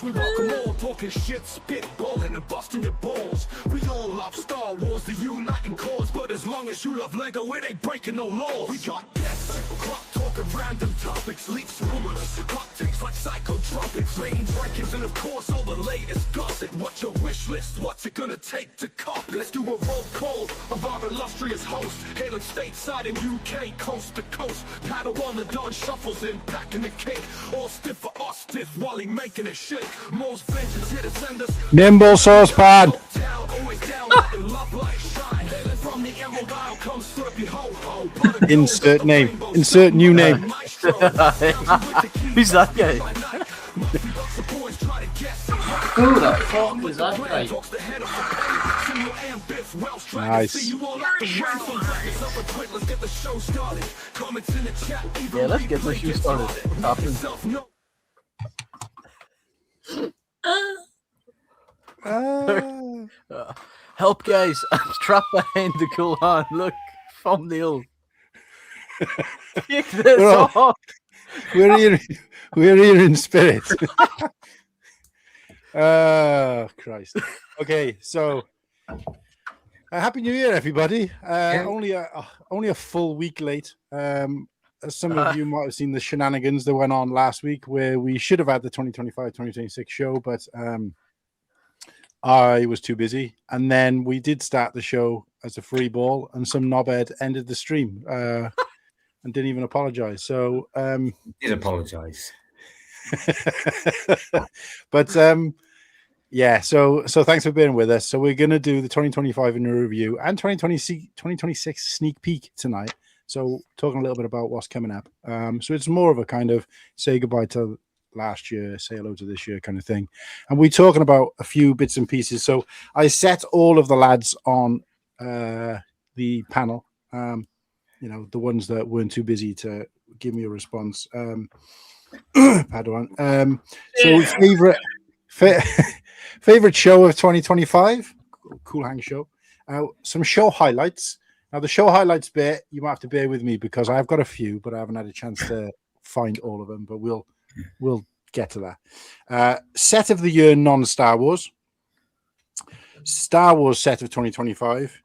We welcome all, talking shit, spitballing and busting your balls. We all love Star Wars, the uniting cause, but as long as you love Lego, it ain't breaking no laws. We got guests, clock talking random topics, leaks, rumors, hot takes like psychotropics, range rankings, and of course all the latest gossip. What's your wish list? What's it gonna take to cop? Let's do a roll call of our illustrious host, hailing stateside in UK, coast to coast. Paddle on the dawn, shuffles in, packing the cake, all stiff for us, stiff while he making it shake. Most vengeance here to send us Nimble Saucepan. Insert name. Insert new name. Who's that guy? Who the fuck is that guy? Nice. Yeah, let's get the show started. What's happening? Help, guys! I'm trapped behind the Golan. Look, thumbnail. Kick this off. We're here in spirit. Christ. Okay, so Happy New Year, everybody. Only a full week late. As some of you might have seen the shenanigans that went on last week, where we should have had the 2025-2026 show, but I was too busy. And then we did start the show as a free ball, and some knobhead ended the stream and didn't even apologize. So did apologize. But yeah, so thanks for being with us. So we're going to do the 2025 in a review and 2026 sneak peek tonight. So talking a little bit about what's coming up. So it's more of a kind of say goodbye to last year, say hello to this year kind of thing. And we're talking about a few bits and pieces. So I set all of the lads on the panel, you know, the ones that weren't too busy to give me a response. Padawan. So favorite show of 2025, Cool Hang show. Some show highlights. Now the show highlights bit, you might have to bear with me because I've got a few, but I haven't had a chance to find all of them. But we'll get to that. Set of the year, non-Star Wars. Star Wars set of 2025.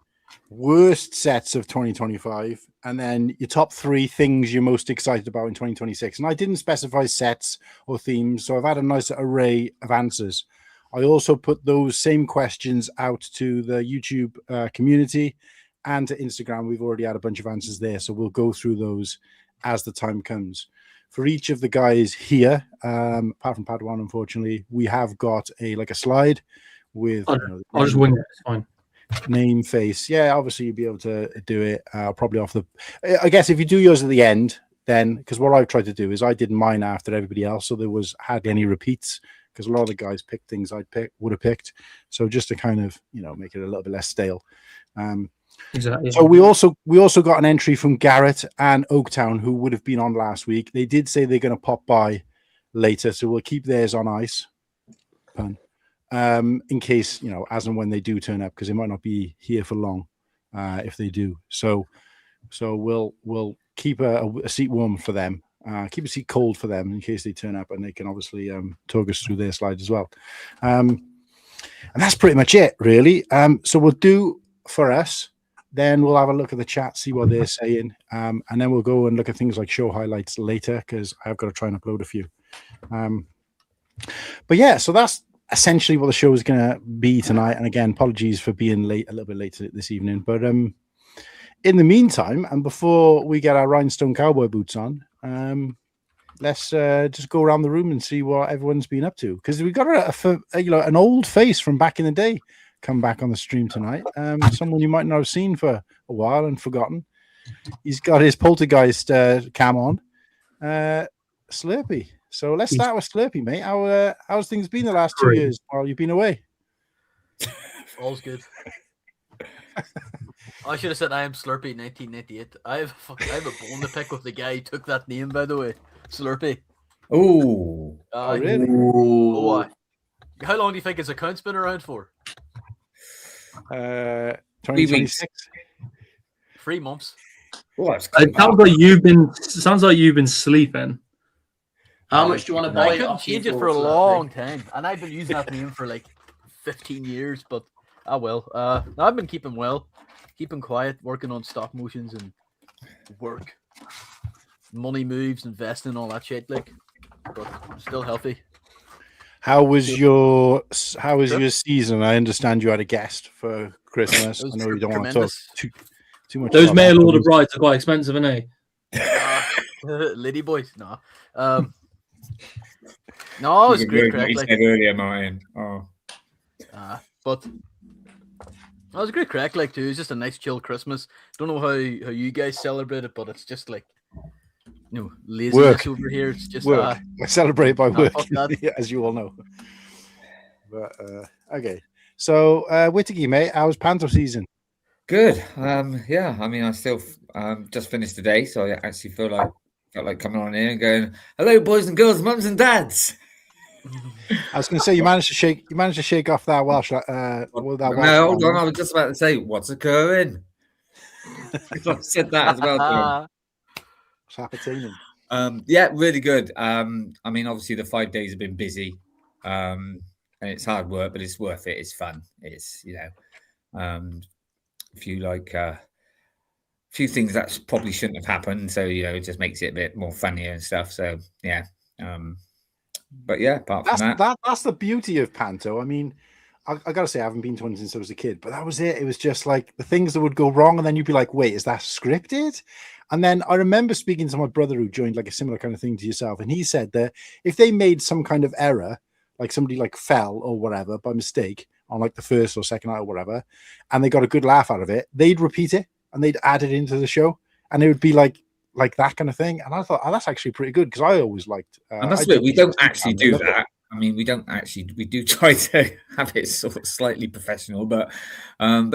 Worst sets of 2025, and then your top 3 things you're most excited about in 2026. And I didn't specify sets or themes, so I've had a nice array of answers. I also put those same questions out to the YouTube community and to Instagram. We've already had a bunch of answers there, so we'll go through those as the time comes. For each of the guys here, apart from Padawan, unfortunately, we have got a slide with. I'll just wing it. It's fine. Name, face. Yeah, obviously you'll be able to do it probably off the. I guess if you do yours at the end, then because what I've tried to do is I did mine after everybody else, so there was hardly any repeats because a lot of the guys picked things would have picked. So just to kind of make it a little bit less stale. Exactly. So we also got an entry from Garrett and Oaktown, who would have been on last week. They did say they're going to pop by later, so we'll keep theirs on ice. Pun. In case, as and when they do turn up, because they might not be here for long if they do. So we'll keep a seat warm for them, keep a seat cold for them in case they turn up, and they can obviously talk us through their slides as well. And that's pretty much it, really. So we'll do for us, then we'll have a look at the chat, see what they're saying, and then we'll go and look at things like show highlights later, because I've got to try and upload a few. But yeah, so that's essentially what the show is going to be tonight. And again, apologies for being late, a little bit late this evening. But in the meantime, and before we get our rhinestone cowboy boots on, let's just go around the room and see what everyone's been up to. Because we got an old face from back in the day come back on the stream tonight. Someone you might not have seen for a while and forgotten. He's got his poltergeist cam on. Slurpee. So let's start with Slurpee, mate. How's things been the last 2 years while you've been away? All's good. I should have said I am Slurpee 1998. I have a bone to pick with the guy who took that name, by the way. Slurpee. Ooh. Oh, really? Oh, why? How long do you think his account's been around for? 2026. 3 months. Oh, that's It sounds like you've been sleeping. How much do you want to buy? I couldn't change it for a long time, and I've been using that name for like 15 years. But I will. I've been keeping well, keeping quiet, working on stop motions and work, money moves, investing, all that shit. Like, but I'm still healthy. How was your season? I understand you had a guest for Christmas. I know you don't want to talk too much. Those mail order brides are quite expensive, aren't they? Lady boys, no. No, it was great crack. You Like, said earlier, Martin. Oh. but that was a great crack. Like, too. It was just a nice, chill Christmas. Don't know how you guys celebrate it, but it's just like, laziness Work. over here. It's just work. I celebrate by work, fuck that. as you all know. But okay, so Whittaky, mate, how's Panto season? Good. Yeah, I mean, I still just finished the day, so I actually felt like coming on here and going, "Hello, boys and girls, mums and dads." I was going to say you managed to shake off that Welsh. No, hold on. I was just about to say, "What's occurring?" I said that as well. Tom. What's happening? Yeah, really good. I mean, obviously the 5 days have been busy, and it's hard work, but it's worth it. It's fun. It's few things that probably shouldn't have happened. So, it just makes it a bit more funnier and stuff. So, yeah. But yeah, apart from that's the beauty of Panto. I mean, I got to say, I haven't been to one since I was a kid, but that was it. It was just like the things that would go wrong. And then you'd be like, wait, is that scripted? And then I remember speaking to my brother who joined like a similar kind of thing to yourself. And he said that if they made some kind of error, like somebody like fell or whatever by mistake on like the first or second night or whatever, and they got a good laugh out of it, they'd repeat it and they'd add it into the show, and it would be like that kind of thing. And I thought, that's actually pretty good, because I always liked. And that's it. We don't actually do that. I mean, we do try to have it sort of slightly professional, but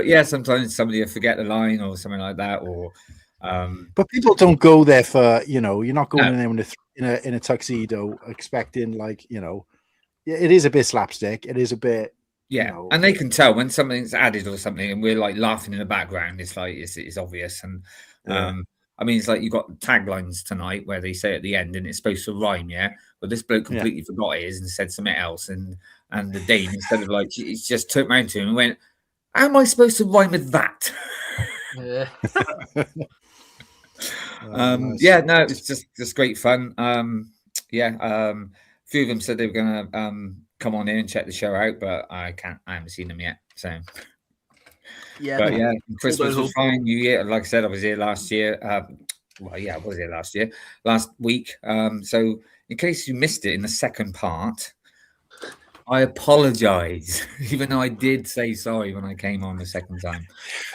yeah, sometimes somebody will forget the line or something like that, or. But people don't go there for you're not going in there in a tuxedo expecting it is a bit slapstick. It is a bit. Yeah, and they can tell when something's added or something, and we're like laughing in the background. It's like it's obvious, and I mean, it's like you've got taglines tonight where they say at the end, and it's supposed to rhyme, yeah. But this bloke completely forgot his and said something else, and the Dane, instead of like, he's just turned around to him and went, "How am I supposed to rhyme with that?" Yeah. Nice. Yeah, no, it's just great fun. A few of them said they were gonna come on in and check the show out, but I haven't seen them yet. So Christmas was fine. New Year, like I said, I was here last year. I was here last week. So in case you missed it in the second part, I apologize, even though I did say sorry when I came on the second time.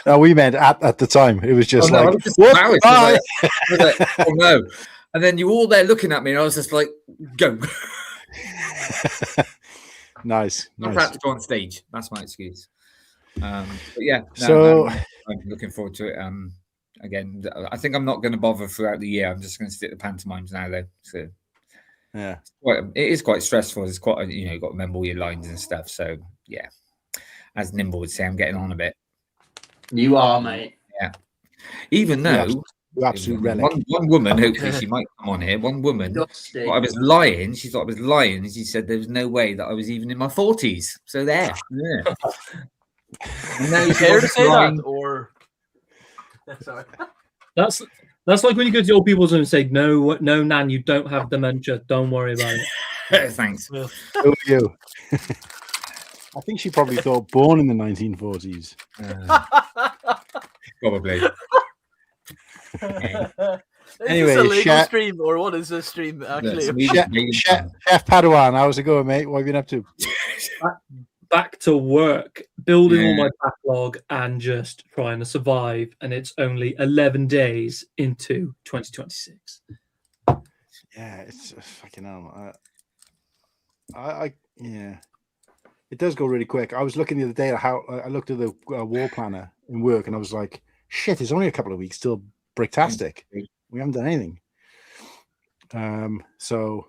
No, we meant at the time. It was just I was like, oh no. And then you were all there looking at me, and I was just like, go. Nice. Not proud to go on stage. That's my excuse. But yeah, I'm looking forward to it. Again, I think I'm not going to bother throughout the year. I'm just going to stick to pantomimes now, though. So yeah, it is quite stressful. It's quite you've got to remember all your lines and stuff. So yeah, as Nimble would say, I'm getting on a bit. You are, mate. Yeah. Even though one woman, hopefully she might come on here. One woman thought I was lying. She thought I was lying, and she said there was no way that I was even in my 40s. So there, yeah. And now you care to say that, or sorry. That's like when you go to old people's and say, "No, Nan, you don't have dementia. Don't worry about it." Thanks. Who are you? I think she probably thought born in the 1940s. Probably. Anyway, is this a legal stream, or what is this stream actually? Chef Padawan, how's it going, mate? What have you been up to? Back to work, building all my backlog and just trying to survive. And it's only 11 days into 2026. Yeah, it's fucking hell. Yeah, it does go really quick. I was looking the other day at how I looked at the wall planner in work, and I was like, "Shit, it's only a couple of weeks till Bricktastic. We haven't done anything." So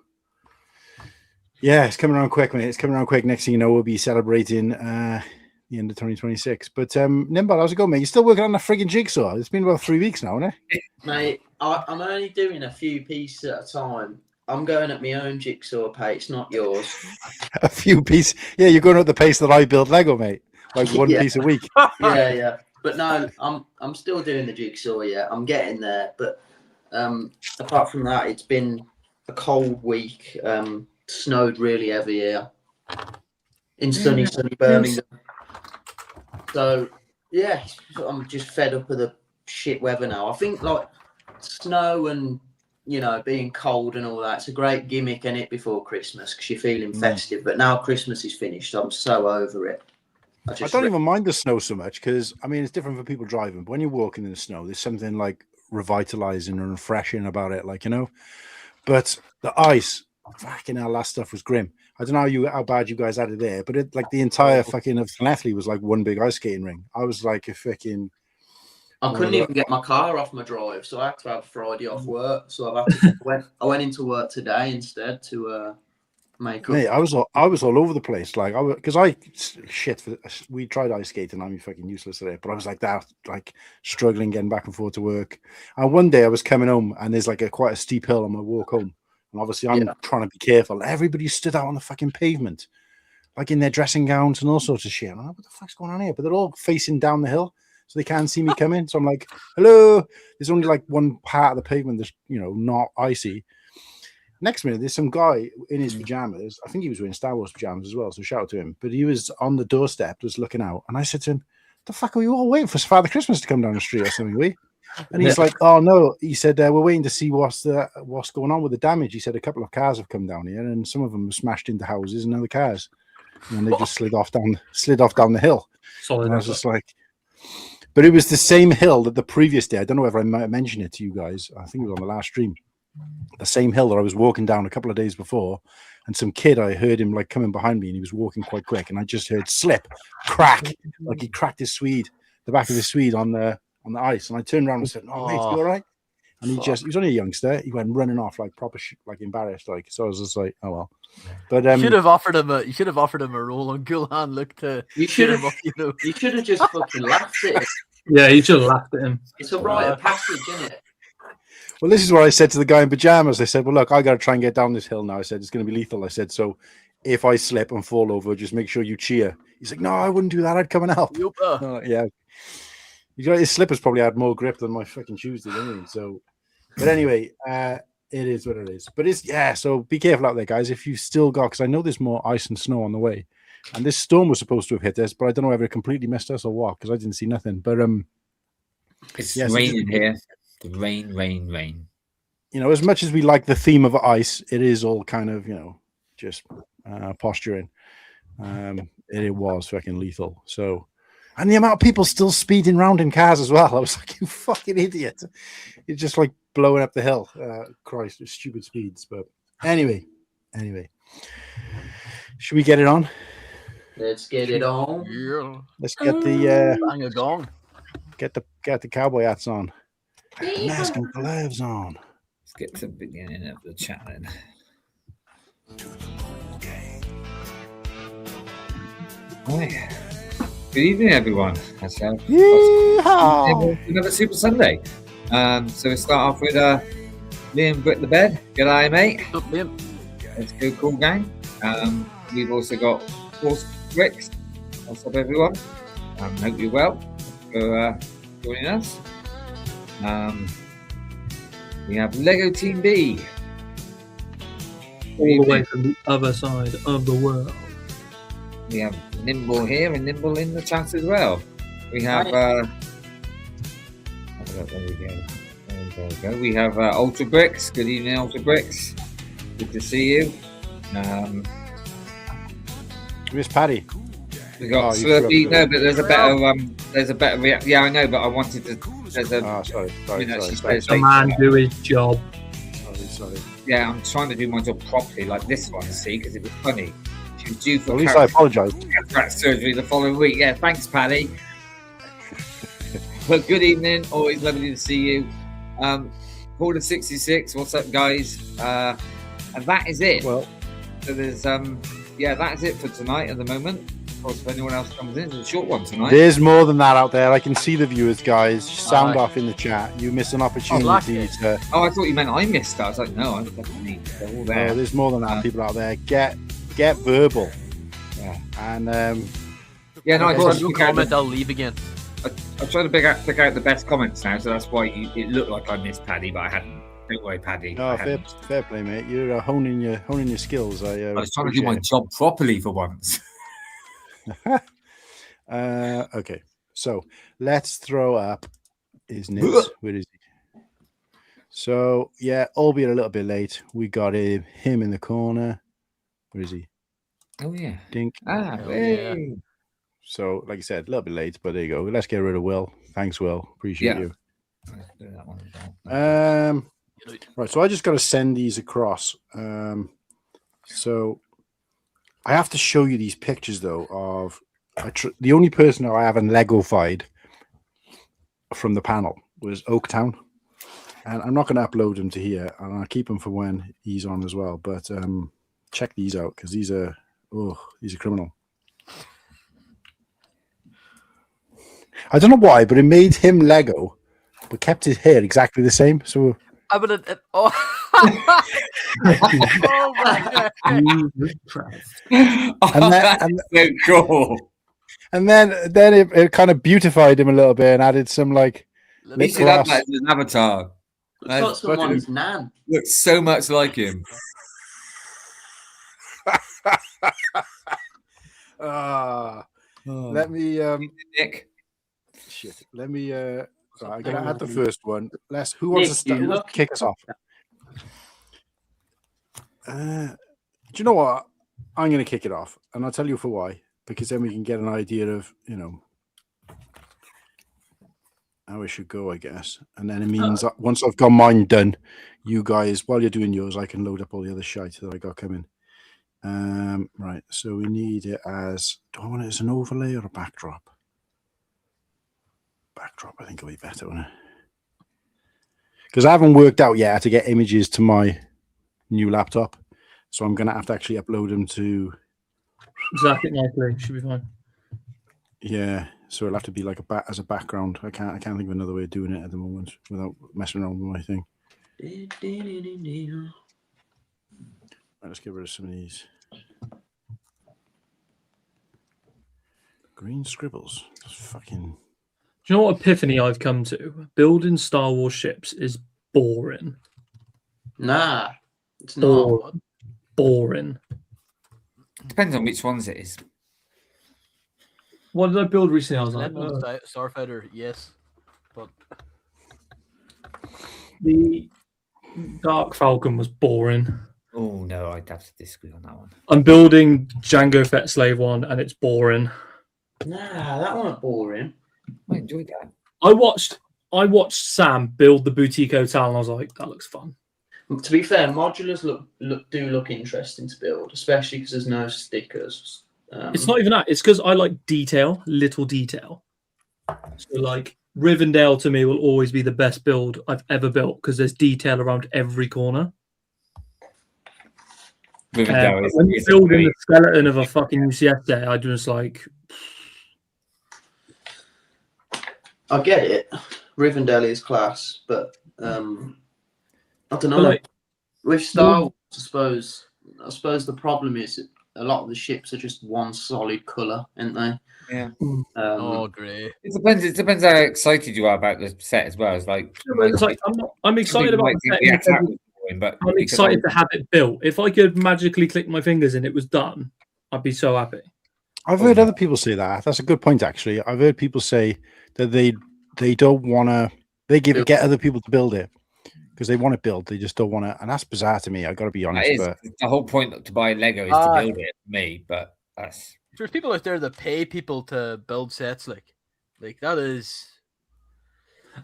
yeah, it's coming around quick, mate. It's coming around quick. Next thing you know, we'll be celebrating the end of 2026. But Nimble, how's it going, mate? You're still working on the frigging jigsaw. It's been about 3 weeks now, isn't it? Mate, I'm only doing a few pieces at a time. I'm going at my own jigsaw pace, not yours. A few pieces. Yeah, you're going at the pace that I build Lego, mate. Like one Yeah. piece a week. Yeah. But no, I'm still doing the jigsaw. Yeah, I'm getting there. But apart from that, it's been a cold week. Snowed really heavy here in sunny Birmingham. So yeah, I'm just fed up with the shit weather now. I think like snow and being cold and all that, it's a great gimmick in it before Christmas because you're feeling festive. But now Christmas is finished, I'm so over it. I don't even mind the snow so much because I mean it's different for people driving. But when you're walking in the snow, there's something like revitalizing and refreshing about it, like But the ice, fucking hell, that stuff was grim. I don't know how bad you guys had it there, but it like the entire fucking of Llanelli was like one big ice skating ring. I was like a fucking. I couldn't even get my car off my drive, so I had to have Friday off work. So I went into work today instead to make up. Mate, I was all over the place, like we tried ice skating. I'm fucking useless at it, but I was like that, like struggling getting back and forth to work. And one day I was coming home, and there's like quite a steep hill on my walk home, and obviously I'm trying to be careful. Everybody stood out on the fucking pavement, like in their dressing gowns and all sorts of shit. I'm like, what the fuck's going on here? But they're all facing down the hill, so they can't see me coming. So I'm like, hello. There's only like one part of the pavement that's not icy. Next minute, there's some guy in his pajamas. I think he was wearing Star Wars pajamas as well, so shout out to him. But he was on the doorstep, just looking out. And I said to him, the fuck are you all waiting for Father Christmas to come down the street or something, we? And he's like, oh, no. He said, we're waiting to see what's going on with the damage. He said a couple of cars have come down here, and some of them have smashed into houses and other cars. And they just slid off down the hill. Solid. And I was just like... But it was the same hill that the previous day. I don't know whether I might have mentioned it to you guys. I think it was on the last stream. The same hill that I was walking down a couple of days before, and some kid, I heard him like coming behind me, and he was walking quite quick, and I just heard slip, crack, like he cracked his Swede, the back of his Swede on the ice, and I turned around and said, "Oh, mate, you all right?" And he was only a youngster. He went running off like proper, like embarrassed, like. So I was just like, "Oh well." But you should have offered him a role on Gulhan. Look to you should have just fucking laughed at it. Yeah, you should have laughed at him. It's a rite of passage, isn't it? Well, this is what I said to the guy in pajamas. I said, well, look, I got to try and get down this hill now. I said, it's going to be lethal. I said, so if I slip and fall over, just make sure you cheer. He's like, no, I wouldn't do that. I'd come and help. Yeah. His slippers probably had more grip than my fucking shoes did, didn't he? So, but anyway, it is what it is. But so be careful out there, guys. If you still got, because I know there's more ice and snow on the way. And this storm was supposed to have hit us, but I don't know whether it completely missed us or what, because I didn't see nothing. But it's raining here. Rain. As much as we like the theme of ice, it is all kind of, just posturing. It was fucking lethal. So, and the amount of people still speeding around in cars as well. I was like, you fucking idiot. It's just like blowing up the hill. Christ, it's stupid speeds. But anyway. Should we get it on? Let's get it on. Yeah. Let's get the bang a gong. Get the cowboy hats on. Mask and gloves on. Let's get to the beginning of the chat then. Right. Good evening, everyone. Another Super Sunday. So we'll start off with Liam Brick the Bed. G'day, mate. Up, Liam. Let's go, cool gang. We've also got Horse Bricks. What's up, everyone? Hope you're well for joining us. We have Lego Team B. All the way from the other side of the world. We have Nimble here and Nimble in the chat as well. We have there we go. We have Ultra Bricks. Good evening, Ultra Bricks. Good to see you. Where's Paddy? We got Slurpee. No, but there's a better. Yeah, I know, but I wanted to. There's a. Sorry. The man do his job. Sorry. Yeah, I'm trying to do my job properly, like this one, see, because it was funny. She was due for At least I apologise. cataract surgery the following week. Yeah, thanks, Paddy. Well, good evening. Always lovely to see you. Paul of 66. What's up, guys? And that is it. Well, So there's that is it for tonight at the moment. Of course, if anyone else comes in, it's a short one tonight. there's more than that out there. I can see the viewers, guys. Sound Aye. off in the chat. You miss an opportunity lucky. to. Oh, I thought you meant I missed that. I was like, no, I'm definitely they're all there. Oh, there's more than that. People out there. Get verbal. Yeah. And Yeah, no, I If tried there's to no pick out comment, I'll leave again. I tried to pick out the best comments now, so that's why it looked like I missed Paddy, but I hadn't. Don't worry, Paddy. no, I fair, hadn't. fair play, mate. You're honing your skills. I was trying to do my job properly for once. Okay, so let's throw up his names. Where is he? So yeah, albeit a little bit late, we got him in the corner. Where is he? Oh yeah. Dink. Ah, Hell yeah. hey. So like I said, a little bit late, but there you go. Let's get rid of Will. Thanks, Will. Appreciate Yeah. you. Let's do that one as well. Right, so I just got to send these across. So I have to show you these pictures though of the only person who I haven't Lego-fied from the panel was Oaktown, and I'm not going to upload him to here, and I'll keep him for when he's on as well. But check these out because he's a criminal. I don't know why, but it made him Lego, but kept his hair exactly the same. So I would have. Oh. Oh my God. Jesus Christ. Oh, that's so cool. and then it kind of beautified him a little bit and added some like You should have that as an avatar. Looks like That's someone's nan. looks so much like him. let me Nick. shit. Let me right, I'm gonna add the first one. Who wants to Nick, start? you Who wants to look- kick us off? Do you know what? I'm gonna kick it off, and I'll tell you for why. Because then we can get an idea of how it should go, I guess. And then it means that once I've got mine done, you guys, while you're doing yours, I can load up all the other shite that I got coming. Right, so we need it as, do I want it as an overlay or a backdrop? Backdrop, I think it'll be better, won't it? Because I haven't worked out yet how to get images to my new laptop. So I'm going to have to actually upload them to, Zap it nicely. Should be fine. yeah. So it'll have to be like as a background. I can't think of another way of doing it at the moment without messing around with my thing. Right, let's get rid of some of these. Green scribbles. Just fucking. Do you know what epiphany I've come to? Building Star Wars ships is boring. Nah, it's not. Boring. Depends on which ones it is. What did I build recently? I was like, Lebanon Starfighter, yes, but the Dark Falcon was boring. Oh no, I'd have to disagree on that one. I'm building Jango Fett Slave 1 and it's boring. Nah, that wasn't boring. I enjoyed that. I watched Sam build the boutique hotel and I was like, that looks fun. To be fair, modulars look interesting to build, especially because there's no stickers. It's not even that. It's because I like detail, little detail. So like Rivendell to me will always be the best build I've ever built because there's detail around every corner. Rivendell When you're is building great. the skeleton of a fucking UCS day, I just like, I get it. Rivendell is class, but I don't know. like, With Star Wars, I suppose the problem is that a lot of the ships are just one solid color, aren't they? Yeah. oh, great. It depends. It depends how excited you are about the set as well. It's like, it's like I'm excited about the the set attack because was boring, but I'm excited to have it built. If I could magically click my fingers and it was done, I'd be so happy. I've heard other people say that. That's a good point, actually. I've heard people say that they don't want to. Get other people to build it because they want to build. They just don't want to, and that's bizarre to me. I got to be honest. But the whole point to buy Lego is to build it. For me, but that's There's people out there that pay people to build sets like that is.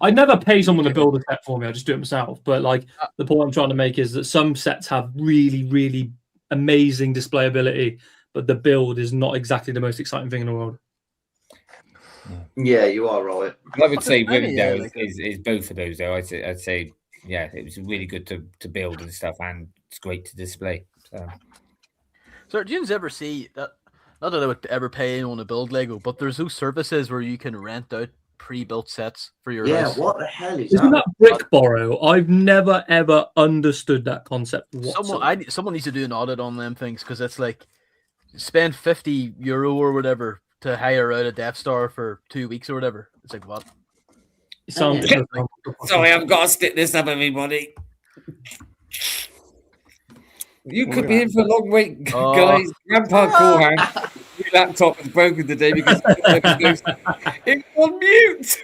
I never pay someone to build a set for me. I just do it myself. But like the point I'm trying to make is that some sets have really, really amazing display ability, but the build is not exactly the most exciting thing in the world. Yeah, you are right. I would say Yeah, Rivendell like is both of those though. I'd say yeah, it was really good to build and stuff, and it's great to display. So do you ever see that? Not that I would ever pay anyone to build Lego, but there's those services where you can rent out pre-built sets for your Yeah, house. what the hell is Isn't that? that brick borrow? I've never ever understood that concept whatsoever. Someone needs to do an audit on them things because it's like spend €50 or whatever to hire out a Death Star for 2 weeks or whatever. It's like what? It sounds Yeah. Sorry, I've got to stick this up, everybody. You could be in for a long wait, guys. Grandpa Corhan, your laptop is broken today because it's on mute.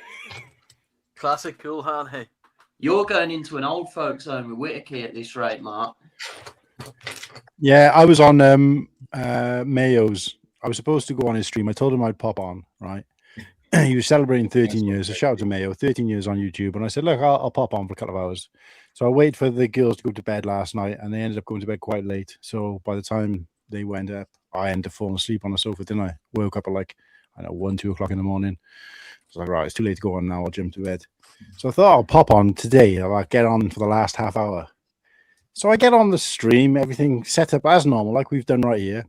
Classic cool hand, hey. You're going into an old folks' home with Whittaker at this rate, Mark. Yeah, I was on Mayo's. I was supposed to go on his stream. I told him I'd pop on, right? He was celebrating 13 years. So shout out to Mayo, 13 years on YouTube. And I said, look, I'll pop on for a couple of hours. So I waited for the girls to go to bed last night, and they ended up going to bed quite late. So by the time they went up, I ended up falling asleep on the sofa, didn't I? Woke up at like, I don't know, 1, 2 o'clock in the morning. I was like, right, it's too late to go on now. I'll jump to bed. So I thought I'll pop on today. I'll get on for the last half hour. So I get on the stream, everything set up as normal, like we've done right here.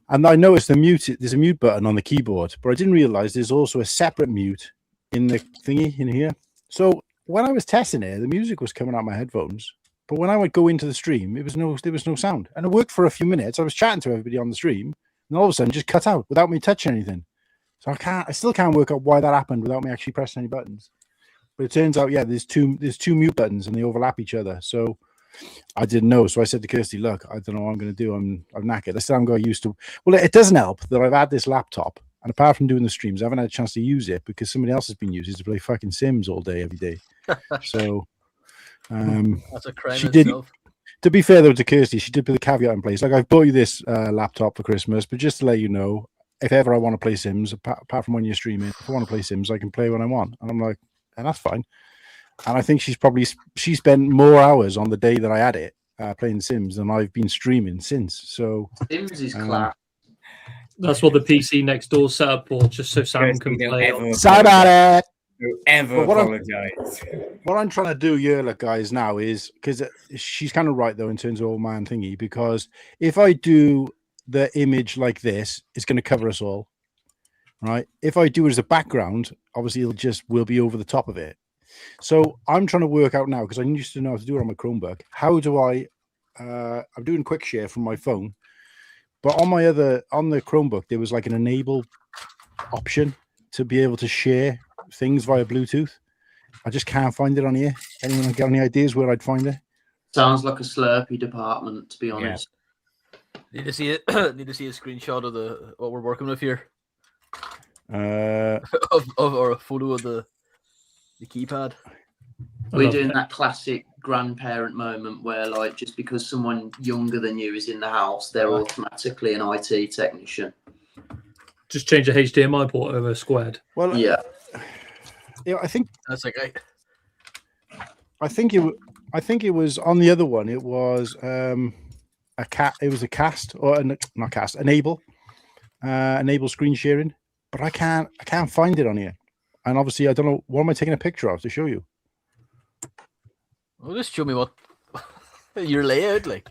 And I noticed there's a mute button on the keyboard, but I didn't realize there's also a separate mute in the thingy in here. So when I was testing it, the music was coming out my headphones, but when I would go into the stream, there was no sound. And it worked for a few minutes. I was chatting to everybody on the stream, and all of a sudden just cut out without me touching anything. So I still can't work out why that happened without me actually pressing any buttons. But it turns out, yeah, there's two mute buttons and they overlap each other. So I didn't know. So I said to Kirsty, look, I don't know what I'm going to do. I'm knackered. I still haven't got used to. Well, it doesn't help that I've had this laptop, and apart from doing the streams, I haven't had a chance to use it because somebody else has been using it to play fucking Sims all day, every day. So That's a crime she in did. itself. To be fair though to Kirsty, she did put the caveat in place. Like, I've bought you this laptop for Christmas, but just to let you know, if ever I want to play Sims, apart from when you're streaming, if I want to play Sims, I can play when I want. And I'm like, and that's fine. And I think she spent more hours on the day that I had it playing Sims than I've been streaming since. So Sims is class. That's what the PC next door set up for, just so Sam can play. sorry about it. Ever But apologize. What I'm trying to do here, look, guys, now is because she's kind of right though in terms of old man thingy. Because if I do the image like this, it's going to cover us all, right? If I do it as a background, obviously we'll be over the top of it. So I'm trying to work out now because I used to know how to do it on my Chromebook. How do I? I'm doing quick share from my phone, but on the Chromebook there was like an enable option to be able to share things via Bluetooth. I just can't find it on here. Anyone got any ideas where I'd find it? Sounds like a Slurpee department, to be honest. Need to see it. Need to see a screenshot of what we're working with here, or a photo of the keypad. We're doing that classic grandparent moment where, like, just because someone younger than you is in the house, they're automatically an IT technician. Just change the HDMI port over squared. Well, Yeah. I think That's like I think it was on the other one. It was a cast or not cast. Enable screen sharing, but I can't find it on here. And obviously, I don't know what am I taking a picture of to show you. Well, just show me what your layout like.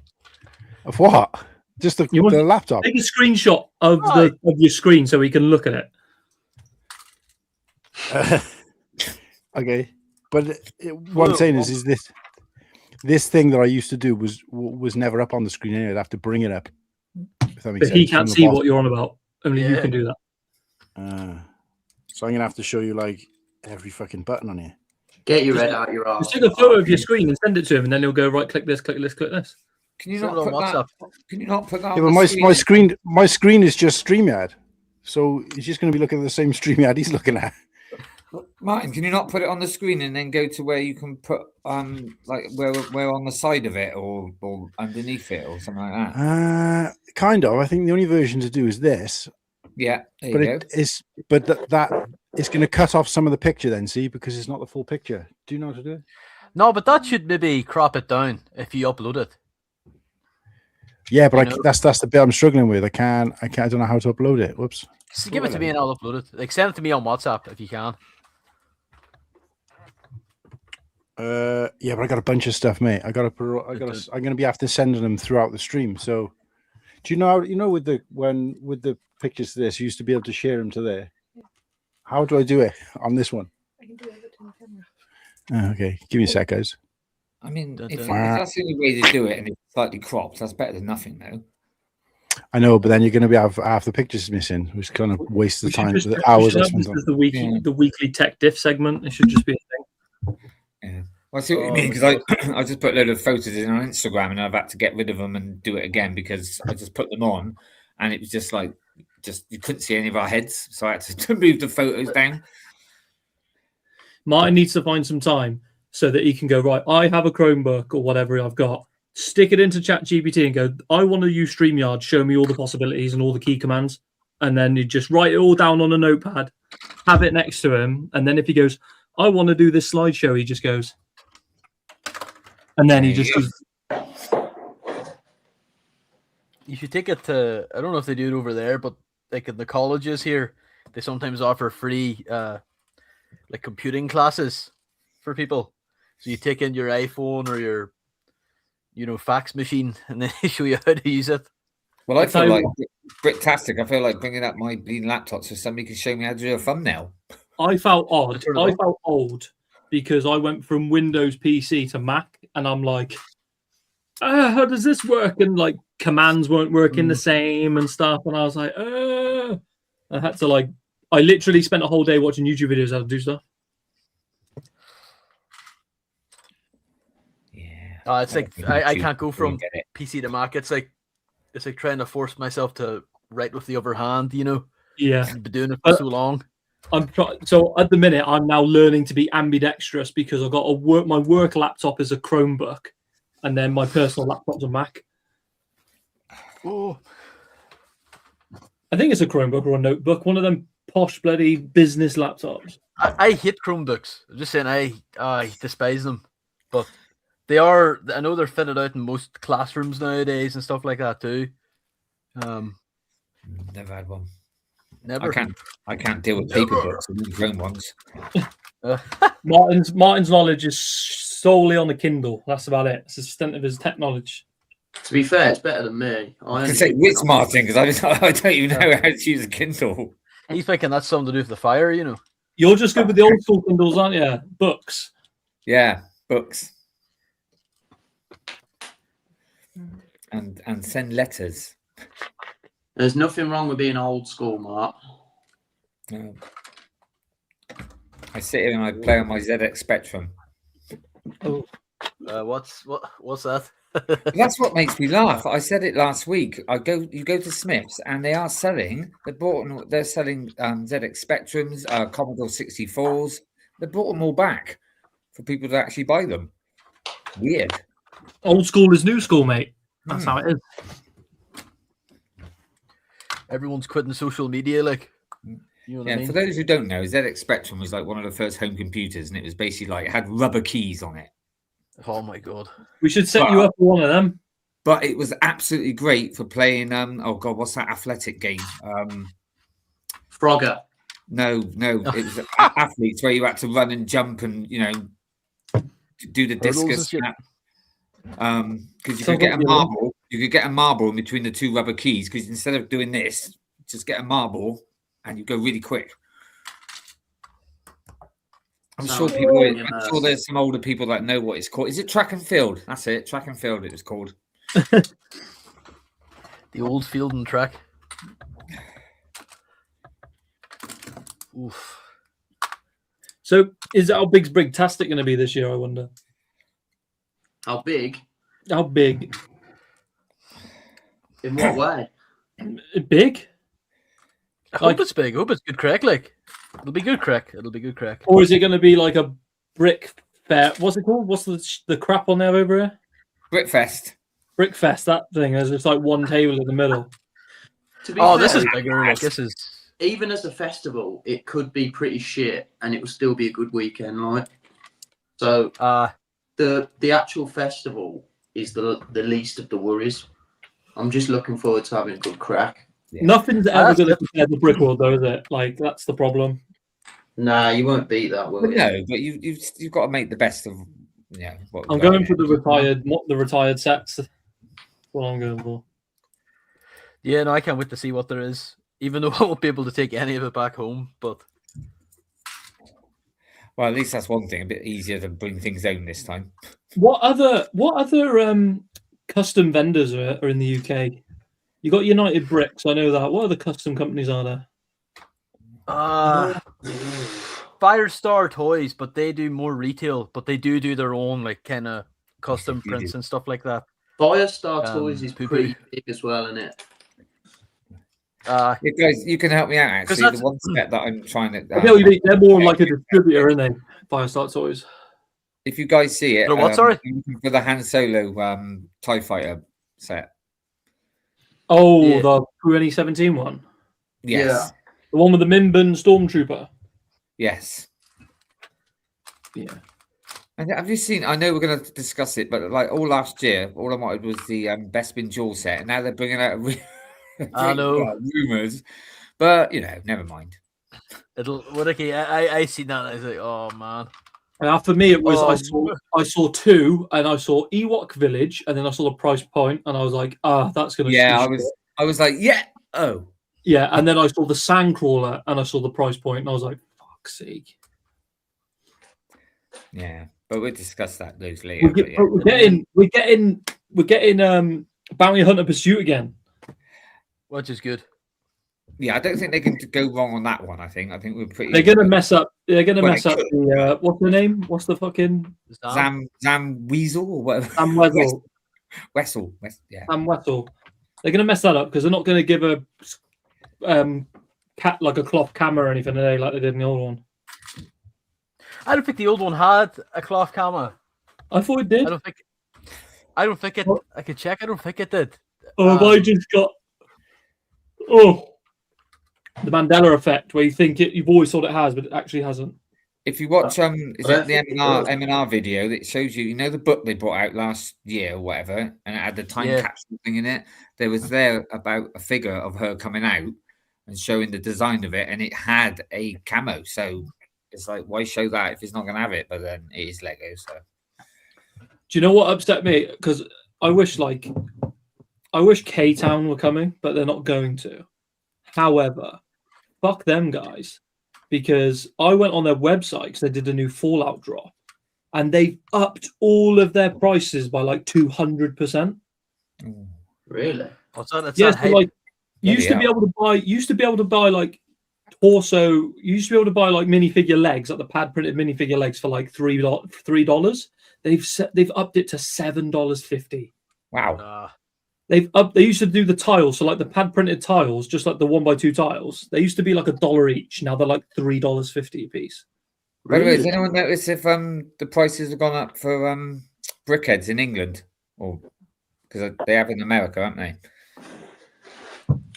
Of what? Just the laptop. Take a screenshot of your screen so we can look at it. Okay, but what I'm saying is this thing that I used to do was never up on the screen anyway. I'd have to bring it up. If that makes But sense. he can't see what you're on about. Only you can do that. So I'm gonna have to show you like every fucking button on here. Get your head out your arse. Just take a photo of your screen and send it to him, and then he'll go right. Click this. Click this. Click this. Can you Send not it on put that? WhatsApp. Can you not put that? Yeah, on but the my screen is just StreamYard, so he's just going to be looking at the same StreamYard he's looking at. Martin, can you not put it on the screen and then go to where you can put like where on the side of it or underneath it or something like that? Kind of. I think the only version to do is this. Yeah, there But you go. that it's going to cut off some of the picture then, see, because it's not the full picture. Do you know how to do it? No, but that should maybe crop it down if you upload it. Yeah, but You know? that's the bit I'm struggling with. I don't know how to upload it. Whoops. Just give it to me and I'll upload it. Like, send it to me on WhatsApp if you can. Yeah, but I got a bunch of stuff, mate. I'm going to be after sending them throughout the stream. So, do you know with the pictures to this, you used to be able to share them to there. How do I do it on this one? I can do it on the camera. Okay, give me a sec, guys. I mean, Dun, if dun. that's the only way to do it and it's slightly cropped, that's better than nothing, though. I know, but then you're going to be half the pictures missing, which kind of wastes the We should time, just- the we hours should I have spent this on. as the weekly tech diff segment. It should just be a thing. Yeah. Well, I see what you mean, because I just put a load of photos in on Instagram and I've had to get rid of them and do it again because I just put them on and it was just like, you couldn't see any of our heads. So I had to move the photos down. Martin needs to find some time so that he can go, right, I have a Chromebook or whatever I've got, stick it into ChatGPT and go, I want to use StreamYard, show me all the possibilities and all the key commands. And then you just write it all down on a notepad, have it next to him. And then if he goes, I want to do this slideshow, he just goes. And then he just goes, You should take it to, I don't know if they do it over there, but like in the colleges here, they sometimes offer free like computing classes for people. So you take in your iPhone or your, fax machine, and then they show you how to use it. Well, I tell feel you like Bricktastic. I feel like bringing up my bleeding laptop so somebody can show me how to do a thumbnail. I felt odd. Turn it I on. felt old because I went from Windows PC to Mac, and I'm like, how does this work? And like commands weren't working the same and stuff. And I was like, I had to I literally spent a whole day watching YouTube videos how to do stuff. Yeah. It's like I YouTube, can't go from get it. PC to Mac. It's like trying to force myself to write with the other hand. Yeah. I've been doing it for so long. So at the minute, I'm now learning to be ambidextrous because I've got my work laptop is a Chromebook, and then my personal laptop's a Mac. Oh, I think it's a Chromebook or a notebook, one of them posh bloody business laptops. I hate Chromebooks. I'm just saying I despise them, but they are. I know they're fitted out in most classrooms nowadays and stuff like that too. Never had one. Never. I can't deal with paper books and the grown ones. Martin's knowledge is solely on the Kindle. That's about it. It's the extent of his tech knowledge. To be fair, it's better than me. I can say which Martin because I don't even know how to use a Kindle. He's thinking that's something to do with the fire, You're just good with the old school Kindles, aren't you? Books. Yeah, books. And send letters. There's nothing wrong with being old school, Mark. No. I sit here and I play on my ZX Spectrum. What's that? That's what makes me laugh. I said it last week. You go to Smith's and they're selling ZX Spectrums, Commodore 64s. They brought them all back for people to actually buy them. Weird. Old school is new school, mate. That's how it is. Everyone's quitting social media, like. What I mean? For those who don't know, ZX Spectrum was like one of the first home computers, and it was basically like it had rubber keys on it. Oh my god! We should set you up for one of them. But it was absolutely great for playing. Oh god, what's that athletic game? Frogger. No, it was athletes where you had to run and jump and do the discus. Because you could get a marble. You could get a marble in between the two rubber keys. Because instead of doing this, just get a marble and you go really quick. I'm sure there's some older people that know what it's called. Is it track and field? That's it. Track and field. It was called. The old field and track. Oof. So, how big's Bricktastic going to be this year? I wonder. How big? How big? In what way? Big? I hope it's big. I hope it's good crack. Like, it'll be good crack. Or is it going to be like a brick fair? What's it called? What's the crap on there over here? Brickfest. Brickfest, that thing. There's just like one table in the middle. This is bigger. Like, this is even as a festival, it could be pretty shit, and it will still be a good weekend, like. So the actual festival is the least of the worries. I'm just looking forward to having a good crack. Yeah. Nothing's ever going to compare to Brickworld, though, is it? Like, that's the problem. Nah, you won't beat that, will But you? no, but you've got to make the best of what I'm we've got going here. for the retired sets. That's what I'm going for. Yeah, no, I can't wait to see what there is. Even though I won't be able to take any of it back home, but Well, at least that's one thing. A bit easier to bring things home this time. What other custom vendors are in the UK? You got United Bricks, I know that. What other custom companies are there? Firestar Toys, but they do more retail, but they do their own like kind of custom You prints do. and stuff like that. Firestar Toys is Poo-poo. pretty big as well, isn't it? Yeah, guys, you can help me out. 'Cause Actually, that's- the one step that I'm trying to. I know you mean, they're more like a distributor, aren't they? Firestar Toys. If you guys see it, The what, sorry? I'm looking for the Han Solo TIE Fighter set. Oh, Yeah. the 2017 one. Yes. The one with the Mimban Stormtrooper. Yes. Yeah. And have you seen? I know we're going to discuss it, but like all last year, all I wanted was the Bespin Dual set, and now they're bringing out I know. rumors. But never mind. I seen that and I was like, oh man. For me, it was Oh. I saw two, and I saw Ewok Village, and then I saw the price point, and I was like, that's gonna. Yeah, squish it. I was like, yeah. Oh, Yeah, and then I saw the Sandcrawler, and I saw the price point, and I was like, fuck's sake. yeah. But we'll discuss those later. We're getting Bounty Hunter Pursuit again. Which is good. Yeah, I don't think they can go wrong on that one. I think we're pretty. They're gonna mess up. They're gonna Well, mess up the what's the name? What's the fucking Zam Weasel or whatever. Sam Wessel? Wessel. Yeah. Sam Wessel. They're gonna mess that up because they're not gonna give a cat like a cloth camera or anything today like they did in the old one. I don't think the old one had a cloth camera. I thought it did. I don't think it. I could check. I don't think it did. Oh, have I just got the Mandela effect where you think you've always thought it has, but it actually hasn't. If you watch is it the think it does. M&R video that shows you the book they brought out last year or whatever, and it had the time capsule thing in it. There was about a figure of her coming out and showing the design of it, and it had a camo. So it's like, why show that if it's not going to have it? But then it is Lego. So Do you know what upset me? Because I wish K-Town were coming, but they're not going to. However, fuck them guys, because I went on their website because they did a new Fallout drop, and they upped all of their prices by like 200%. Really? What's that? It's Yes, that so, hype. like used to be able to buy like torso. You used to be able to buy like minifigure legs, like the pad printed minifigure legs for like $3. They've upped it to $7.50. wow. They used to do the tiles, so like the pad printed tiles, just like the 1x2 tiles. They used to be like $1 each. Now they're like $3.50 a piece. By the way, has anyone noticed if the prices have gone up for brickheads in England, or because they have in America, haven't they?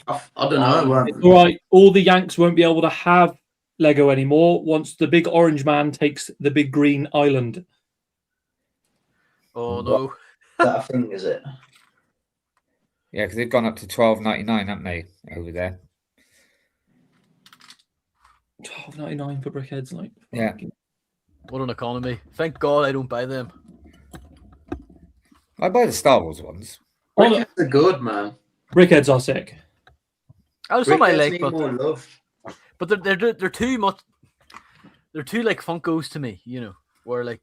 I don't know. It's all right. All the Yanks won't be able to have Lego anymore once the big orange man takes the big green island. Oh no. That thing, is it? Yeah, because they've gone up to $12.99, haven't they, over there? $12.99 for brickheads, like Yeah. What an economy. Thank God I don't buy them. I buy the Star Wars ones. Brickheads are good, man. brickheads are sick. I was on my Brickheads leg, need but more love. they're too much. They're too like Funkos to me, where like,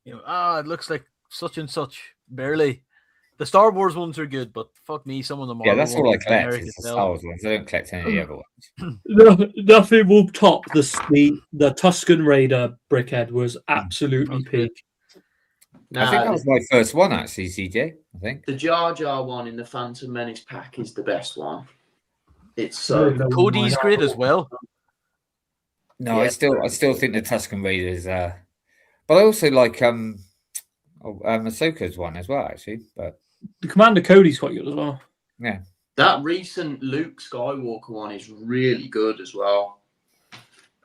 it looks like such and such. Barely. The Star Wars ones are good, but fuck me, some of them are. Yeah, that's all I collect is the Star Wars ones. I don't collect any of the other ones. Nothing will top the Tusken Raider brickhead was absolutely peak. I think that was my first one, actually, CJ. I think The Jar Jar one in the Phantom Menace pack is the best one. It's so good. Cody's great as well. no, Yeah. I still think the Tusken Raiders. But I also like Ahsoka's one as well, actually. But The Commander Cody's quite good as well. yeah, That recent Luke Skywalker one is really good as well.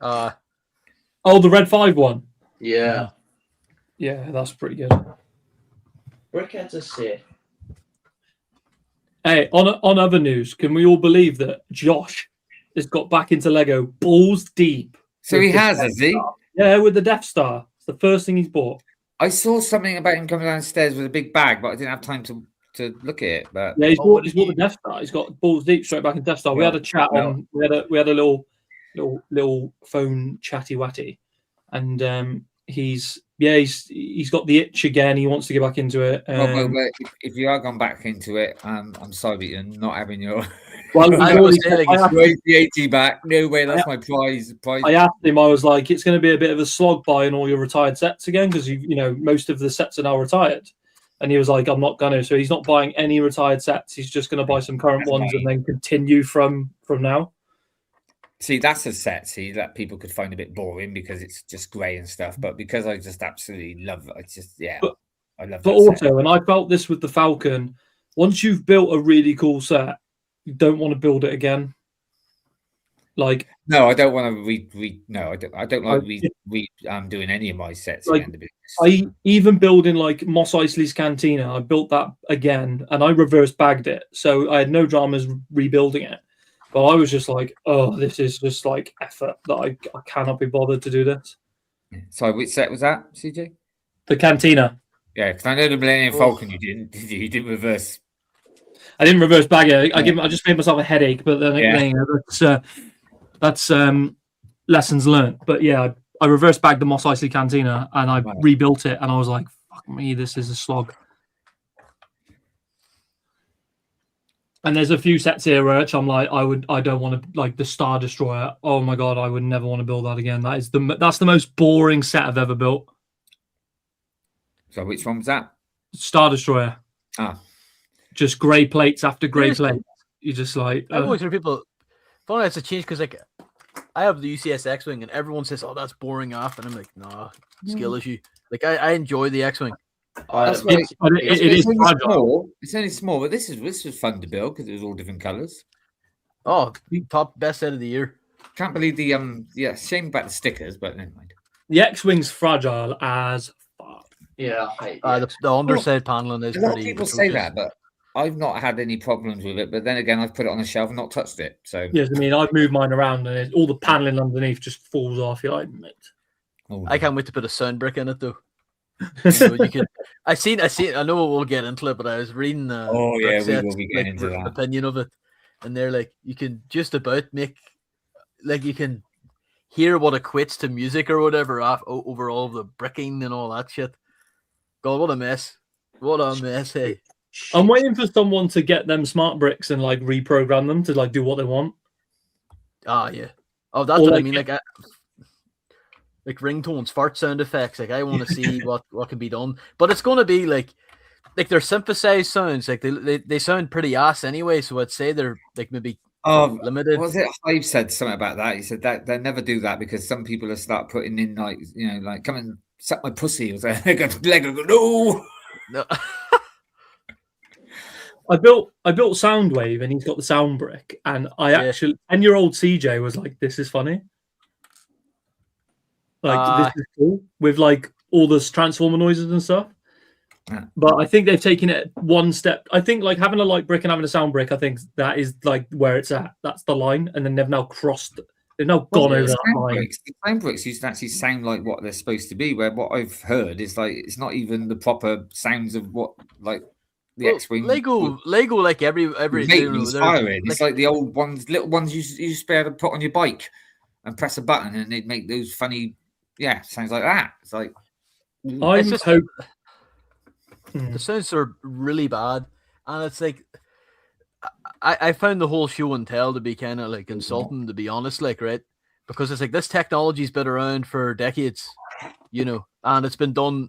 Uh, Oh, the Red 5 one. Yeah. Yeah, that's pretty good. Brickheads are sick. Hey, on other news, can we all believe that Josh has got back into Lego balls deep? So with he the has, Death has he? Star? Yeah, with the Death Star. It's the first thing he's bought. I saw something about him coming downstairs with a big bag, but I didn't have time to look at it. But Yeah, he's Oh, bought what he's did bought you- the Death Star. He's got balls deep straight back in Death Star. We Yeah. had a chat Yeah. on. We had a little phone chatty watty, and he's got the itch again. He wants to get back into it. well, if you are gone back into it, I'm sorry, but you're not having your Well, I he's was already- saying, like, I asked- raise the 80 back. No way, that's my prize. I asked him, I was like, it's going to be a bit of a slog buying all your retired sets again because most of the sets are now retired. And he was like, I'm not going to. So he's not buying any retired sets. He's just going to buy some current ones and then continue from now. See, that's a set, that people could find a bit boring because it's just grey and stuff. But because I just absolutely love it, I love But that also, set. and I felt this with the Falcon, once you've built a really cool set, you don't want to build it again. Like, No, I don't want to no, I don't like doing any of my sets Like, again, to be honest. I even building like Mos Eisley's Cantina, I built that again and I reverse bagged it. So I had no dramas rebuilding it. But I was just like, oh, this is just like effort that I cannot be bothered to do this. Sorry, which set was that, CJ? The Cantina. Yeah, because I know the Millennium Falcon you didn't, did you? You didn't reverse. I didn't reverse bag it. I just made myself a headache, but then Yeah. that's lessons learned. But yeah, I reverse bagged the Mos Eisley Cantina and I Right. rebuilt it, and I was like, "Fuck me, this is a slog." And there's a few sets here which I'm like, I don't want to, like the Star Destroyer. Oh my god, I would never want to build that again. That's the most boring set I've ever built. So which one was that? Star Destroyer. Ah. Just grey plates after grey Seriously? plates. You just like I've always heard people. Funny, it's a change because like I have the UCS X-wing and everyone says, "Oh, that's boring off," and I'm like, "Nah, skill issue." Like I enjoy the X-wing. That's I- right. it is only fragile. small. It's only small, but this was fun to build because it was all different colours. Oh, top best set of the year. Can't believe the shame about the stickers, but never mind. The X-wing's fragile as fuck. Yeah, I hate it. The underside paneling is A lot of pretty. people say atrocious. that, but I've not had any problems with it. But then again, I've put it on the shelf and not touched it. So Yes, I mean I've moved mine around and all the paneling underneath just falls off. You're like, mate. oh, I can't wait to put a sound brick in it though. You can. I seen. I know we'll get into it, but I was reading. Oh, yeah, we Brickset's, will be getting into that. opinion of it, and they're like, you can just about make, like, you can hear what equates to music or whatever over all of the bricking and all that shit. God, what a mess! What a mess! Hey, I'm waiting for someone to get them smart bricks and like reprogram them to like do what they want. yeah. Oh, that's Or what I like- mean. Like ringtones, fart sound effects. Like I want to see what can be done, but it's going to be like they're synthesized sounds. Like they sound pretty ass anyway. So I'd say they're like maybe limited. Was it Hive said something about that? He said that they never do that because some people will start putting in like come and suck my pussy. Or something. Lego go, no. No. I built Soundwave and he's got the sound brick, and I actually 10-year-old CJ was like, "This is funny." Like this is cool with like all the transformer noises and stuff. Yeah. But I think they've taken it one step. I think like having a light brick and having a sound brick, I think that is like where it's at. That's the line, and then they've now crossed. They've now gone over that line. The sound bricks used to actually sound like what they're supposed to be. Where what I've heard is like it's not even the proper sounds of what like the Well, X-wing. Lego, like every It's they're- firing. It's like- like the old ones, little ones you used to be able to put on your bike and press a button, and they'd make those funny. Yeah, sounds like that. It's like I'm It's just- hope. the sounds are really bad, and it's like I found the whole show and tell to be kind of like insulting, to be honest, like, right? Because it's like this technology's been around for decades, and it's been done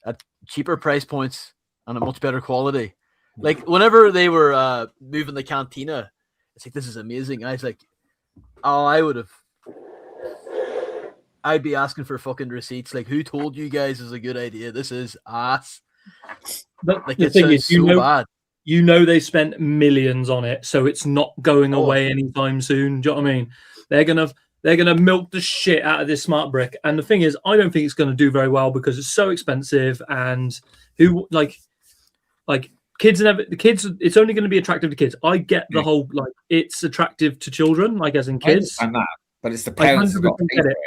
at cheaper price points and a much better quality. Like whenever they were moving the cantina, it's like, this is amazing. I was like, oh, I'd be asking for fucking receipts. Like, who told you guys is a good idea? This is ass. But Like, the it thing sounds is, so bad. you know they spent millions on it, so it's not going Oh. away anytime soon. Do you know what I mean? They're gonna milk the shit out of this smart brick. And the thing is, I don't think it's gonna do very well because it's so expensive. And who like kids and the kids, it's only going to be attractive to kids. I get the whole like it's attractive to children, like as in I kids. understand that, but it's the parents who got to 100% pay get for it. it.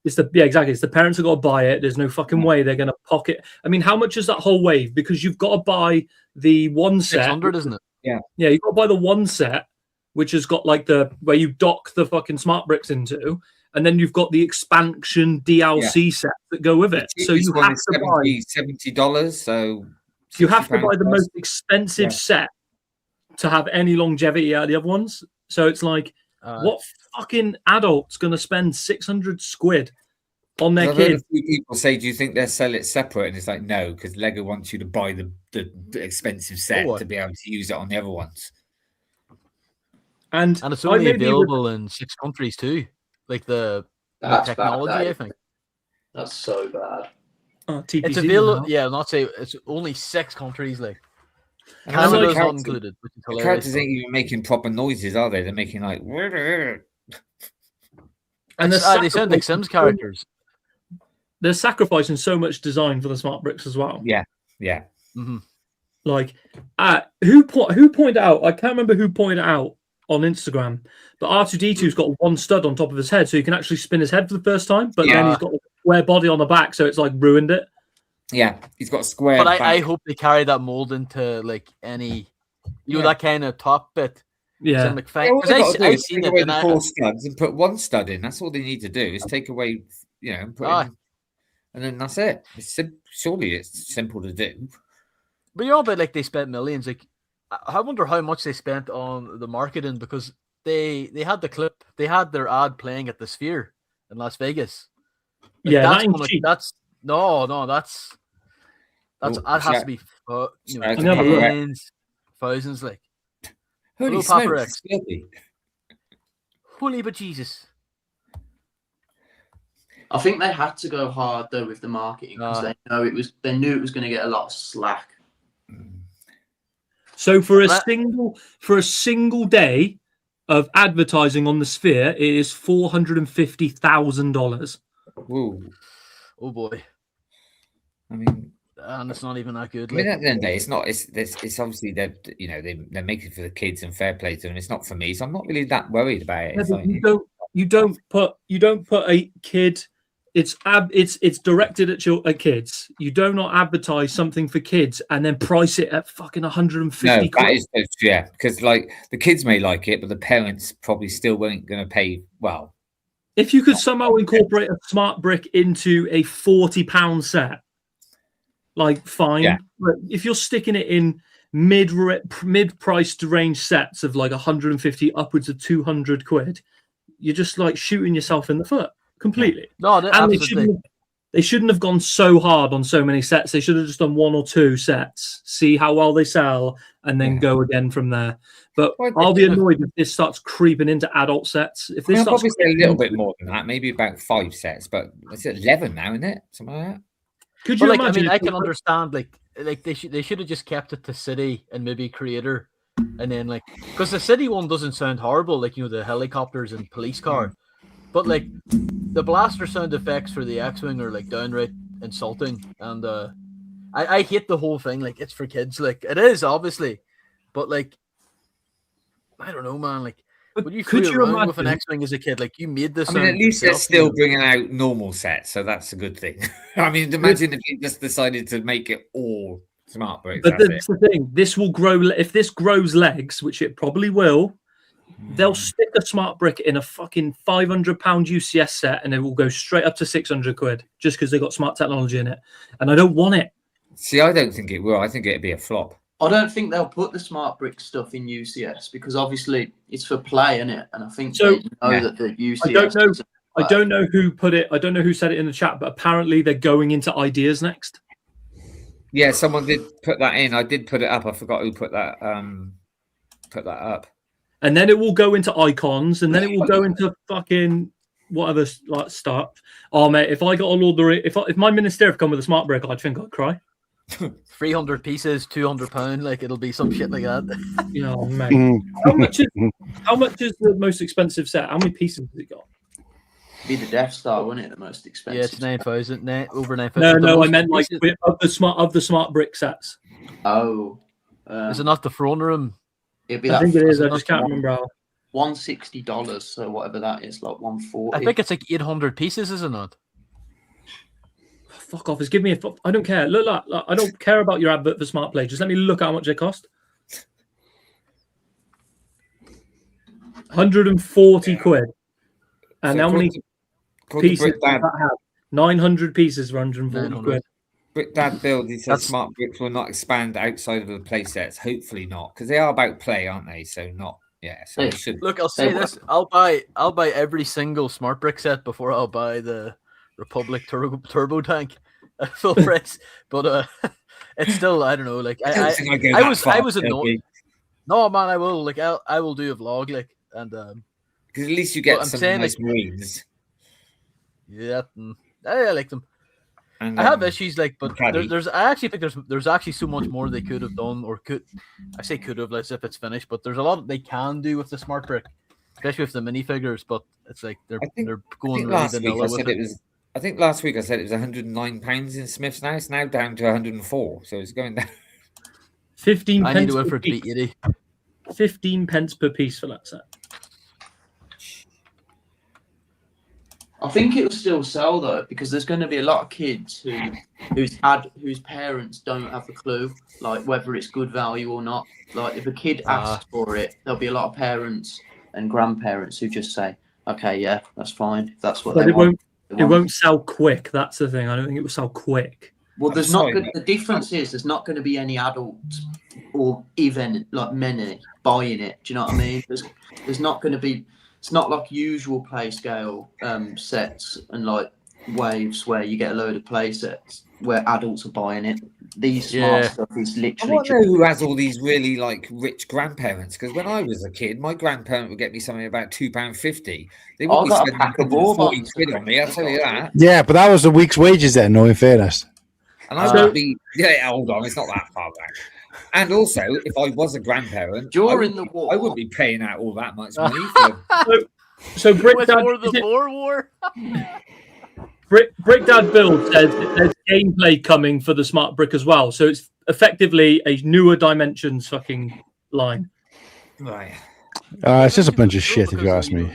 It's exactly. It's the parents who got to buy it. There's no fucking way they're going to pocket. I mean, how much is that whole wave? Because you've got to buy the one set. 600, isn't it? Yeah, you've got to buy the one set, which has got like the where you dock the fucking smart bricks into, and then you've got the expansion DLC sets that go with it. So you have to buy $70. So you have to buy the £60 most expensive set to have any longevity out of the other ones. So it's like, what fucking adult's going to spend 600 squid on their I've heard kid? a few people say, "Do you think they'll sell it separate?" And it's like, no, because Lego wants you to buy the expensive set to be able to use it on the other ones. And it's only available in 6 countries too. Like the technology, bad, I think. That's so bad. TPC It's available. Yeah, not say it's only 6 countries. Like And I know Canada's the not characters- included, which is The hilarious. characters ain't even making proper noises, are they? They're making like. And They sound like Sims characters. They're sacrificing so much design for the smart bricks as well. Yeah. Mm-hmm. Like, who pointed out? I can't remember who pointed out on Instagram, but R2D2's got one stud on top of his head, so you can actually spin his head for the first time. But then he's got a square body on the back, so it's like ruined it. Yeah, he's got a square. But back. I hope they carry that mold into like any, that kind of top bit. Yeah. Sim McFang. All they got to do I've is seen take it. away And the I, 4 studs and put 1 stud in. That's all they need to do is take away, and put in, and then that's it. It's surely it's simple to do. but but like they spent millions. Like I wonder how much they spent on the marketing because they had the clip, they had their ad playing at the Sphere in Las Vegas. Like, Yeah, that's that ain't gonna, cheap. that's that has to be thousands like. Holy Hello, smokes, Papa it's X. filthy. Holy but Jesus. I think they had to go hard though with the marketing because they knew it was going to get a lot of slack. So for a single day of advertising on the Sphere, it is $450,000. Whoa. Oh boy. I mean, and it's not even that good. I mean, at the end of the day, it's not. It's obviously they're making it for the kids and fair play to them. It's not for me, so I'm not really that worried about it. Yeah, It's but like- you don't put a kid. It's directed at kids. You do not advertise something for kids and then price it at fucking 150. No, quid. that is because like the kids may like it, but the parents probably still weren't going to pay well. If you could somehow incorporate a smart brick into a £40 set, like fine. Yeah. But if you're sticking it in mid-priced range sets of like 150 upwards of 200 quid, you're just like shooting yourself in the foot completely. No, and they shouldn't have gone so hard on so many sets. They should have just done 1 or 2 sets, see how well they sell, and then go again from there. But I'll be annoyed if this starts creeping into adult sets. If this I'll starts probably say a little bit more than that, maybe about 5 sets, but it's 11 now, isn't it? Something like that. Could you imagine? I mean, I can understand like they should have just kept it to City and maybe Creator, and then like because the City one doesn't sound horrible, like the helicopters and police car, but like the blaster sound effects for the X-wing are like downright insulting, and I hate the whole thing. Like it's for kids, like it is obviously, but like I don't know, man. Like when you could flew you around imagine with an X-wing as a kid, like you made this. I mean, at least they're still bringing out normal sets, so that's a good thing. I mean, imagine if you just decided to make it all smart bricks. But that's the thing. This will grow. If this grows legs, which it probably will, they'll stick a smart brick in a fucking £500 UCS set, and it will go straight up to 600 quid just because they got smart technology in it. And I don't want it. See, I don't think it will. I think it'd be a flop. I don't think they'll put the smart brick stuff in UCS because obviously it's for play, isn't it? And I think they know that the UCS. I don't know who put it. I don't know who said it in the chat, but apparently they're going into ideas next. Yeah, someone did put that in. I did put it up. I forgot who put that up. And then it will go into icons, and then it will go into fucking whatever like stuff. Oh mate, if I got a Lord of the Rings, if my Minister come with a smart brick, I'd think I'd cry. 300 pieces, £200. Like it'll be some shit like that. Oh, mate. Mm. How much is the most expensive set? How many pieces has it got? Be the Death Star, wasn't it? The most expensive. Yeah, it's 9,000. Over 9,000. No, I meant like of the smart brick sets. Oh, Is it not the throne room? it'd be I that. think it is. I not just can't remember how. $160, so whatever that is, like 140. I think it's like 800 pieces, is it not? Fuck off! Just give me a. I don't care. Look, I don't care about your advert for Smart Play. Just let me look at how much they cost. 140 quid. And So how many pieces Brick does Dad, that have? 900 pieces for 140 900. quid. Brick Dad build, he says That's- smart bricks will not expand outside of the play sets. Hopefully not, because they are about play, aren't they? So not, yeah. So Hey, they should. Look, I'll say this: I'll buy every single smart brick set before I'll buy the Republic turbo tank at full price. But it's still, I don't know. Like I don't think I go I that was far, annoyed. No, man, I will. Like I will do a vlog, like, and because at least you get I'm some saying, nice like- Marines. yeah, I like them. And, I have issues, like, but Caddy. I actually think there's actually so much more they could have done, or I say could have, let's if it's finished, but there's a lot they can do with the smart brick, especially with the minifigures. But it's like they're I think going really last week vanilla I with said it. it was. I think last week I said it was £109 in Smiths. Now it's now down to 104, so it's going down. 15 I need pence to wait per for it to be piece. 80. 15 pence per piece for that set. I think it'll still sell though, because there's going to be a lot of kids whose parents don't have a clue, like whether it's good value or not. Like if a kid asks for it, there'll be a lot of parents and grandparents who just say, "Okay, yeah, that's fine. If that's what But they it want." won't sell quick. That's the thing. I don't think it will sell quick. Well, I'm there's not. sorry, The difference is there's not going to be any adults or even like many buying it. Do you know what I mean? There's not going to be. It's not like usual play scale sets and like waves where you get a load of play sets where adults are buying it. These smart Yeah. stuff is I literally. want to know who has all these really like rich grandparents. Because when I was a kid, my grandparent would get me something about £2.50. They I wouldn't be got a spending pack of war 140 bonds. quid on me. I'll tell you that. Yeah, but that was the week's wages then, no, in fairness. And I would be, yeah, hold on, it's not that far back. And also, if I was a grandparent, During the war, I wouldn't be paying out all that much money. For, So Brick What's Dad, more the Boer War? Brick Dad Build says that there's gameplay coming for the smart brick as well. So it's effectively a newer dimensions fucking line. right. It's just a bunch of shit, if you ask me.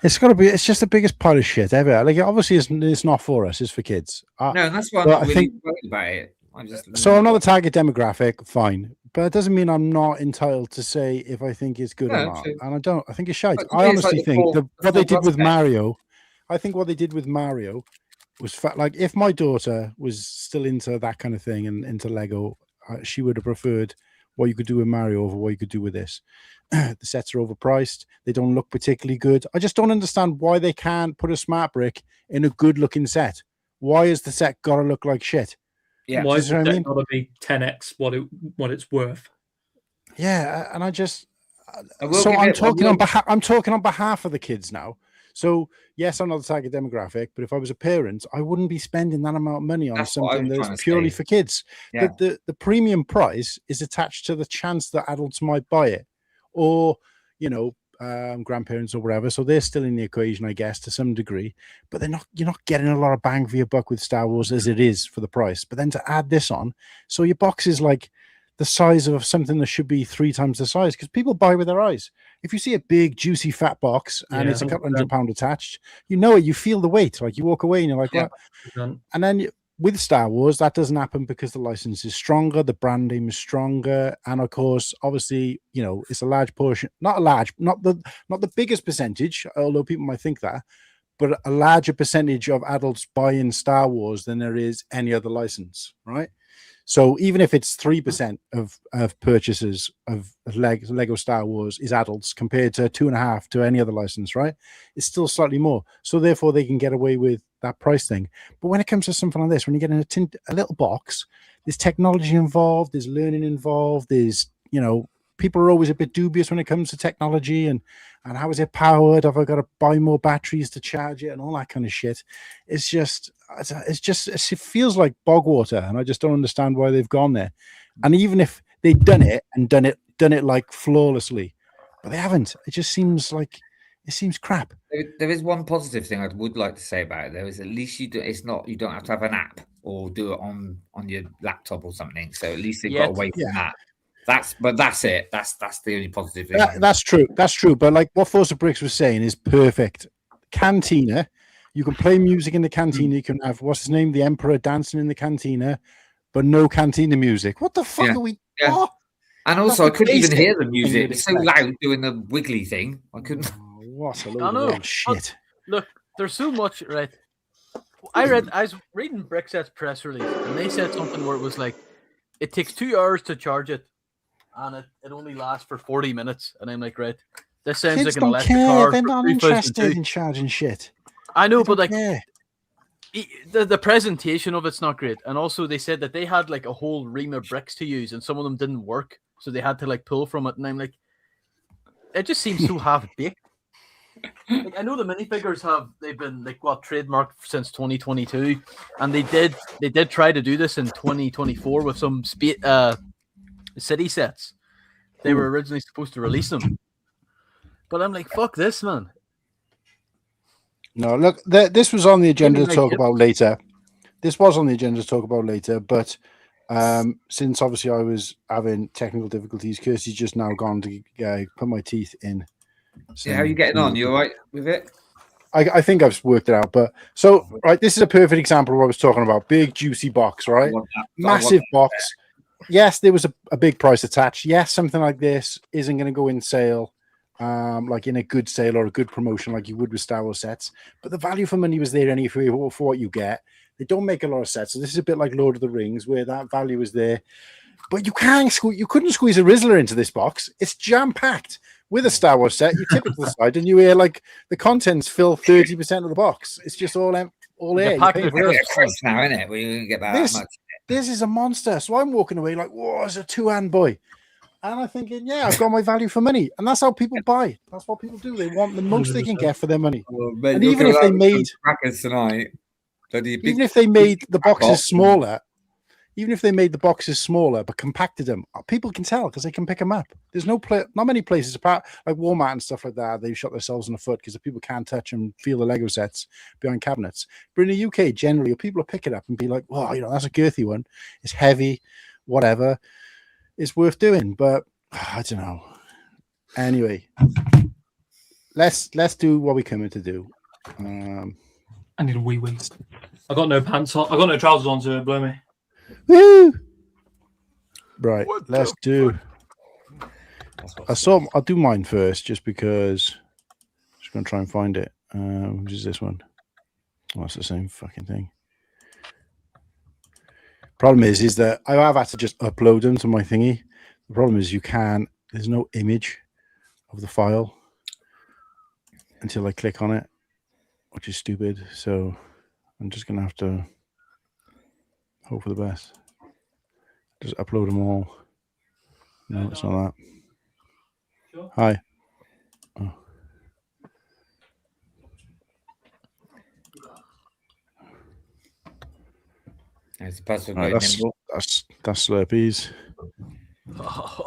It's got to be. It's just the biggest pile of shit ever. Like, obviously, it's not for us. It's for kids. No, that's why I'm Well, not I really think- worried about it. I'm just So I'm not the target demographic, fine, but it doesn't mean I'm not entitled to say if I think it's good or No, not. true. And I don't. I think it's shite. But to I me, it's honestly like the think full- what the they full did with prospect. Mario. I think what they did with Mario was like if my daughter was still into that kind of thing and into Lego, she would have preferred what you could do with Mario over what you could do with this. The sets are overpriced. They don't look particularly good. I just don't understand why they can't put a smart brick in a good looking set. Why is the set got to look like shit? Yeah. Why Do is you know it what I mean? got to be 10x what it's worth? Yeah, and I just I will so give I'm it- I talking will- on behalf. I'm talking on behalf of the kids now. So yes, I'm not the target demographic, but if I was a parent, I wouldn't be spending that amount of money on That's what I something was that's trying to purely say. for kids. Yeah. The premium price is attached to the chance that adults might buy it, or grandparents or whatever. So they're still in the equation, I guess, to some degree. But they're not. You're not getting a lot of bang for your buck with Star Wars as it is for the price. But then to add this on, so your box is like the size of something that should be 3 times the size, because people buy with their eyes. If you see a big juicy fat box and Yeah, it's a couple 100%. £100 attached, you know it. You feel the weight. Like you walk away and you're like, Yeah. "Wow." And then with Star Wars, that doesn't happen because the license is stronger, the brand name is stronger, and of course, obviously, it's a large portion, not the biggest percentage, although people might think that, but a larger percentage of adults buying Star Wars than there is any other license, right? So even if it's 3% of purchases of Lego Star Wars is adults compared to 2.5% to any other license, right? It's still slightly more. So therefore they can get away with that price thing. But when it comes to something like this, when you get in a little box, there's technology involved, there's learning involved, there's, people are always a bit dubious when it comes to technology and how is it powered? Have I got to buy more batteries to charge it and all that kind of shit? It's just, it feels like bog water, and I just don't understand why they've gone there. And even if they'd done it like flawlessly, but they haven't. It just seems crap. There is one positive thing I would like to say about it. There is at least you don't have to have an app or do it on your laptop or something. So at least they've got away from that. That's it. That's the only positive thing. That's true. That's true. But like what Force of Bricks was saying is perfect. Cantina, you can play music in the cantina. You can have what's his name, the Emperor dancing in the cantina, but no cantina music. What the fuck are we? Yeah. Oh, and also, I couldn't even hear the music. It's so loud doing the wiggly thing. I couldn't. What a load of shit! Look, there's so much, right? I was reading Brickset's press release, and they said something where it was like, it takes 2 hours to charge it, and it only lasts for 40 minutes. And I'm like, right, this sounds Kids like an electric care. car. They're not interested in charging shit. I know, but like care. the presentation of it's not great. And also, they said that they had like a whole ream of bricks to use, and some of them didn't work, so they had to like pull from it. And I'm like, it just seems so half baked. Like, I know the minifigures they've been like trademarked since 2022, and they did try to do this in 2024 with some city sets. They were originally supposed to release them, but I'm like, fuck this, man. No, look, this was on the agenda to talk about later. This was on the agenda to talk about later, but since obviously I was having technical difficulties, Kirsty's just now gone to put my teeth in. So how are you getting on? You all right with it? I think I've worked it out. But so, right, this is a perfect example of what I was talking about. Big, juicy box, right? Massive box. Yes, there was a big price attached. Yes, something like this isn't going to go in sale, like in a good sale or a good promotion like you would with Star Wars sets. But the value for money was there anyway for what you get. They don't make a lot of sets. So this is a bit like Lord of the Rings where that value is there. But you couldn't squeeze a Rizzler into this box. It's jam-packed. With a Star Wars set, you tip it to the side and you hear like the contents fill 30% of the box. It's just all air. Now, isn't it? We get that much. This is a monster. So I'm walking away like, whoa, it's a two-hand boy. And I'm thinking, yeah, I've got my value for money. And that's how people buy. That's what people do. They want the most they can get for their money. Well, and even if they made tonight, even if they made the boxes smaller, but compacted them, people can tell because they can pick them up. There's not many places apart like Walmart and stuff like that. They've shot themselves in the foot because the people can't touch and feel the Lego sets behind cabinets. But in the UK, generally, people will pick it up and be like, "Well, that's a girthy one. It's heavy, whatever. It's worth doing." But I don't know. Anyway, let's do what we come in to do. I need a wee. I got no pants on. I got no trousers on, so blow me. Woo! Right, let's do. I'll do mine first, just because. I'm just gonna try and find it. Which is this one? Oh, it's the same fucking thing. Problem is that I have had to just upload them to my thingy. The problem is there's no image of the file until I click on it, which is stupid. So I'm just gonna have to hope for the best. Just upload them all. No, it's not that. Sure. Hi. Oh. It's that's Slurpees. Let's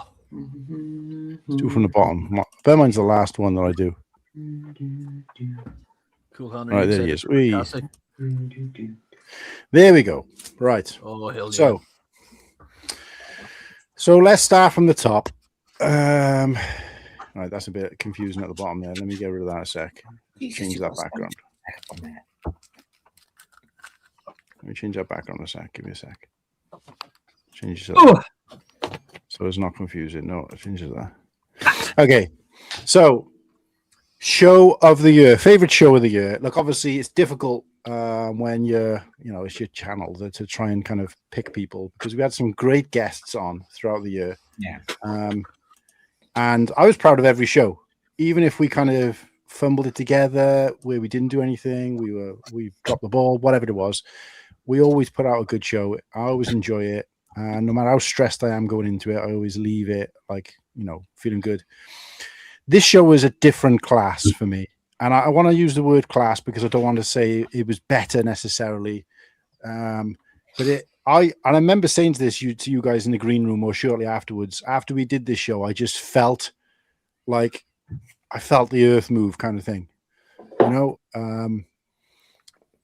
do from the bottom. Bear mine's the last one that I do. Cool, Henry. Right, there he is. There we go. Right. Oh, hell yeah. So let's start from the top. Right, that's a bit confusing at the bottom there. Let me get rid of that a sec. Change that background. Let me change that background a sec. Give me a sec. Change it so it's not confusing. No, it changes that. Okay. So, show of the year. Favorite show of the year. Look, obviously, it's difficult when it's your channel to try and kind of pick people, because we had some great guests on throughout the year. Yeah. And I was proud of every show, even if we kind of fumbled it together, where we didn't do anything, we dropped the ball, whatever it was. We always put out a good show. I always enjoy it. No matter how stressed I am going into it, I always leave it feeling good. This show was a different class for me. And I want to use the word class because I don't want to say it was better necessarily. But I remember saying to you guys in the green room or shortly afterwards, after we did this show, I just felt like I felt the earth move, kind of thing. You know,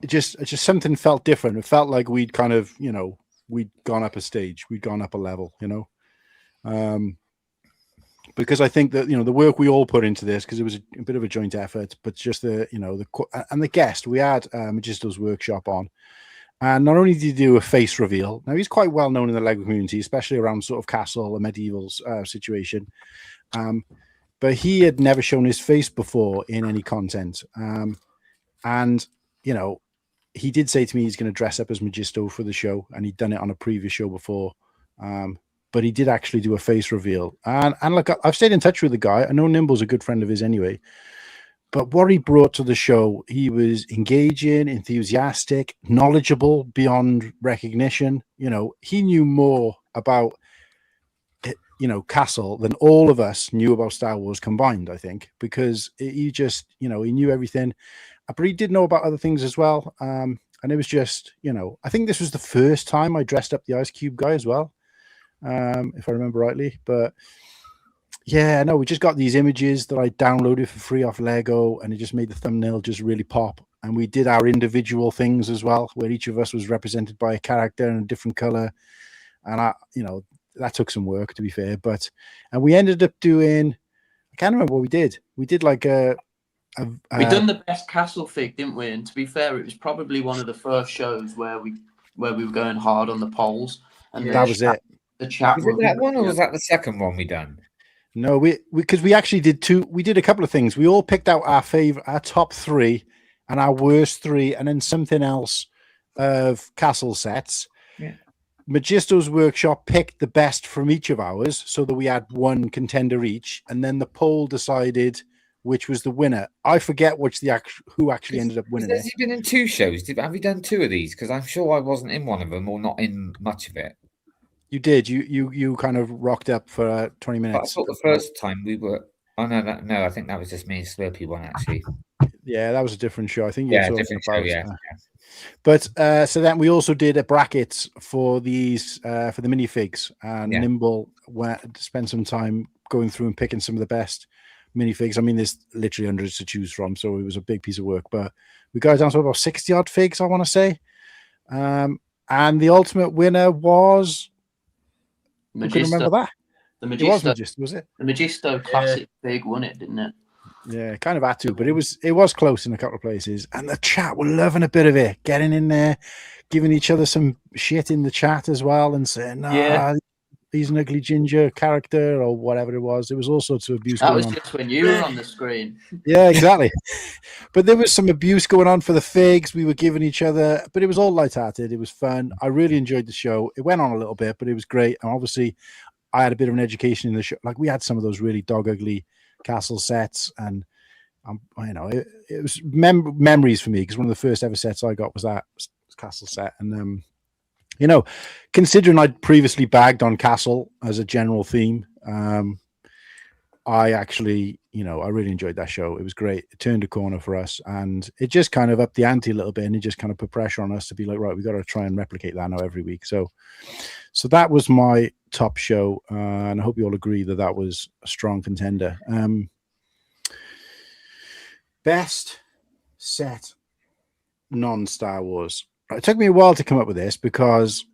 it just something felt different. It felt like we'd kind of, you know, we'd gone up a stage, we'd gone up a level, you know. Because I think that, you know, the work we all put into this, because it was a bit of a joint effort, but just the, you know, the guest, we had Magisto's workshop on, and not only did he do a face reveal, now he's quite well known in the Lego community, especially around sort of castle, a medieval situation, but he had never shown his face before in any content, and, you know, he did say to me he's going to dress up as Magisto for the show, and he'd done it on a previous show before. But he did actually do a face reveal. And look, I've stayed in touch with the guy. I know Nimble's a good friend of his anyway. But what he brought to the show, he was engaging, enthusiastic, knowledgeable beyond recognition. You know, he knew more about, you know, Castle than all of us knew about Star Wars combined, I think, because he just, you know, he knew everything. But he did know about other things as well. And it was just, you know, I think this was the first time I dressed up the Ice Cube guy as well. If I remember rightly, but yeah, no, we just got these images that I downloaded for free off Lego, and it just made the thumbnail just really pop. And we did our individual things as well, where each of us was represented by a character in a different color. And you know, that took some work, to be fair, and we ended up doing, I can't remember what we did. We did like we done the best castle fig, didn't we? And to be fair, it was probably one of the first shows where we were going hard on the polls. And that was it. The chat Was it that one, or was that the second one we done? No, because we actually did two. We did a couple of things. We all picked out our top three, and our worst three, and then something else of castle sets. Yeah. Magisto's workshop picked the best from each of ours, so that we had one contender each, and then the poll decided which was the winner. I forget who actually ended up winning. Has he been in two shows? Have you done two of these? Because I'm sure I wasn't in one of them, or not in much of it. You did. You kind of rocked up for 20 minutes. But I thought the first time we were. Oh no, I think that was just me and Slurpee one actually. Yeah, that was a different show. I think. Different show. Yeah. But so then we also did a bracket for these for the minifigs, and Nimble spent some time going through and picking some of the best minifigs. I mean, there's literally hundreds to choose from, so it was a big piece of work. But we got down to about 60 odd figs, I want to say. And the ultimate winner was. Magisto. Can remember that? The Magisto. Was it? The Magisto classic fig won it, didn't it? Yeah, kind of had to, but it was close in a couple of places. And the chat were loving a bit of it, getting in there, giving each other some shit in the chat as well, and saying, he's an ugly ginger character or whatever it was. There was all sorts of abuse. That was just when you were on the screen. Yeah, exactly. But there was some abuse going on for the figs. We were giving each other, but it was all lighthearted. It was fun. I really enjoyed the show. It went on a little bit, but it was great. And obviously, I had a bit of an education in the show. Like, we had some of those really dog ugly castle sets, and you know, it was memories for me, because one of the first ever sets I got was that castle set. And you know, considering I'd previously bagged on castle as a general theme, I actually, you know, I really enjoyed that show. It was great. It turned a corner for us, and it just kind of upped the ante a little bit, and it just kind of put pressure on us to be like, right, we got to try and replicate that now every week. So that was my top show, and I hope you all agree that was a strong contender. Best set non-Star Wars. It took me a while to come up with this, because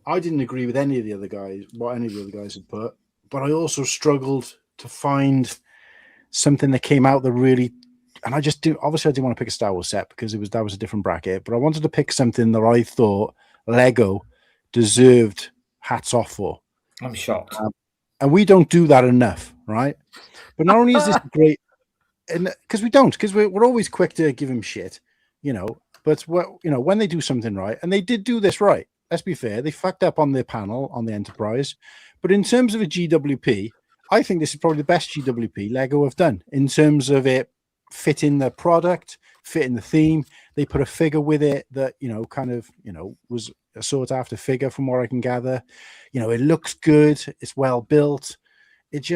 I didn't agree with any of the other guys, what any of the other guys had put, but I also struggled to find something that came out that really, and I just obviously I didn't want to pick a Star Wars set, because that was a different bracket, but I wanted to pick something that I thought Lego deserved hats off for. I'm shocked. And we don't do that enough, right? But not only is this great, and because we're always quick to give him shit, you know, but when they do something right, and they did do this right, let's be fair, they fucked up on their panel on the Enterprise, but in terms of a GWP, I think this is probably the best GWP Lego have done in terms of it fitting the product, fitting the theme. They put a figure with it that, you know, kind of, you know, was a sought after figure from what I can gather. You know, it looks good, it's well built. And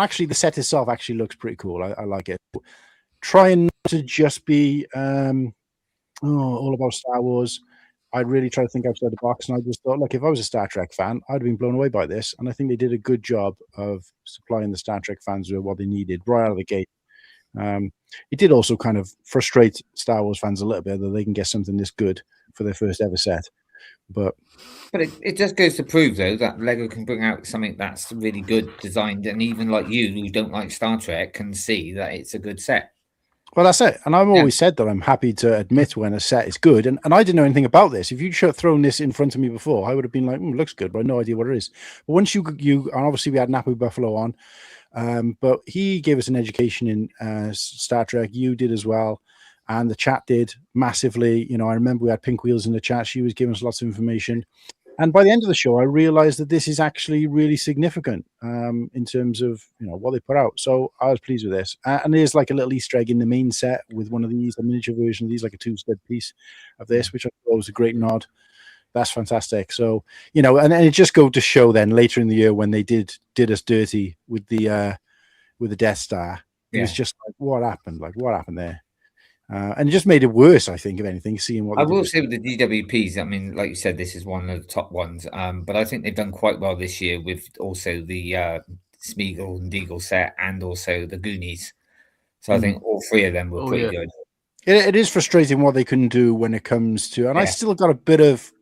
actually the set itself actually looks pretty cool. I like it. Trying not to just be all about Star Wars. I really try to think outside the box, and I just thought, look, if I was a Star Trek fan, I'd have been blown away by this. And I think they did a good job of supplying the Star Trek fans with what they needed right out of the gate. It did also kind of frustrate Star Wars fans a little bit that they can get something this good for their first ever set. But it just goes to prove, though, that Lego can bring out something that's really good designed, and even like you who don't like Star Trek can see that it's a good set. well, that's it. And I've always said that I'm happy to admit when a set is good. And I didn't know anything about this. If you'd thrown this in front of me before, I would have been like, looks good, but I had no idea what it is. But once you and obviously we had Napu Buffalo on, but he gave us an education in Star Trek. You did as well. And the chat did massively. You know, I remember we had Pink Wheels in the chat. She was giving us lots of information. And by the end of the show, I realized that this is actually really significant in terms of, you know, what they put out. So I was pleased with this. And there's like a little Easter egg in the main set with one of these, a miniature version of these, like a 2-stud piece of this, which I thought was a great nod. That's fantastic. So, you know, and it just go to show then later in the year when they did us dirty with the Death Star. It was just like, what happened? Like, what happened there? And it just made it worse, I think, if anything, seeing what I will say with the DWPs, I mean, like you said, this is one of the top ones. But I think they've done quite well this year with also the Smeagol and Deagle set and also the Goonies. So I think all three of them were pretty good. It is frustrating what they can do when it comes to, and I still got a bit of,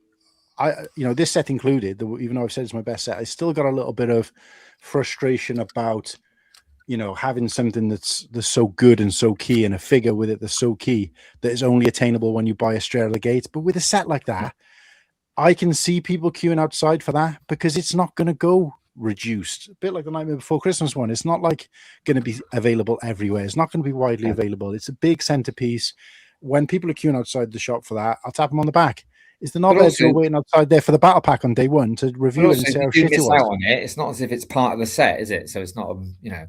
this set included, even though I've said it's my best set, I still got a little bit of frustration about, you know, having something that's so good and so key, and a figure with it that's so key that is only attainable when you buy a straight out of the gate. But with a set like that, I can see people queuing outside for that because it's not going to go reduced. A bit like the Nightmare Before Christmas one. It's not like going to be available everywhere. It's not going to be widely available. It's a big centerpiece. When people are queuing outside the shop for that, I'll tap them on the back. Is the knobheads who are waiting outside there for the battle pack on day one to review it and say how shit it was? On it, it's not as if it's part of the set, is it? So it's not, you know.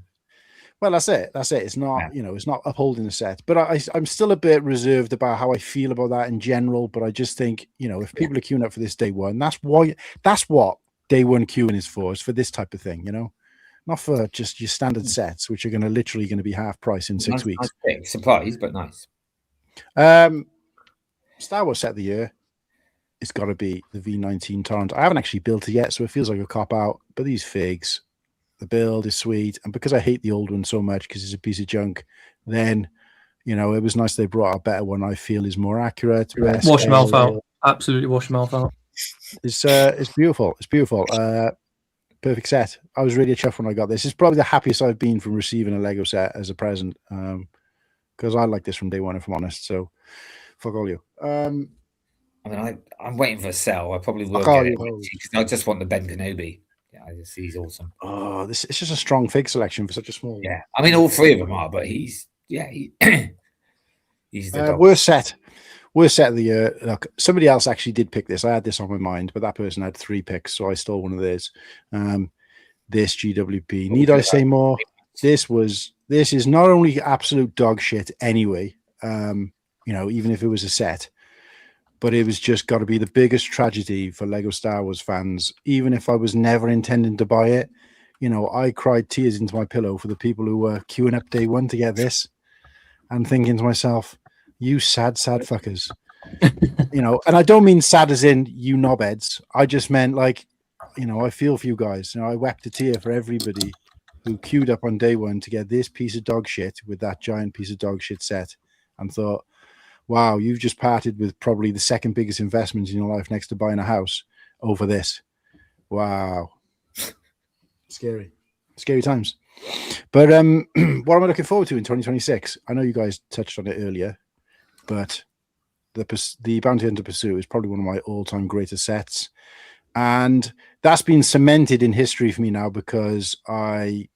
Well, that's it. It's not, you know, it's not upholding the set. But I'm still a bit reserved about how I feel about that in general. But I just think, you know, if people are queuing up for this day one, that's what day one queuing is for this type of thing, you know, not for just your standard sets, which are literally going to be half price in 6 weeks. Nice surprise, but nice. Star Wars set of the year, it's got to be the V19 Torrent. I haven't actually built it yet, so it feels like a cop out. But these figs, the build is sweet, and because I hate the old one so much because it's a piece of junk, then, you know, it was nice they brought a better one. I feel is more accurate. Wash them out. Absolutely wash them out. It's beautiful. It's beautiful. Perfect set. I was really chuffed when I got this. It's probably the happiest I've been from receiving a Lego set as a present, because I like this from day one, if I'm honest. So, fuck all you. I mean, I'm waiting for a sell. I probably will get it because I just want the Ben Kenobi. Yeah, he's awesome. Oh, it's just a strong fig selection for such a small. Yeah, I mean, all three of them are, but he's the worst set of the year. Look, somebody else actually did pick this. I had this on my mind, but that person had 3 picks, so I stole one of theirs. This GWP. Need I say more? This is not only absolute dog shit anyway. You know, even if it was a set. But it was just got to be the biggest tragedy for Lego Star Wars fans. Even if I was never intending to buy it, you know, I cried tears into my pillow for the people who were queuing up day one to get this and thinking to myself, you sad fuckers. You know, and I don't mean sad as in you knobheads. I just meant like, you know, I feel for you guys. You know, I wept a tear for everybody who queued up on day one to get this piece of dog shit with that giant piece of dog shit set and thought, wow, you've just parted with probably the second biggest investment in your life next to buying a house over this. Wow. Scary times. But what am I looking forward to in 2026? I know you guys touched on it earlier, but the Bounty Hunter Pursuit is probably one of my all-time greatest sets. And that's been cemented in history for me now because I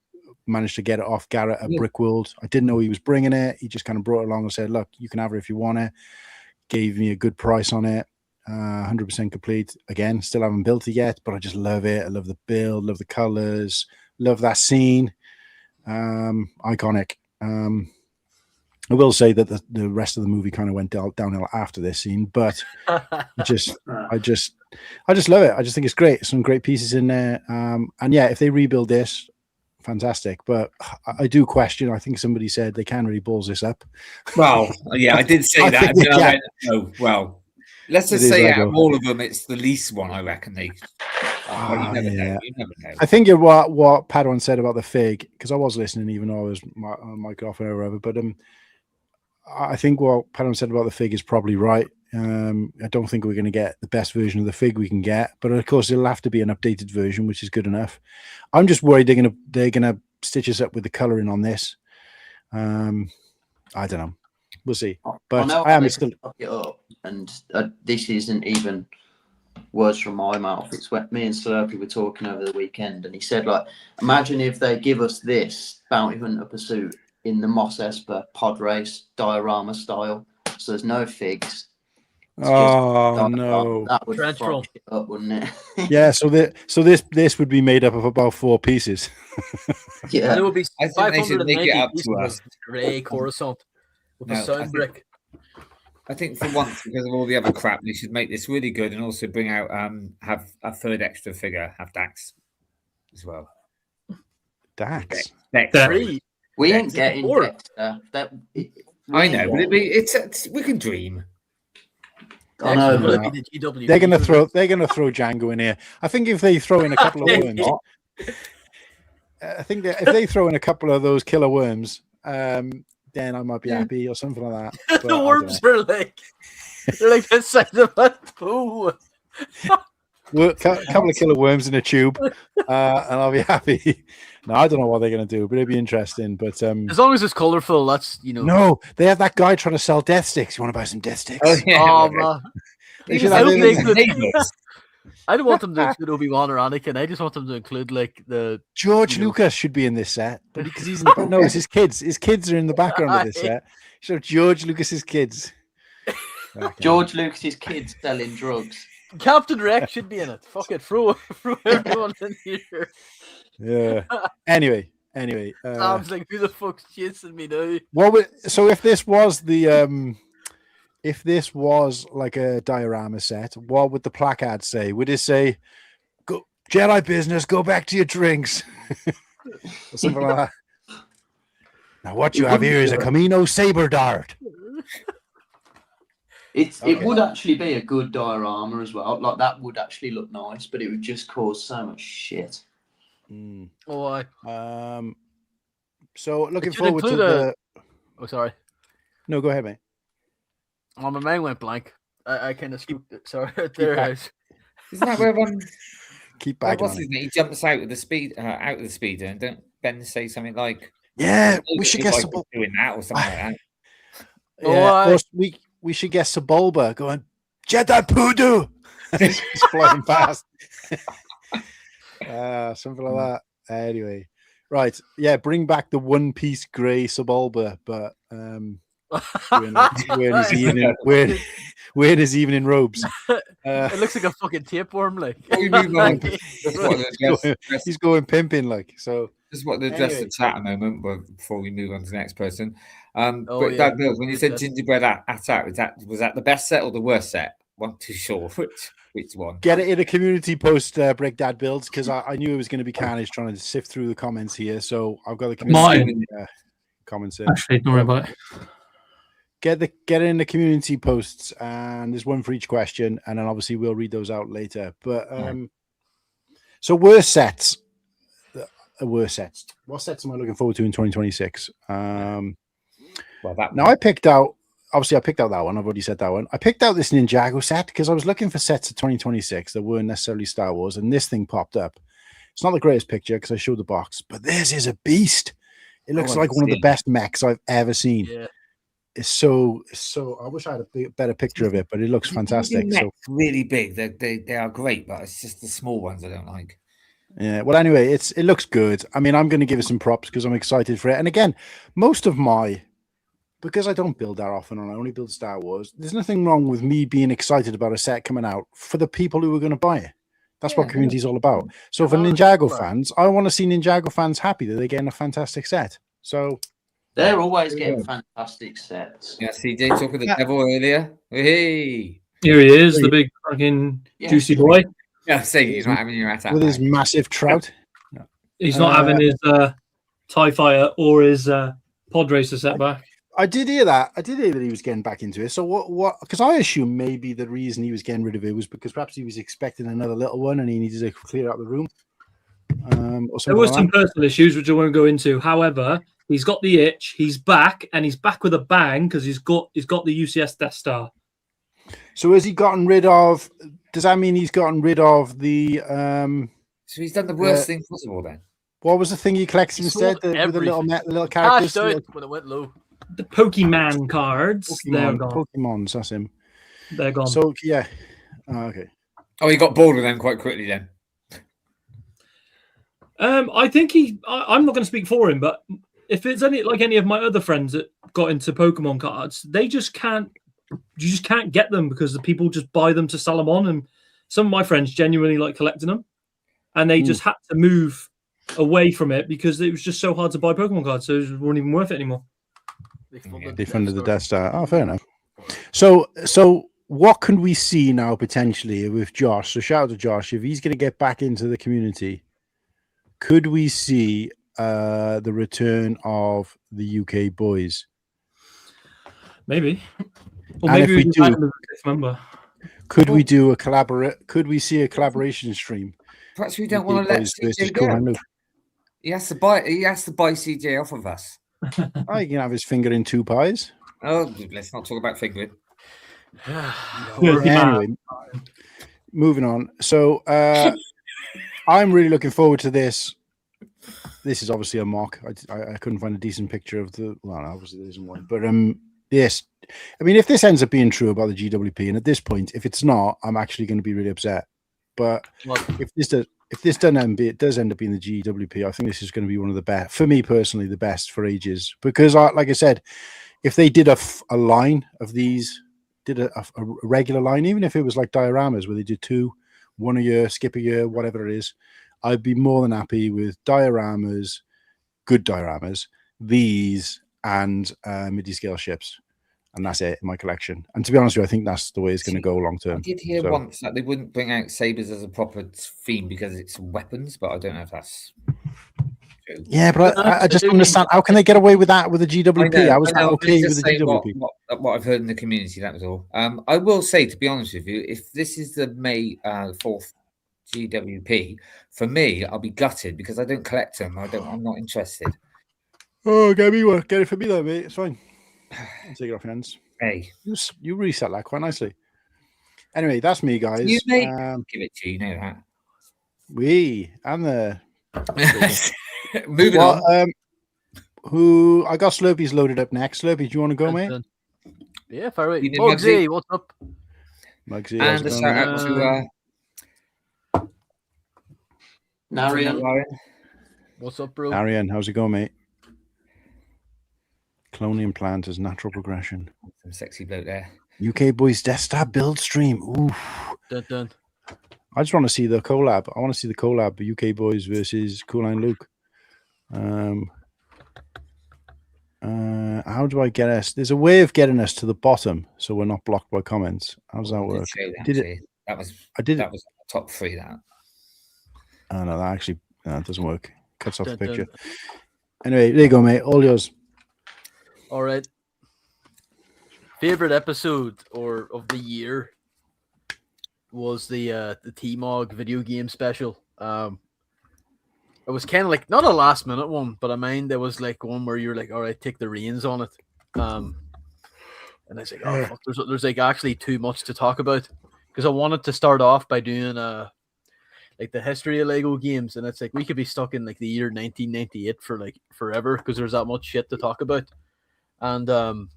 managed to get it off Garrett at Brickworld. I didn't know he was bringing it. He just kind of brought it along and said, look, you can have it if you want it. Gave me a good price on it. 100% complete. Again, still haven't built it yet, but I just love it. I love the build, love the colors, love that scene. Iconic. I will say that the rest of the movie kind of went downhill after this scene, but I just love it. I just think it's great. Some great pieces in there. And yeah, if they rebuild this, fantastic. But I do question. I think somebody said they can't really balls this up. Well, yeah, I did say I that. think And then they I can. went, oh, well, let's just It is say Lego. out of all of them, it's the least one, I reckon. Well, you never know. Yeah. You never know. I think what Padawan said about the fig, because I was listening, even though I was mic off or whatever. But I think what Padawan said about the fig is probably right. I don't think we're going to get the best version of the fig we can get, but of course it'll have to be an updated version, which is good enough. I'm just worried they're gonna stitch us up with the coloring on this. I don't know. We'll see. But know I am they still. fuck it up, and this isn't even words from my mouth. It's what me and Slurpee were talking over the weekend, and he said, like, imagine if they give us this Bounty Hunter Pursuit in the Moss Esper pod race diorama style. So there's no figs. It's just Oh diorama. no! That would Dreadful. fuck it up, wouldn't it? Yeah, so this would be made up of about 4 pieces. And it Yeah. would be I think they should make it 590 up to pieces us. of grey Coruscant with No, a I sound think- brick. I think for once, because of all the other crap, they should make this really good and also bring out have a third extra figure, have Dax as well. Dax. Dex. Dax. Three. We ain't getting Four. Dexter. I know, but it's we can dream. I know, Dexter's but gonna be the GW. They're gonna throw Django in here. I think if they throw in a couple of worms, I think that if they throw in a couple of those killer worms, then I might be happy or something like that. But I The don't worms know. are like they're like the size of a poo. Couple of killer worms in a tube, and I'll be happy. No, I don't know what they're gonna do, but it'd be interesting. But As long as it's colourful, that's no, they have that guy trying to sell death sticks. You want to buy some death sticks? Oh, yeah. Oh man, They He should was have I don't it think in- that- I don't want them to include Obi-Wan or Anakin. I just want them to include like the George You know. Lucas should be in this set, but because he's in the, no, it's his kids. His kids are in the background of this set. So George Lucas's kids. Okay. George Lucas's kids selling drugs. Captain Rex should be in it. Fuck it, throw everyone in here. Yeah. Anyway. Sam's like, who the fuck's chasing me now? So if this was the if this was like a diorama set, what would the placard say? Would it say, "Go Jedi business, go back to your drinks," or something like that? Now what you have here is a Camino saber dart. It Okay. would actually be a good diorama as well. Like that would actually look nice, but it would just cause so much shit. Oh, So looking should forward to include the. oh, sorry. No, go ahead, mate. Oh, my mind went blank. I kind of scooped it. Sorry, there it is. Isn't that where Keep bagging what's on his it. name? He jumps out of the speeder, and don't Ben say something like, Yeah, we should It's get like some. doing that or something like that. Oh, Yeah, or we should get Sebulba going Jedi Poodoo. He's flying past. Something like that. Anyway, right? Yeah, bring back the one-piece grey Sebulba, but wearing his evening robes. It looks like a fucking tapeworm, like. Before we move on, just what to address, He's going pimping like so. just what to address Anyway. the chat a moment before we move on to the next person. But yeah. Doug Mills, when you said Yes. gingerbread attack, was that the best set or the worst set? Wasn't too sure which one. Get it in a community post, Break Dad Builds, because I knew it was going to be Carnage trying to sift through the comments here. So I've got the community comments in. Actually, don't worry about it. Get it in the community posts, and there's one for each question, and then obviously we'll read those out later. But so worst sets. Worst sets. What sets am I looking forward to in 2026? Well, that Now I picked out. Obviously, I picked out that one. I've already said that one. I picked out this Ninjago set because I was looking for sets of 2026 that weren't necessarily Star Wars, and this thing popped up. It's not the greatest picture because I showed the box, but this is a beast. It looks I like one of the see. best mechs I've ever seen. Yeah. It's so. I wish I had a better picture of it, but it looks fantastic. So really big. They are great, but it's just the small ones I don't like. yeah. Well, anyway, it looks good. I mean, I'm going to give it some props because I'm excited for it. And again, because I don't build that often and I only build Star Wars, there's nothing wrong with me being excited about a set coming out for the people who are going to buy it. That's what community is all about. So for Ninjago fans, I want to see Ninjago fans happy that they're getting a fantastic set. So They're always getting fantastic sets. Yeah, CJ talking to the devil earlier. Hey, Here he is, the big fucking Yeah. juicy boy. yeah, say you're not having your attack. with his massive trout, He's not having his TIE Fighter or his pod racer set back. I did hear that. I did hear that he was getting back into it. So what? Because I assume maybe the reason he was getting rid of it was because perhaps he was expecting another little one and he needed to clear out the room. Or There was some like that. personal issues which I won't go into. However, he's got the itch. He's back, and he's back with a bang because he's got the UCS Death Star. So has he gotten rid of? Does that mean he's gotten rid of the? So he's done the worst thing possible then. What was the thing he collects He instead? sold The little everything. characters. Cashed out when it went low. The Pokemon cards, they're gone. Pokemons, that's him. They're gone. So yeah. Okay. Oh, he got bored with them quite quickly then. I think I'm not going to speak for him, but if it's any of my other friends that got into Pokemon cards, they just can't. You just can't get them because the people just buy them to sell them on, and some of my friends genuinely like collecting them, and they just had to move away from it because it was just so hard to buy Pokemon cards, so it wasn't even worth it anymore. They funded the Death Star. Oh, fair enough. So what can we see now potentially with Josh? So shout out to Josh if he's going to get back into the community. Could we see the return of the UK boys? Maybe. Or And maybe if we do, member. could we do a Could we see a collaboration stream? Perhaps we don't UK want to let boys versus CJ Cool go. Hand Luke? He has to buy CJ off of us. Oh, he can have his finger in two pies. Oh, let's not talk about fingering. Anyway, moving on. So I'm really looking forward to this. This is obviously a mock. I couldn't find a decent picture of the. Well, obviously there isn't one, but yes. I mean, if this ends up being true about the GWP, and at this point, if it's not, I'm actually going to be really upset. But if this does end up being the GWP, I think this is going to be one of the best for me personally, the best for ages. Because, like I said, if they did a line of these, did a regular line, even if it was like dioramas where they did 2, 1 a year, skip a year, whatever it is, I'd be more than happy with dioramas, good dioramas, these, and midi-scale ships. And that's it in my collection. And to be honest with you, I think that's the way it's going to go long term. I did hear once that they wouldn't bring out sabers as a proper theme because it's weapons, but I don't know if that's true. Yeah, but I just don't understand. How can they get away with that with the GWP? I was okay with the GWP. What I've heard in the community, that was all. I will say, to be honest with you, if this is the May 4th GWP, for me, I'll be gutted because I don't collect them. I'm not interested. Oh, get me one. Get it for me though, mate. It's fine. I'll take it off your hands. Hey, you reset that quite nicely. Anyway, that's me, guys. You, mate. Give it to you, know that. And the moving on. Who I got Slurpee's loaded up next. Slurpee, do you want to go, mate? Yeah, far away. Mugsy, Mugsy, what's up? Mugsy, and a shout out to Narian. What's up, bro? Arian, how's it going, mate? Cloning plant as natural progression. Some sexy bloke there. UK Boys Death Star build stream. Ooh. Dun. I just want to see the collab. I want to see the collab UK Boys versus Cool Hand Luke. How do I get us? There's a way of getting us to the bottom so we're not blocked by comments. How does that work? That was top 3. That. Oh no, that doesn't work. Cuts off the picture. Anyway, there you go, mate. All yours. All right. Favorite episode of the year was the T-Mog video game special. It was kind of like not a last minute one, but I mind there was like one where you're like, all right, take the reins on it. And I was like, oh, fuck, there's like actually too much to talk about because I wanted to start off by doing like the history of Lego games, and it's like we could be stuck in like the year 1998 for like forever because there's that much shit to talk about. And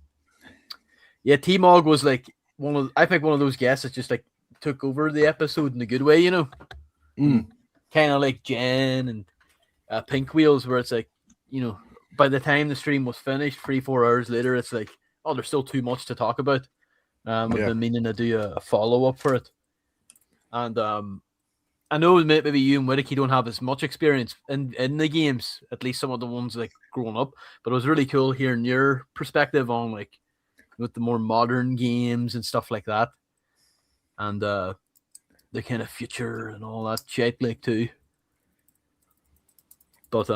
yeah, T-Mog was like one of those guests that just like took over the episode in a good way, you know. Kind of like Jen and Pink Wheels, where it's like, you know, by the time the stream was finished, 3-4 hours later, it's like, oh, there's still too much to talk about. We've been meaning to do a follow-up for it. And I know maybe you and Whittaky don't have as much experience in the games, at least some of the ones like growing up, but it was really cool hearing your perspective on like with the more modern games and stuff like that. And the kind of future and all that shit like too. But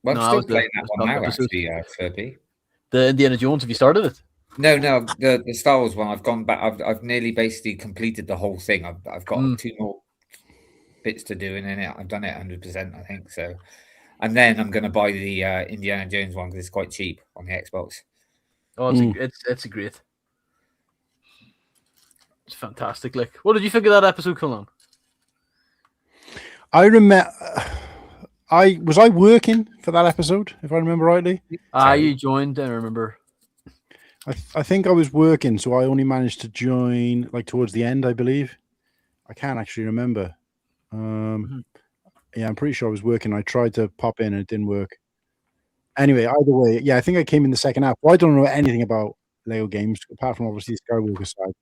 Well, I'm no, that still was playing the that top one now, episode. actually, Furby. The Indiana Jones. Have you started it? No, the Star Wars one. I've gone back. I've nearly basically completed the whole thing. I've got Mm. 2 more bits to do, and then I've done it 100%. I think so. And then I'm going to buy the Indiana Jones one because it's quite cheap on the Xbox. Oh, it's a great. It's fantastic. Like, what did you think of that episode, Colin? I remember. I working for that episode, if I remember rightly. You joined. I remember. I think I was working, so I only managed to join like towards the end, I believe. I can't actually remember. Yeah, I'm pretty sure I was working. I tried to pop in and it didn't work. Anyway, either way, yeah, I think I came in the second half. Well, I don't know anything about Lego games apart from obviously Skywalker side.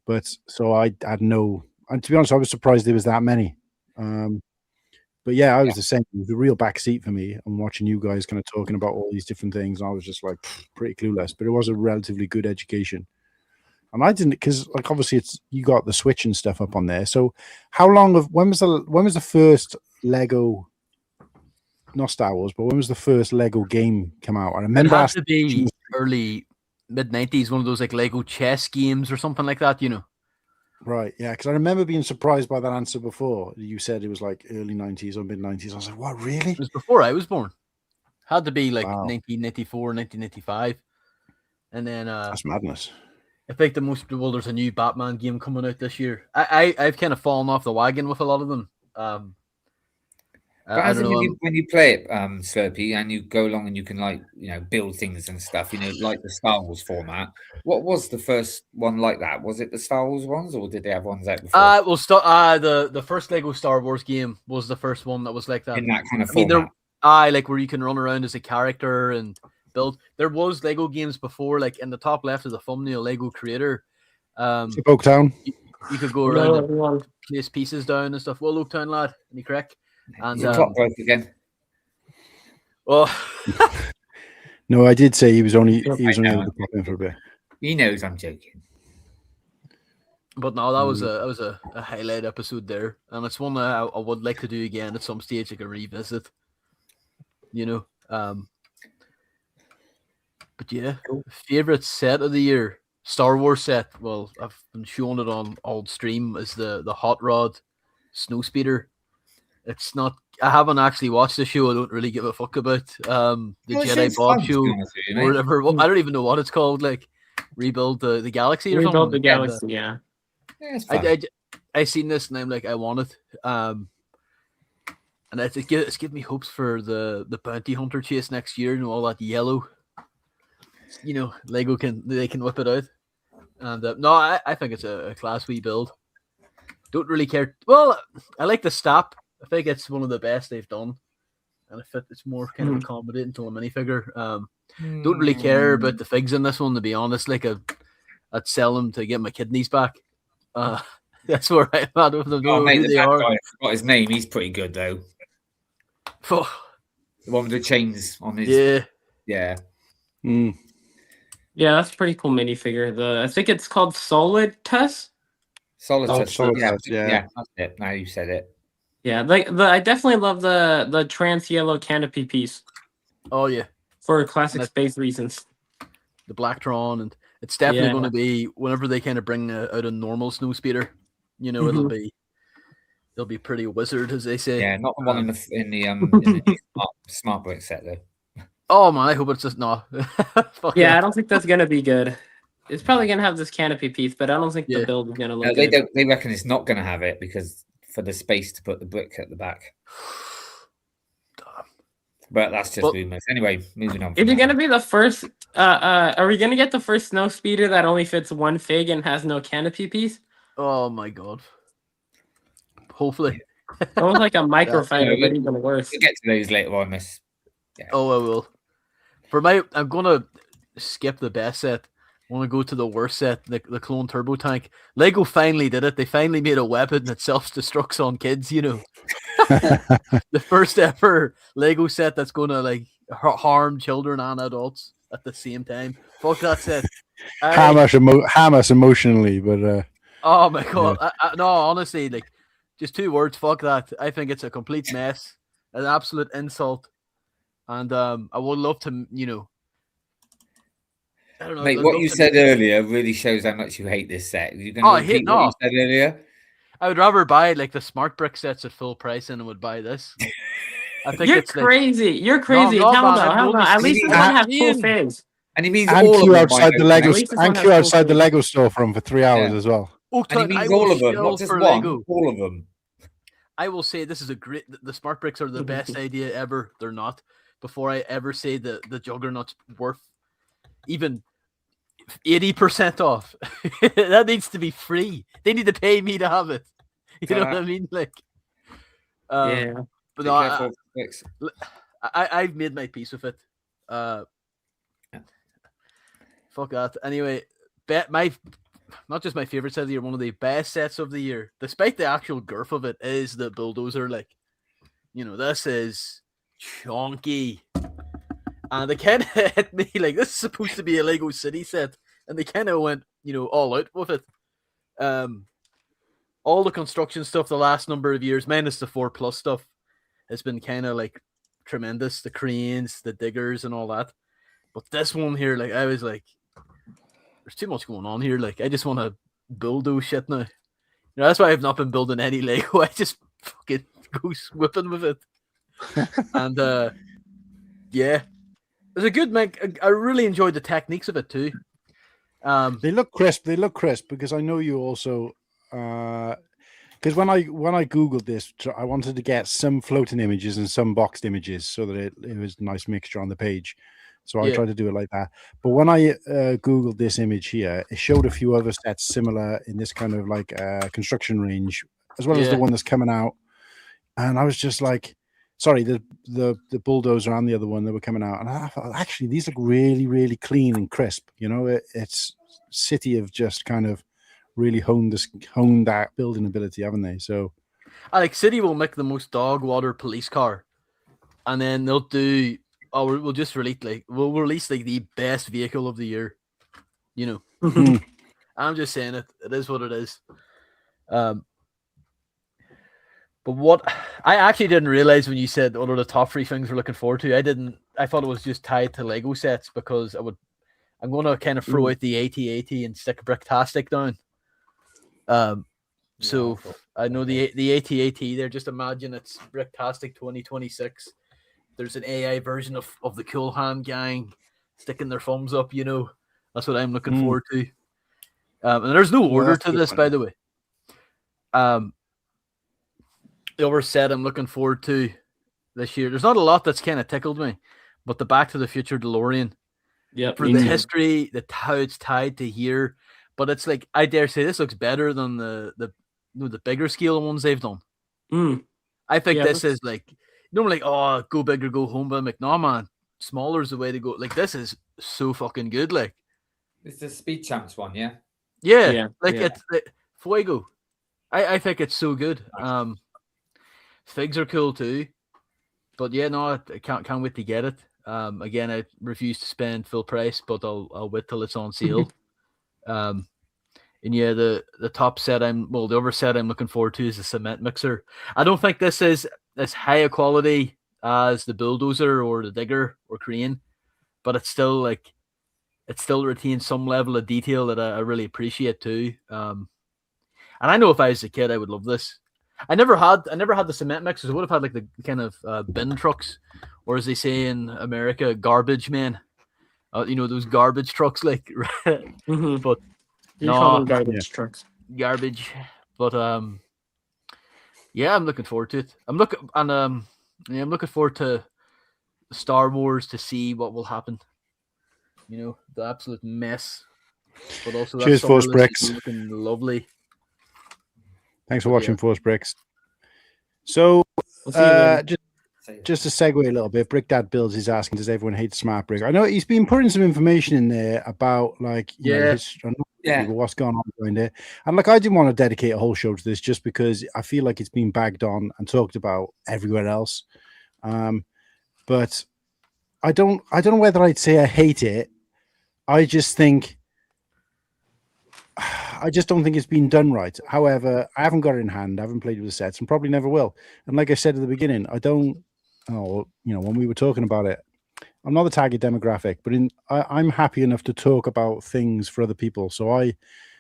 But so I had no, and to be honest, I was surprised there was that many. But yeah, I was the same. It was a real backseat for me. I'm watching you guys kind of talking about all these different things. And I was just like pretty clueless, but it was a relatively good education. And I didn't, because like obviously you got the Switch and stuff up on there. So how long when was the first Lego, not Star Wars, but when was the first Lego game come out? I remember it had to be early mid-90s, one of those like Lego chess games or something like that, you know. Right, yeah, because I remember being surprised by that answer before. You said it was like early 90s or mid-90s. I was like, what, really? It was before I was born. Had to be like Wow. 1994, 1995. And then That's madness. I think there's a new Batman game coming out this year. I've kind of fallen off the wagon with a lot of them. But as when you play it, Slurpee, and you go along and you can like build things and stuff, like the Star Wars format. What was the first one like that? Was it the Star Wars ones, or did they have ones out before? The first Lego Star Wars game was the first one that was like that. In that kind of format. Like where you can run around as a character and build. There was Lego games before, like in the top left of the thumbnail, Lego Creator. Oaktown. You could go around and place pieces down and stuff. Well, Oaktown lad, any crack? And the clock broke again. Oh no, I did say he was only able to pop in for a bit. He knows I'm joking. But no, that was a highlight episode there, and it's one that I would like to do again at some stage, like a revisit. But yeah, favorite set of the year, Star Wars set. Well, I've been showing it on old stream. Is the Hot Rod Snowspeeder. It's not. I haven't actually watched the show. I don't really give a fuck about the Jedi Bob show or whatever. Well, I don't even know what it's called. Like Rebuild the Galaxy or something. Rebuild the Galaxy, yeah. I seen this and I'm like, I want it. And it's given me hopes for the bounty hunter chase next year. All that yellow. Lego can whip it out. And no, I think it's a class wee build. Don't really care. Well, I like the Stap. I think it's one of the best they've done, and it's more kind of accommodating to a minifigure. Don't really care about the figs in this one, to be honest. Like I'd sell them to get my kidneys back. That's where I'm at with them. Oh, mate, guy, I forgot his name. He's pretty good though. The one with the chains on his. Yeah. Yeah, that's a pretty cool minifigure. I think it's called Solitus. Solitus. Yeah, that's it. Now you said it. Yeah, I definitely love the trans yellow canopy piece. Oh yeah, for classic space reasons. The Blacktron, and it's definitely going to be whenever they kind of bring out a normal Snowspeeder. It'll be pretty wizard, as they say. Yeah, not the one in the Smart Brick set though. Oh man, I hope it's just no. I don't think that's gonna be good. It's probably gonna have this canopy piece, but I don't think the build is gonna look good. They reckon it's not gonna have it because for the space to put the brick at the back. But that's just rumors. Anyway, moving on. Is it gonna be the first? Are we gonna get the first Snowspeeder that only fits one fig and has no canopy piece? Oh my god! Hopefully, almost like a microfighter, but even worse. We'll get to those later on. Yeah. Oh, I will. I'm gonna skip the best set. I want to go to the worst set, the Clone Turbo Tank. Lego finally did it. They finally made a weapon that self-destructs on kids, The first ever Lego set that's going to like harm children and adults at the same time. Fuck that set. Ham us emotionally, but... oh my god. No, honestly, like Just 2 words. Fuck that. I think it's a complete mess, an absolute insult, and I would love to, I don't know. Mate, I'd what love you to said meet- earlier really shows how much you hate this set. You're going Oh, to I hate repeat what you no. said earlier? I would rather buy like the smart brick sets at full price than I would buy this. I think You're it's like, crazy. You're I'm crazy. not, Hell man. no. I've Hell no. only At least seen this one it. has full Ian. figs. And he means And all queue of them. outside the Lego. At least this one And has queue full outside the figs. Lego store for them for 3 hours Yeah. as well. Oh, And he Tug, I means will all of them, shill not just for one. Lego. All of them. I will say this is a great. The smart bricks are the best idea ever. They're not. Before I ever say the Juggernaut's worth even 80% off, that needs to be free. They need to pay me to have it. You know what I mean? Like, Yeah. But Be no, careful, Fix. I've made my peace with it. Fuck that. Anyway, not just my favorite set of the year, one of the best sets of the year, despite the actual girth of it, is the Bulldozer. Like, this is chunky. And they kind of hit me like this is supposed to be a Lego City set, and they kind of went, all out with it. All the construction stuff the last number of years, minus the 4+ stuff, has been kind of like tremendous. The cranes, the diggers, and all that. But this one here, like, I was like, there's too much going on here. Like, I just want to bulldoze shit now. That's why I've not been building any Lego. I just fucking go whipping with it. And yeah, it's a good make. I really enjoyed the techniques of it too. They look crisp. They look crisp because I know you also. Because when I googled this, I wanted to get some floating images and some boxed images so that it was a nice mixture on the page. So I tried to do it like that. But when I googled this image here, it showed a few other sets similar in this kind of like construction range, as well as the one that's coming out. And I was just like, sorry, the Bulldozer and the other one that were coming out. And I thought, actually, these look really, really clean and crisp. It's City have just kind of really honed that building ability, haven't they? So, like City will make the most dog water police car, and then they'll do. Oh, we'll just release like the best vehicle of the year. I'm just saying it. It is what it is. But what I actually didn't realize when you said what are the top 3 things we're looking forward to, I thought it was just tied to Lego sets because I'm going to kind of throw out the AT-AT and stick Bricktastic down. So I know the AT-AT there. Just imagine it's Bricktastic 2026. There's an AI version of the Cool Hand Gang sticking their thumbs up. That's what I'm looking forward to. And there's no order to this, by the way. The other set I'm looking forward to this year. There's not a lot that's kind of tickled me, but the Back to the Future DeLorean. Yeah, for the history, how it's tied to here. But it's like, I dare say this looks better than the bigger scale ones they've done. I think this is like, normally, go big or go home, but I'm like, no, man, smaller is the way to go. Like, this is so fucking good. Like, it's the Speed Champs one, yeah? Yeah. It's Fuego. I think it's so good. Figs are cool too. But yeah, no, I can't wait to get it. Again, I refuse to spend full price, but I'll wait till it's on sale. And yeah, the top set the other set I'm looking forward to is the cement mixer. I don't think this is as high a quality as the Bulldozer or the digger or crane, but it still retains some level of detail that I really appreciate too. And I know if I was a kid, I would love this. I never had the cement mixers. I would have had like the kind of bin trucks, or as they say in America, garbage men. Those garbage trucks, like. But you call them garbage trucks. Garbage, but yeah, I'm looking forward to it. I'm looking forward to Star Wars to see what will happen. The absolute mess, but also cheers, Force Bricks. Looking lovely. Thanks for watching, Force Bricks. So, just to segue a little bit, Brick Dad Builds is asking, does everyone hate Smart Brick? I know he's been putting some information in there about what's going on behind it. And I didn't want to dedicate a whole show to this just because I feel like it's been bagged on and talked about everywhere else. But I don't know whether I'd say I hate it. I just think I just don't think it's been done right. However, I haven't got it in hand. I haven't played with the sets and probably never will. And like I said at the beginning, I don't. Oh, when we were talking about it, I'm not the target demographic, but I'm happy enough to talk about things for other people. So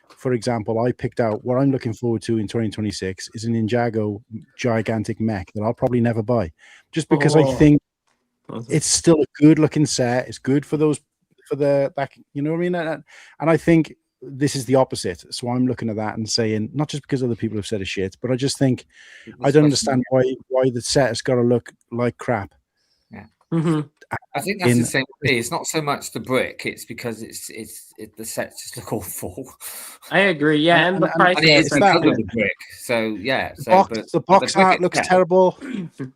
for example, I picked out what I'm looking forward to in 2026 is an Ninjago gigantic mech that I'll probably never buy, just because I think it's still a good looking set. It's good for the back, you know what I mean? And I think this is the opposite. So I'm looking at that and saying, not just because other people have said a shit, but I just think I don't understand why the set has got to look like crap. Yeah. Mm-hmm. I think that's the same with me. It's not so much the brick; it's because the sets just look awful. I agree. Yeah, and the price and it is is because of the brick. So yeah, the box art looks terrible. The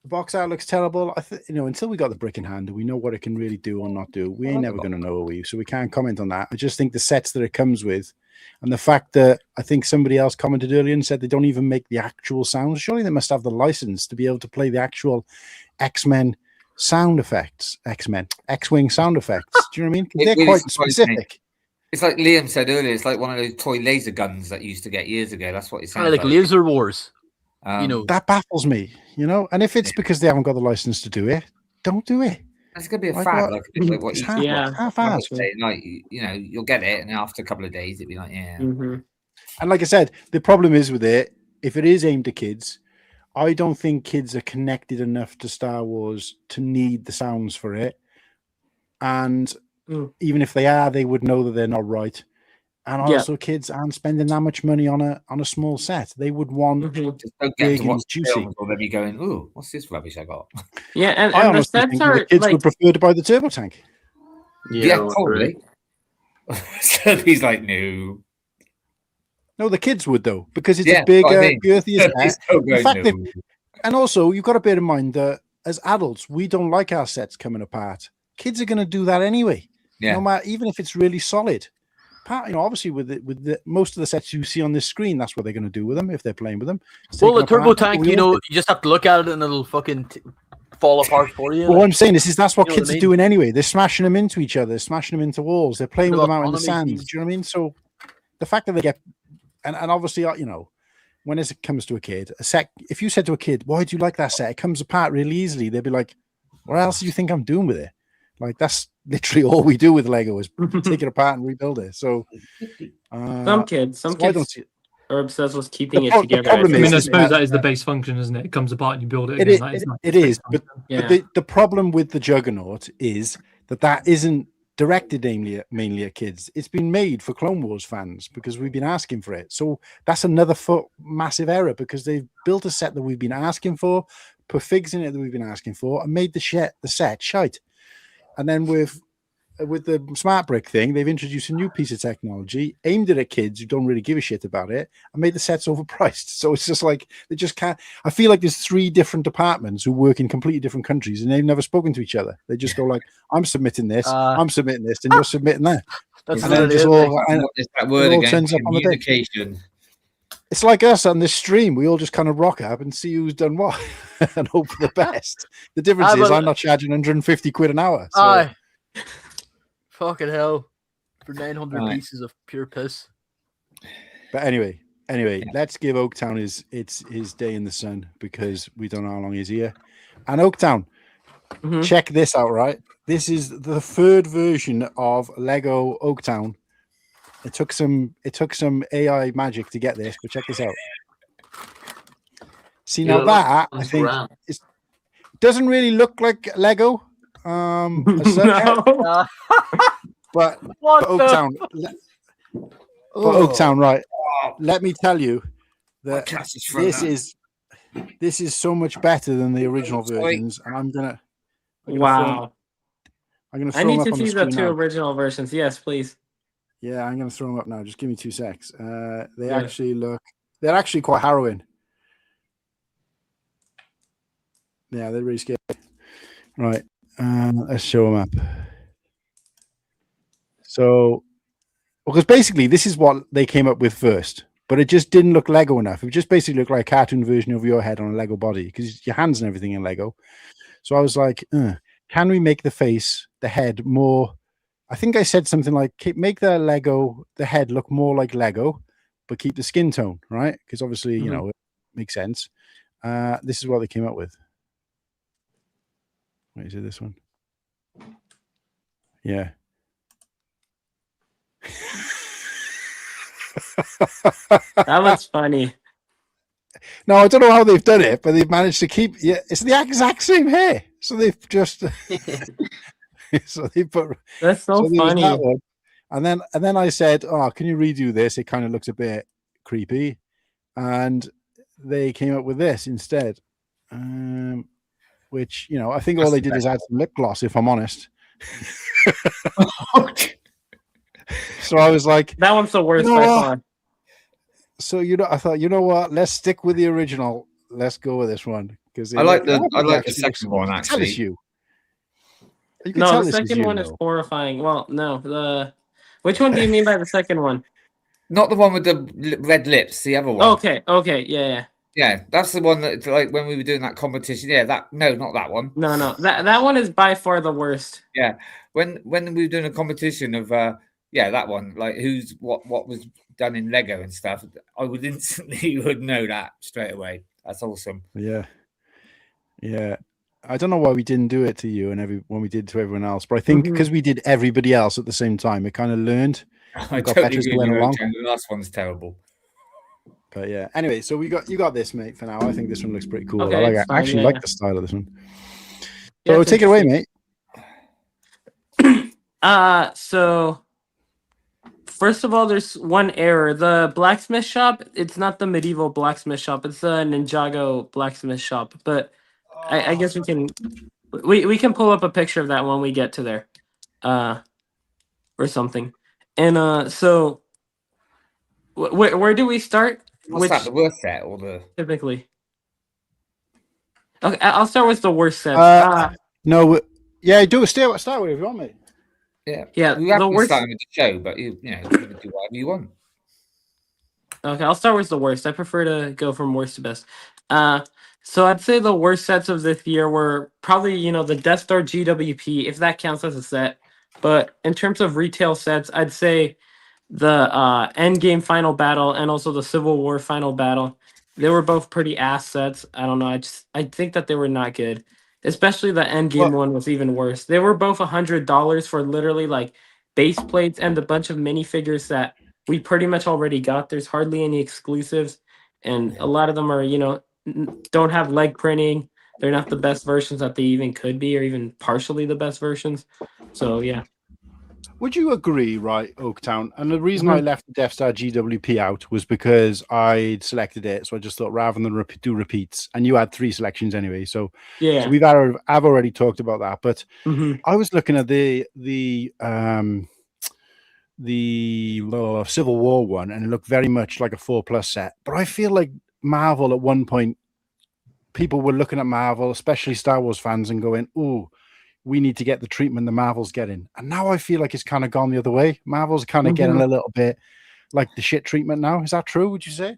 box art looks terrible. I think until we got the brick in hand, we know what it can really do or not do. We ain't never going to know, so we can't comment on that. I just think the sets that it comes with, and the fact that I think somebody else commented earlier and said they don't even make the actual sounds. Surely they must have the license to be able to play the actual X-Men sound effects, X-Wing sound effects. Do you know what I mean? They're really quite specific. It's like Liam said earlier. It's like one of those toy laser guns that you used to get years ago. That's what it sounds like Laser Wars. That baffles me. And if it's because they haven't got the license to do it, don't do it. It's gonna be a fad. Half-assed. Like you'll get it, and after a couple of days, it'll be like, yeah. Mm-hmm. And like I said, the problem is with it. If it is aimed at kids, I don't think kids are connected enough to Star Wars to need the sounds for it. And even if they are, they would know that they're not right. And also, kids aren't spending that much money on a small set. They would want just don't get to watch juicy, or they'll be going, "Ooh, what's this rubbish I got?" Yeah, and I the sets think are the kids would prefer to buy the turbo tank. Yeah, totally. So he's like, no. No, the kids would though, because it's a bigger, girthier set. In fact, and also you've got to bear in mind that as adults, we don't like our sets coming apart. Kids are going to do that anyway. Yeah. No matter, even if it's really solid. Obviously with the most of the sets you see on this screen, that's what they're going to do with them if they're playing with them. Well, the turbo tank, you just have to look at it and it'll fucking fall apart for you. Well, what I'm saying is that's what kids are doing anyway. They're smashing them into each other, smashing them into walls. They're playing with them out in the sand. Do you know what I mean? So the fact that they get, and obviously, when it comes to a kid, a set, if you said to a kid, why do you like that set? It comes apart really easily. They'd be like, what else do you think I'm doing with it? Like, that's literally all we do with Lego is take it apart and rebuild it. So some kids are obsessed with keeping it together. I suppose that is the base function, isn't it? It comes apart and you build it again. It is, but the problem with the Juggernaut is that isn't directed mainly at kids. It's been made for Clone Wars fans because we've been asking for it. So that's another massive error because they've built a set that we've been asking for, put figs in it that we've been asking for, and made the set shite. And then with the smart brick thing, they've introduced a new piece of technology aimed at kids who don't really give a shit about it and made the sets overpriced. So it's just like they just can't. I feel like there's 3 different departments who work in completely different countries and they've never spoken to each other. They just go like, I'm submitting this, I'm submitting this, and you're submitting that. That's and then just all, it's that word again, communication. It's like us on this stream. We all just kind of rock up and see who's done what and hope for the best. The difference is I'm not charging 150 quid an hour. So. Fucking hell. For 900 pieces of pure piss. But anyway, let's give Oaktown his day in the sun because we don't know how long he's here. And Oaktown, check this out, right? This is the 3rd version of Lego Oaktown. It took some AI magic to get this, but check this out. See, now that I think it doesn't really look like Lego. But Oaktown, Oaktown, right? Let me tell you that this is so much better than the original versions, and I'm gonna I need to see the 2 original versions. Yes, please. Yeah, I'm going to throw them up now. Just give me 2 secs. They're actually quite harrowing. Yeah, they're really scary. Right. Let's show them up. So, because basically this is what they came up with first, but it just didn't look Lego enough. It just basically looked like a cartoon version of your head on a Lego body because your hands and everything in Lego. So I was like, can we make the face, the head more I think I said something like, make the head look more like Lego, but keep the skin tone, right? Because obviously, you know, it makes sense. This is what they came up with. Wait, is it this one? Yeah. That looks funny. No, I don't know how they've done it, but they've managed to keep. Yeah, it's the exact same hair. So they've just. So they put. That's so there's funny. that one. And then I said, "Oh, can you redo this? It kind of looks a bit creepy," and they came up with this instead. Which, you know, I think all they did is add some lip gloss, if I'm honest. So I was like, that one's the worst you know by what? far. So I thought, you know what? Let's stick with the original. Let's go with this one because I like the second one Tell actually. us you. You can No, tell the this is second you, one is though. horrifying. Well, no, which one do you mean by the second one? Not the one with the red lips. The other one. Okay, yeah. Yeah, that's the one that, like, when we were doing that competition. Yeah, not that one. No, that one is by far the worst. Yeah, when we were doing a competition of that one, like what was done in Lego and stuff, I would instantly know that straight away. That's awesome. Yeah. I don't know why we didn't do it to you and when we did to everyone else, but I think because we did everybody else at the same time, it kind of learned. I got totally better as agree we went with you, along. Joe. The last one's terrible. But yeah. Anyway, so you got this, mate. For now, I think this one looks pretty cool. Okay, I actually like the style of this one. Yeah, So it's take it away, mate. So first of all, there's one error. The blacksmith shop, it's not the medieval blacksmith shop. It's the Ninjago blacksmith shop. But I guess we can pull up a picture of that when we get to there, or something. And so, where do we start? What's that? The worst set or the typically? Okay, I'll start with the worst set. No, yeah, start with if you want, mate. Yeah, we have the to worst. start with the show, but you know, you can do whatever you want. Okay, I'll start with the worst. I prefer to go from worst to best. So I'd say the worst sets of this year were probably, the Death Star GWP, if that counts as a set. But in terms of retail sets, I'd say the Endgame Final Battle and also the Civil War Final Battle. They were both pretty ass sets. I don't know. I think that they were not good. Especially the Endgame one was even worse. They were both $100 for literally like base plates and a bunch of minifigures that we pretty much already got. There's hardly any exclusives, and a lot of them are, don't have leg printing. They're not the best versions that they even could be, or even partially the best versions. So yeah. Would you agree, right, Oaktown? And the reason I left the Death Star GWP out was because I'd selected it. So I just thought rather than do repeats, and you had 3 selections anyway. So yeah, so I've already talked about that. But I was looking at the Civil War one, and it looked very much like a 4+ set. But I feel like Marvel at one point, people were looking at Marvel, especially Star Wars fans, and going, "Ooh, we need to get the treatment the Marvel's getting." And now I feel like it's kind of gone the other way. Marvel's kind of getting a little bit like the shit treatment now. Is that true, would you say?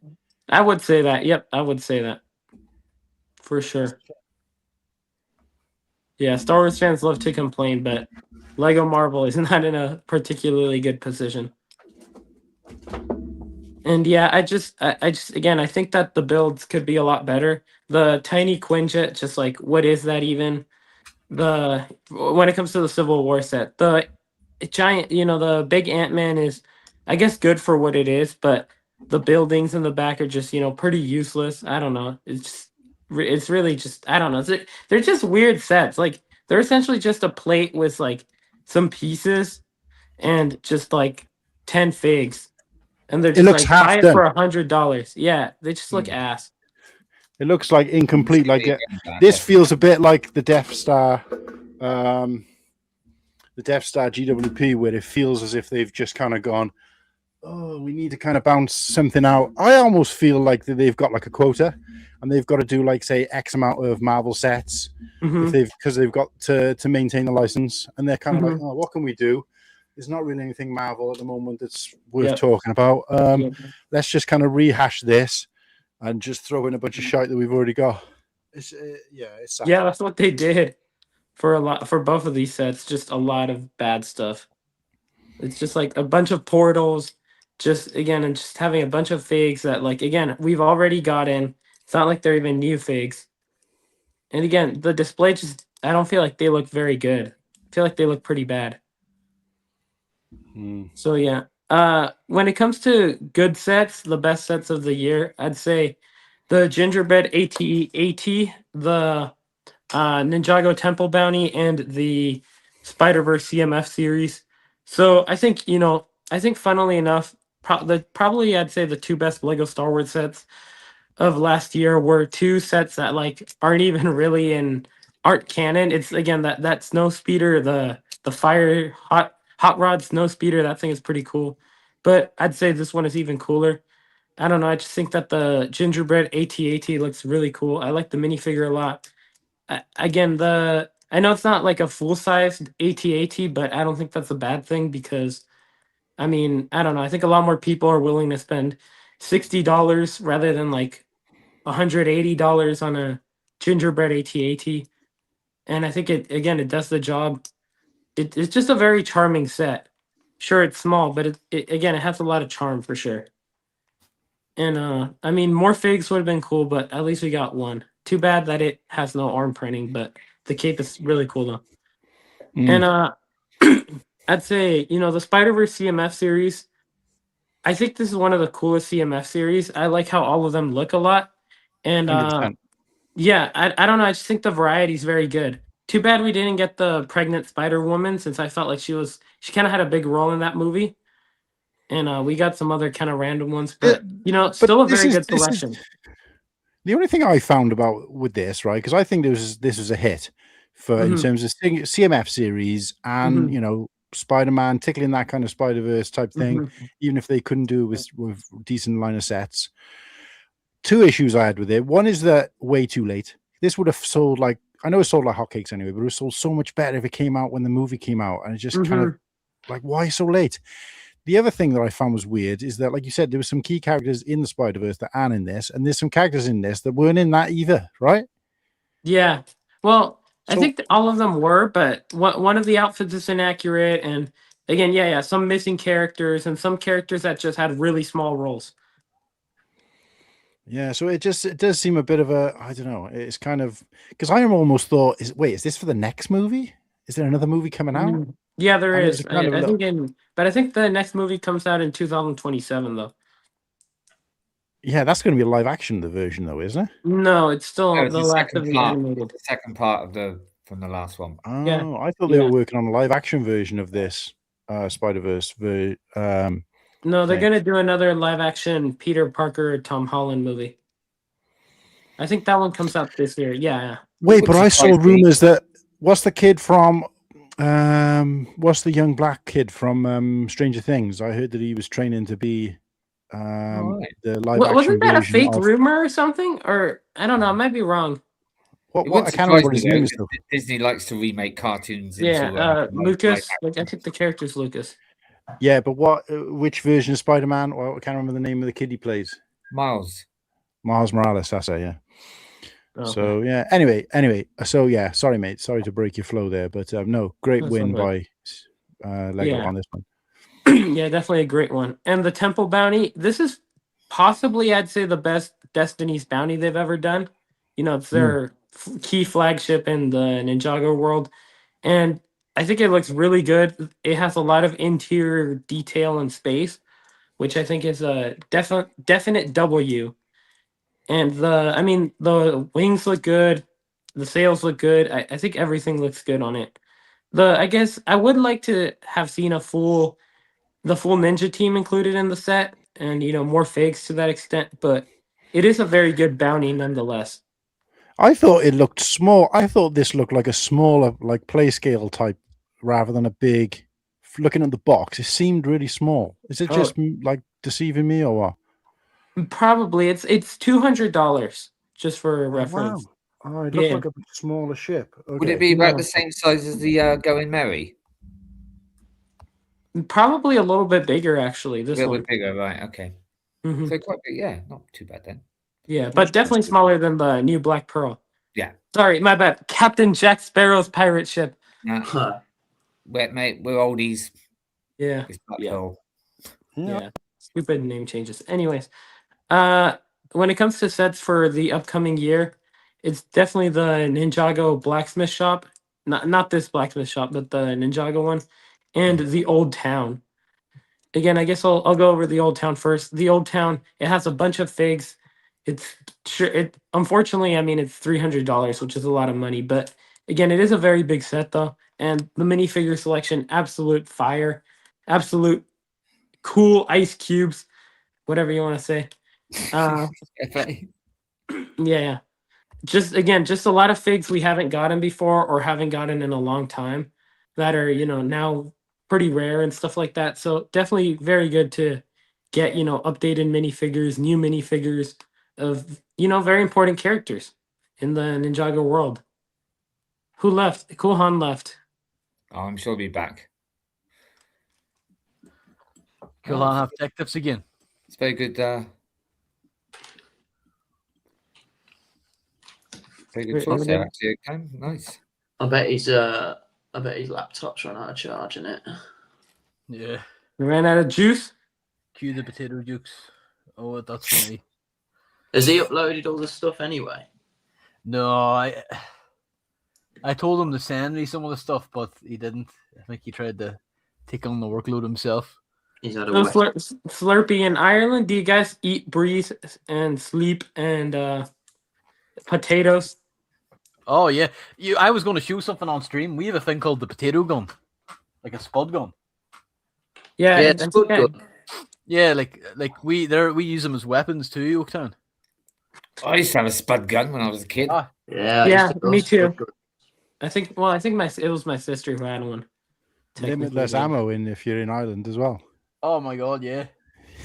I would say that. Yep, I would say that. For sure. Yeah, Star Wars fans love to complain, but Lego Marvel is not in a particularly good position. And yeah, I just again, I think that the builds could be a lot better. The tiny Quinjet, just like, what is that even? When it comes to the Civil War set, the giant, the big Ant-Man is, I guess, good for what it is, but the buildings in the back are just, pretty useless. I don't know. It's really just, I don't know. They're just weird sets. Like, they're essentially just a plate with like some pieces and just like 10 figs, and they're just looks like, half buy it done. for $100. Yeah, they just look ass. It looks like incomplete. Like this feels a bit like the Death Star, GWP, where it feels as if they've just kind of gone, "Oh, we need to kind of bounce something out." I almost feel like they've got like a quota, and they've got to do like, say, X amount of Marvel sets because they've got to maintain the license, and they're kind of like, "Oh, what can we do? There's not really anything Marvel at the moment that's worth talking about. Let's just kind of rehash this and just throw in a bunch of shite that we've already got." It's Yeah, that's what they did for both of these sets. Just a lot of bad stuff. It's just like a bunch of portals, just again, and just having a bunch of figs that, like, again, we've already got in. It's not like they're even new figs. And again, the display just, I don't feel like they look very good. I feel like they look pretty bad. So yeah. When it comes to good sets, the best sets of the year, I'd say the Gingerbread AT-AT, the Ninjago Temple Bounty, and the Spider-Verse CMF series. So I think, funnily enough, probably I'd say the two best Lego Star Wars sets of last year were two sets that like aren't even really aren't canon. It's again that snow speeder, the fire hot rod snow speeder. That thing is pretty cool, but I'd say this one is even cooler. I don't know. I just think that the Gingerbread AT-AT looks really cool. I like the minifigure a lot. Again, I know it's not like a full sized AT-AT, but I don't think that's a bad thing because, I mean, I don't know. I think a lot more people are willing to spend $60 rather than like $180 on a Gingerbread AT-AT, and I think it does the job. It's just a very charming set. Sure, it's small, but it has a lot of charm for sure. And I mean, more figs would have been cool, but at least we got one. Too bad that it has no arm printing, but the cape is really cool though. And I'd say, the Spider-Verse CMF series, I think this is one of the coolest CMF series. I like how all of them look a lot. And 100%. yeah, I don't know. I just think the variety is very good. Too bad we didn't get the pregnant Spider-Woman, since I felt like she kind of had a big role in that movie. And we got some other kind of random ones, but still a very good selection. The only thing I found with this, right? Because I think this was a hit for in terms of CMF series and Spider-Man tickling that kind of Spider-Verse type thing, even if they couldn't do it with decent line of sets. Two issues I had with it. One is that way too late. This would have sold like, I know it sold like hotcakes anyway, but it was sold so much better if it came out when the movie came out. And it just kind of like, why so late? The other thing that I found was weird is that, like you said, there were some key characters in the Spider-Verse that aren't in this, and there's some characters in this that weren't in that either, right? Yeah. Well, I think that all of them were, but one of the outfits is inaccurate, and again, some missing characters and some characters that just had really small roles. Yeah, so it does seem a bit of a, I don't know, it's kind of, because I almost thought, is this for the next movie? Is there another movie coming out? Yeah, there is. I think the next movie comes out in 2027 though. Yeah, that's going to be a live action version though, isn't it? No, it's still the last of the animated. The second part from the last one. Oh, yeah. I thought they were working on a live action version of this Spider-Verse. No, they're going to do another live action Peter Parker, Tom Holland movie. I think that one comes out this year. Yeah. Wait, but I saw rumors that what's the kid from what's the young black kid from Stranger Things? I heard that he was training to be the live action wasn't that a version fake rumor or something? Or I don't know, I might be wrong. What I can't remember what his name is though. Disney likes to remake cartoons. Lucas. I think the character's Lucas. Yeah, but which version of Spider-Man? Well, I can't remember the name of the kid he plays. Miles Morales, that's it, yeah. Okay. So yeah. Anyway. So yeah. Sorry, mate. Sorry to break your flow there, but no, great win by Lego on this one. Yeah, definitely a great one. And the Temple Bounty. This is possibly, I'd say, the best Destiny's Bounty they've ever done. It's their key flagship in the Ninjago world, and I think it looks really good. It has a lot of interior detail and space, which I think is a definite W. And the wings look good, the sails look good. I think everything looks good on it. I guess I would like to have seen the full ninja team included in the set, and more figs to that extent. But it is a very good bounty nonetheless. I thought it looked small. I thought this looked like a smaller, like play scale type, rather than a big. Looking at the box, it seemed really small. Is it just like deceiving me or what? Probably. It's $200 just for reference. Wow. Oh, it looked like a smaller ship. Okay. Would it be about the same size as the Going Merry? Probably a little bit bigger, actually. This a little one. bit bigger, right? Okay. Mm-hmm. So quite big, yeah, not too bad then. Yeah, but definitely smaller than the new Black Pearl. Yeah. Sorry, my bad. Captain Jack Sparrow's pirate ship. Mate, we're oldies. Yeah. It's Black Yeah. Pearl. Yeah. Stupid name changes. Anyways, when it comes to sets for the upcoming year, it's definitely the Ninjago blacksmith shop. Not this blacksmith shop, but the Ninjago one, and the Old Town. Again, I guess I'll go over the Old Town first. The Old Town, it has a bunch of figs. It's sure it unfortunately, I mean it's $300, which is a lot of money, but again, it is a very big set though. And the minifigure selection, absolute fire, absolute cool ice cubes, whatever you want to say. Yeah. Just again, just a lot of figs we haven't gotten before or haven't gotten in a long time that are, now pretty rare and stuff like that. So definitely very good to get, updated minifigures, new minifigures of, very important characters in the Ninjago world. Who left? Kuhan left. Oh, I'm sure he'll be back. Kulan have tech tips again. It's very good. Very good choice there, actually. Okay, nice. I bet his laptop's run out of charge in it. Yeah. We ran out of juice. Cue the potato jukes. Oh, that's funny. Has he uploaded all the stuff anyway? No, I told him to send me some of the stuff, but he didn't. I think he tried to take on the workload himself. He's had a So wet. Slurpee in Ireland, do you guys eat, breathe, and sleep and potatoes? Oh yeah, I was going to show something on stream. We have a thing called the potato gun, like a spud gun. Yeah, Yeah, it's good. Yeah, like we use them as weapons too, Oaktown. I used to have a spud gun when I was a kid. Ah. Yeah, I Yeah, used to me love too. good. I think it was my sister who had one. Limitless Technically, ammo in if you're in Ireland as well. Oh my god, yeah.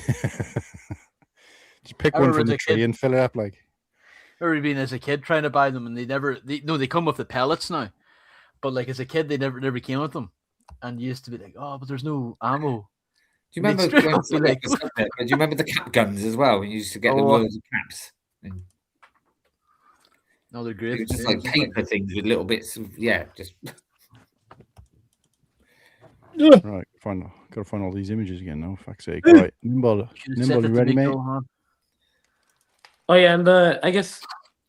Just pick I one remember from the as a kid- tree and fill it up like. I remember being as a kid trying to buy them, and they come with the pellets now, but like as a kid they never came with them, and you used to be like, oh, but there's no ammo. Do you remember? Mixed Going up to with, the like- episode there, but do you remember the cap guns as well? When you used to get the Oh. rows of caps. And No, they're it great. was just like paper things with little bits of just. Right, gotta find all these images again now. Fuck's sake. Right, Nimble, you ready, mate? Oh yeah, and I guess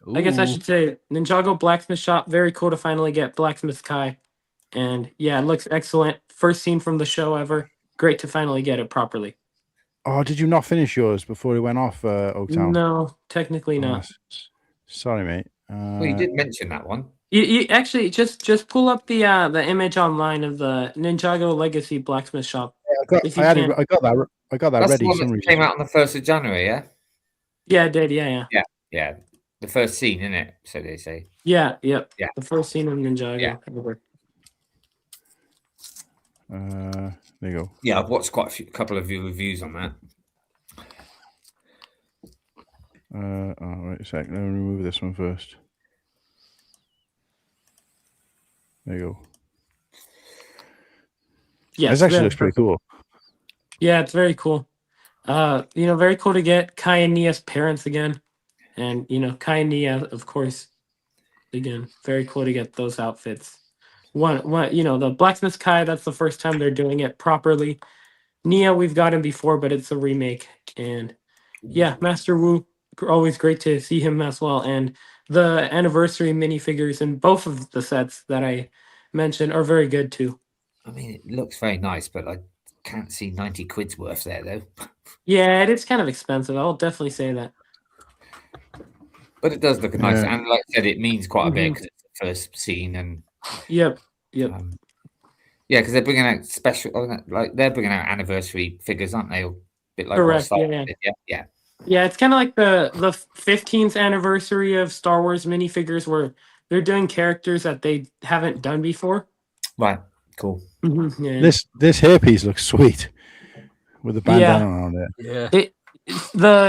I should say Ninjago Blacksmith Shop. Very cool to finally get Blacksmith Kai, and yeah, it looks excellent. First scene from the show ever. Great to finally get it properly. Oh, did you not finish yours before it went off, Oaktown? No, technically not. Sorry, mate. Well, you did mention that one. You actually just pull up the image online of the Ninjago Legacy Blacksmith Shop. If you can. I got that That's ready. the one for some that reason. came out on the 1st of January, yeah? Yeah, it did. Yeah. Yeah. The first scene, isn't it? So they say. Yeah, yep. Yeah. The first scene of Ninjago. Yeah. Ever. There you go. Yeah, I've watched quite a couple of your reviews on that. Wait a sec. Let me remove this one first. There you go. Yeah, This actually looks pretty cool. Yeah, it's very cool. Very cool to get Kai and Nia's parents again. And, Kai and Nia, of course, again, very cool to get those outfits. One, the Blacksmith Kai, that's the first time they're doing it properly. Nia, we've gotten before, but it's a remake. And yeah, Master Wu, always great to see him as well. And the anniversary minifigures in both of the sets that I mentioned are very good too. I mean, it looks very nice, but I can't see 90 quid's worth there, though. Yeah, it is kind of expensive. I'll definitely say that. But it does look nice. Yeah. And like I said, it means quite a bit because it's the first scene. And Yep. yeah, because they're bringing out they're bringing out anniversary figures, aren't they? A bit like Correct, Star Wars yeah. did, yeah. Yeah, it's kind of like the 15th anniversary of Star Wars minifigures where they're doing characters that they haven't done before. Right, cool. Yeah. This hairpiece looks sweet with the bandana on it. Yeah.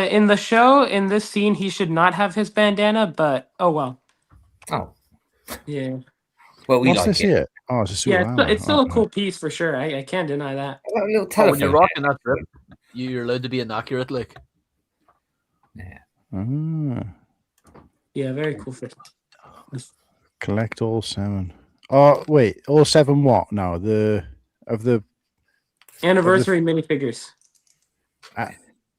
In the show, in this scene, he should not have his bandana, but oh well. Oh, Yeah. well, we What's like this it. here? Oh, it's a suit. Yeah, of it's still a armor. cool piece for sure. I can't deny that. A little Oh, telephone. when you're rocking that trip, you're allowed to be inaccurate, like. Yeah. Yeah, very cool. Collect all 7. Oh, wait, all 7 what now? Anniversary minifigures.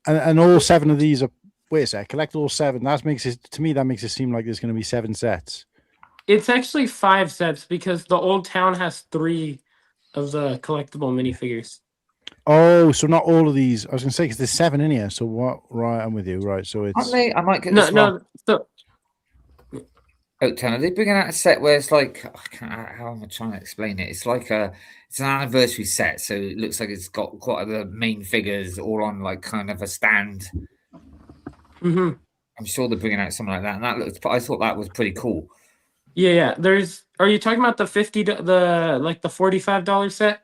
And all 7 of these are. Wait a sec. Collect all 7. That makes it to me. That makes it seem like there's going to be 7 sets. It's actually 5 sets because the old town has 3 of the collectible minifigures. Oh, so not all of these. I was going to say because there's 7 in here. So what? Right, I'm with you. Right, so it's. I might get No, this wrong. no. So Oaktown, are they bringing out a set where it's like how am I trying to explain it? It's like it's an anniversary set, so it looks like it's got quite the main figures all on like kind of a stand. mhm. I'm sure they're bringing out something like that, and I thought that was pretty cool. Yeah. Are you talking about the the $45 set?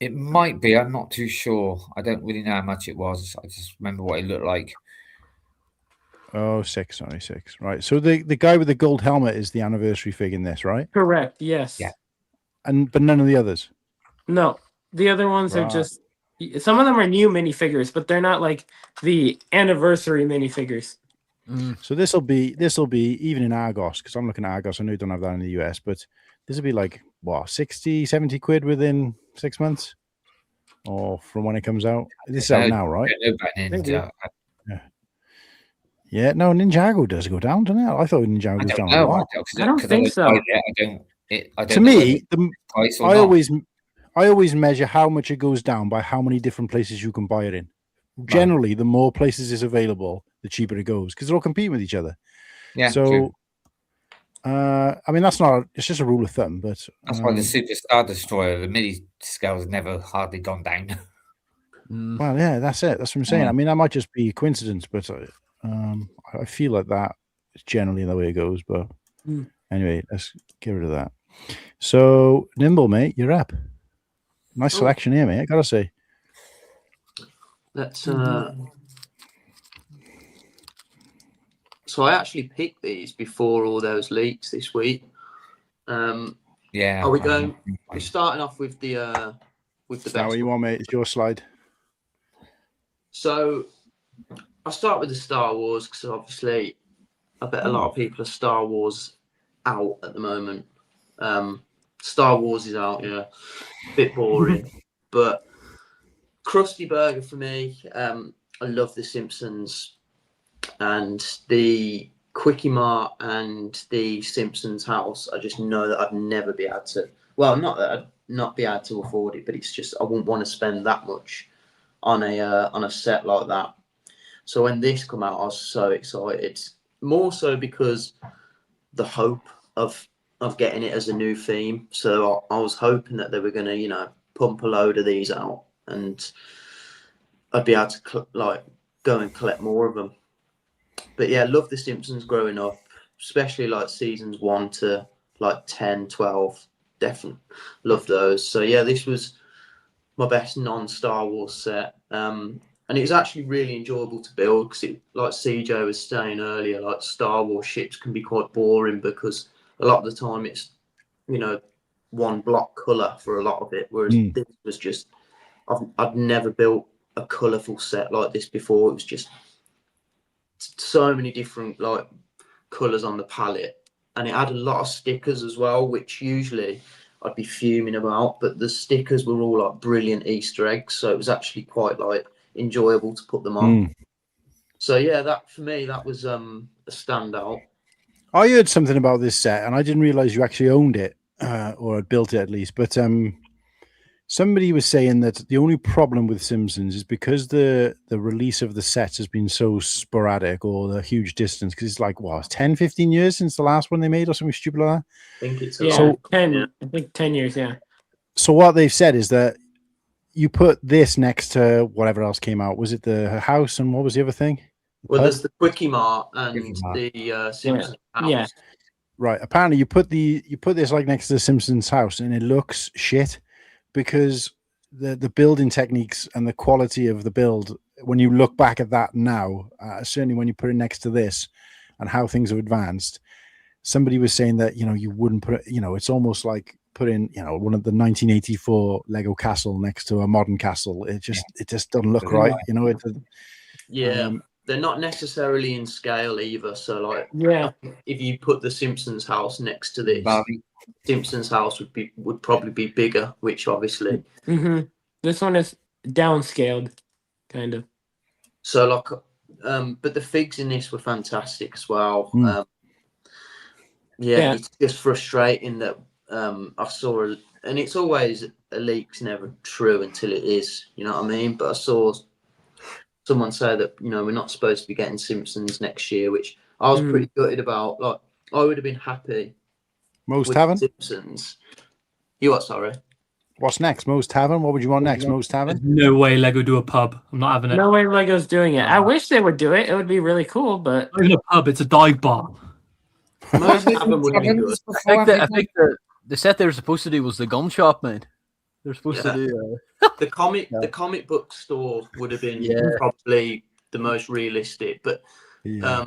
It might be. I'm not too sure. I don't really know how much it was. I just remember what it looked like. Oh, 6. Sorry, 6. Right. So the guy with the gold helmet is the anniversary fig in this, right? Correct. Yes. Yeah. But none of the others. No, the other ones are Right. just. Some of them are new minifigures, but they're not like the anniversary minifigures. So this will be even in Argos, because I'm looking at Argos. I know you don't have that in the US, but this will be like what 60, 70 quid within 6 months, or from when it comes out. This is out now, right? I don't know about Ninja. Yeah, no, Ninjago does go down, doesn't it? I thought Ninjago I goes don't down a know. lot. I don't think so. I don't To know me, whether it's price or I not. always measure how much it goes down by how many different places you can buy it in. Generally, the more places is available, the cheaper it goes because they're all competing with each other. Yeah. So, True. I mean, it's just a rule of thumb, but That's why the Super Star Destroyer, the mini scale, has never hardly gone down. well, yeah, that's it. That's what I'm saying. I mean, that might just be coincidence, but I feel like that is generally the way it goes. But anyway, let's get rid of that. So, Nimble, mate, you're up. Nice selection here, mate. I gotta say. Let's. So I actually picked these before all those leaks this week. Yeah. Are we going? We're starting off with the Is that best. what you want, mate? It's your slide. So I'll start with the Star Wars because obviously I bet a lot of people are Star Wars out at the moment. Star Wars is out, yeah. A bit boring. But Krusty Burger for me, I love The Simpsons and the Quickie Mart and the Simpsons house. I just know that I'd never be able to, well, not that I'd not be able to afford it, but it's just I wouldn't want to spend that much on a set like that. So when this come out, I was so excited. More so because the hope of getting it as a new theme. So I was hoping that they were going to, pump a load of these out, and I'd be able to go and collect more of them. But yeah, love The Simpsons growing up, especially like seasons 1 to like 10, 12. Definitely love those. So yeah, this was my best non-Star Wars set. And it was actually really enjoyable to build because, like CJ was saying earlier, like Star Wars ships can be quite boring because a lot of the time it's, one block colour for a lot of it. Whereas this was just, I've never built a colourful set like this before. It was just so many different like colours on the palette. And it had a lot of stickers as well, which usually I'd be fuming about. But the stickers were all like brilliant Easter eggs. So it was actually quite like enjoyable to put them on. So yeah, that for me, that was a standout. I heard something about this set and I didn't realize you actually owned it or had built it at least, but somebody was saying that the only problem with Simpsons is because the release of the sets has been so sporadic or the huge distance, because it's like 10 15 years since the last one they made or something stupid like that. I think it's 10 I think 10 years. Yeah. So what they've said is that you put this next to whatever else came out. Was it the house and what was the other thing? Well, there's the Quickie Mart and the Simpsons house. Yeah. Right. Apparently, you put this like next to the Simpsons house, and it looks shit because the building techniques and the quality of the build. When you look back at that now, certainly when you put it next to this, and how things have advanced, somebody was saying that you wouldn't put it. It's almost like putting one of the 1984 Lego castle next to a modern castle. It just doesn't look right. They're not necessarily in scale either. So like, if you put the Simpsons house next to this, Simpsons house would probably be bigger, which obviously This one is downscaled, kind of. So like, but the figs in this were fantastic as well. Mm. Yeah. It's just frustrating that I saw, and it's always a leak's never true until it is. You know what I mean? But I saw someone say that we're not supposed to be getting Simpsons next year, which I was pretty gutted about. Like I would have been happy. Most with Tavern? Simpsons. You what? Sorry. What's next? Most Tavern? What would you want next? Most There's Tavern? no way Lego do a pub. I'm not having it. No way Lego's doing it. I wish they would do it. It would be really cool, but Not even a pub. It's a dive bar. Most Tavern would be good. I think the set they were supposed to do was the gun shop, man. They're supposed to do. The comic book store would have been Yeah. probably the most realistic, but Yeah.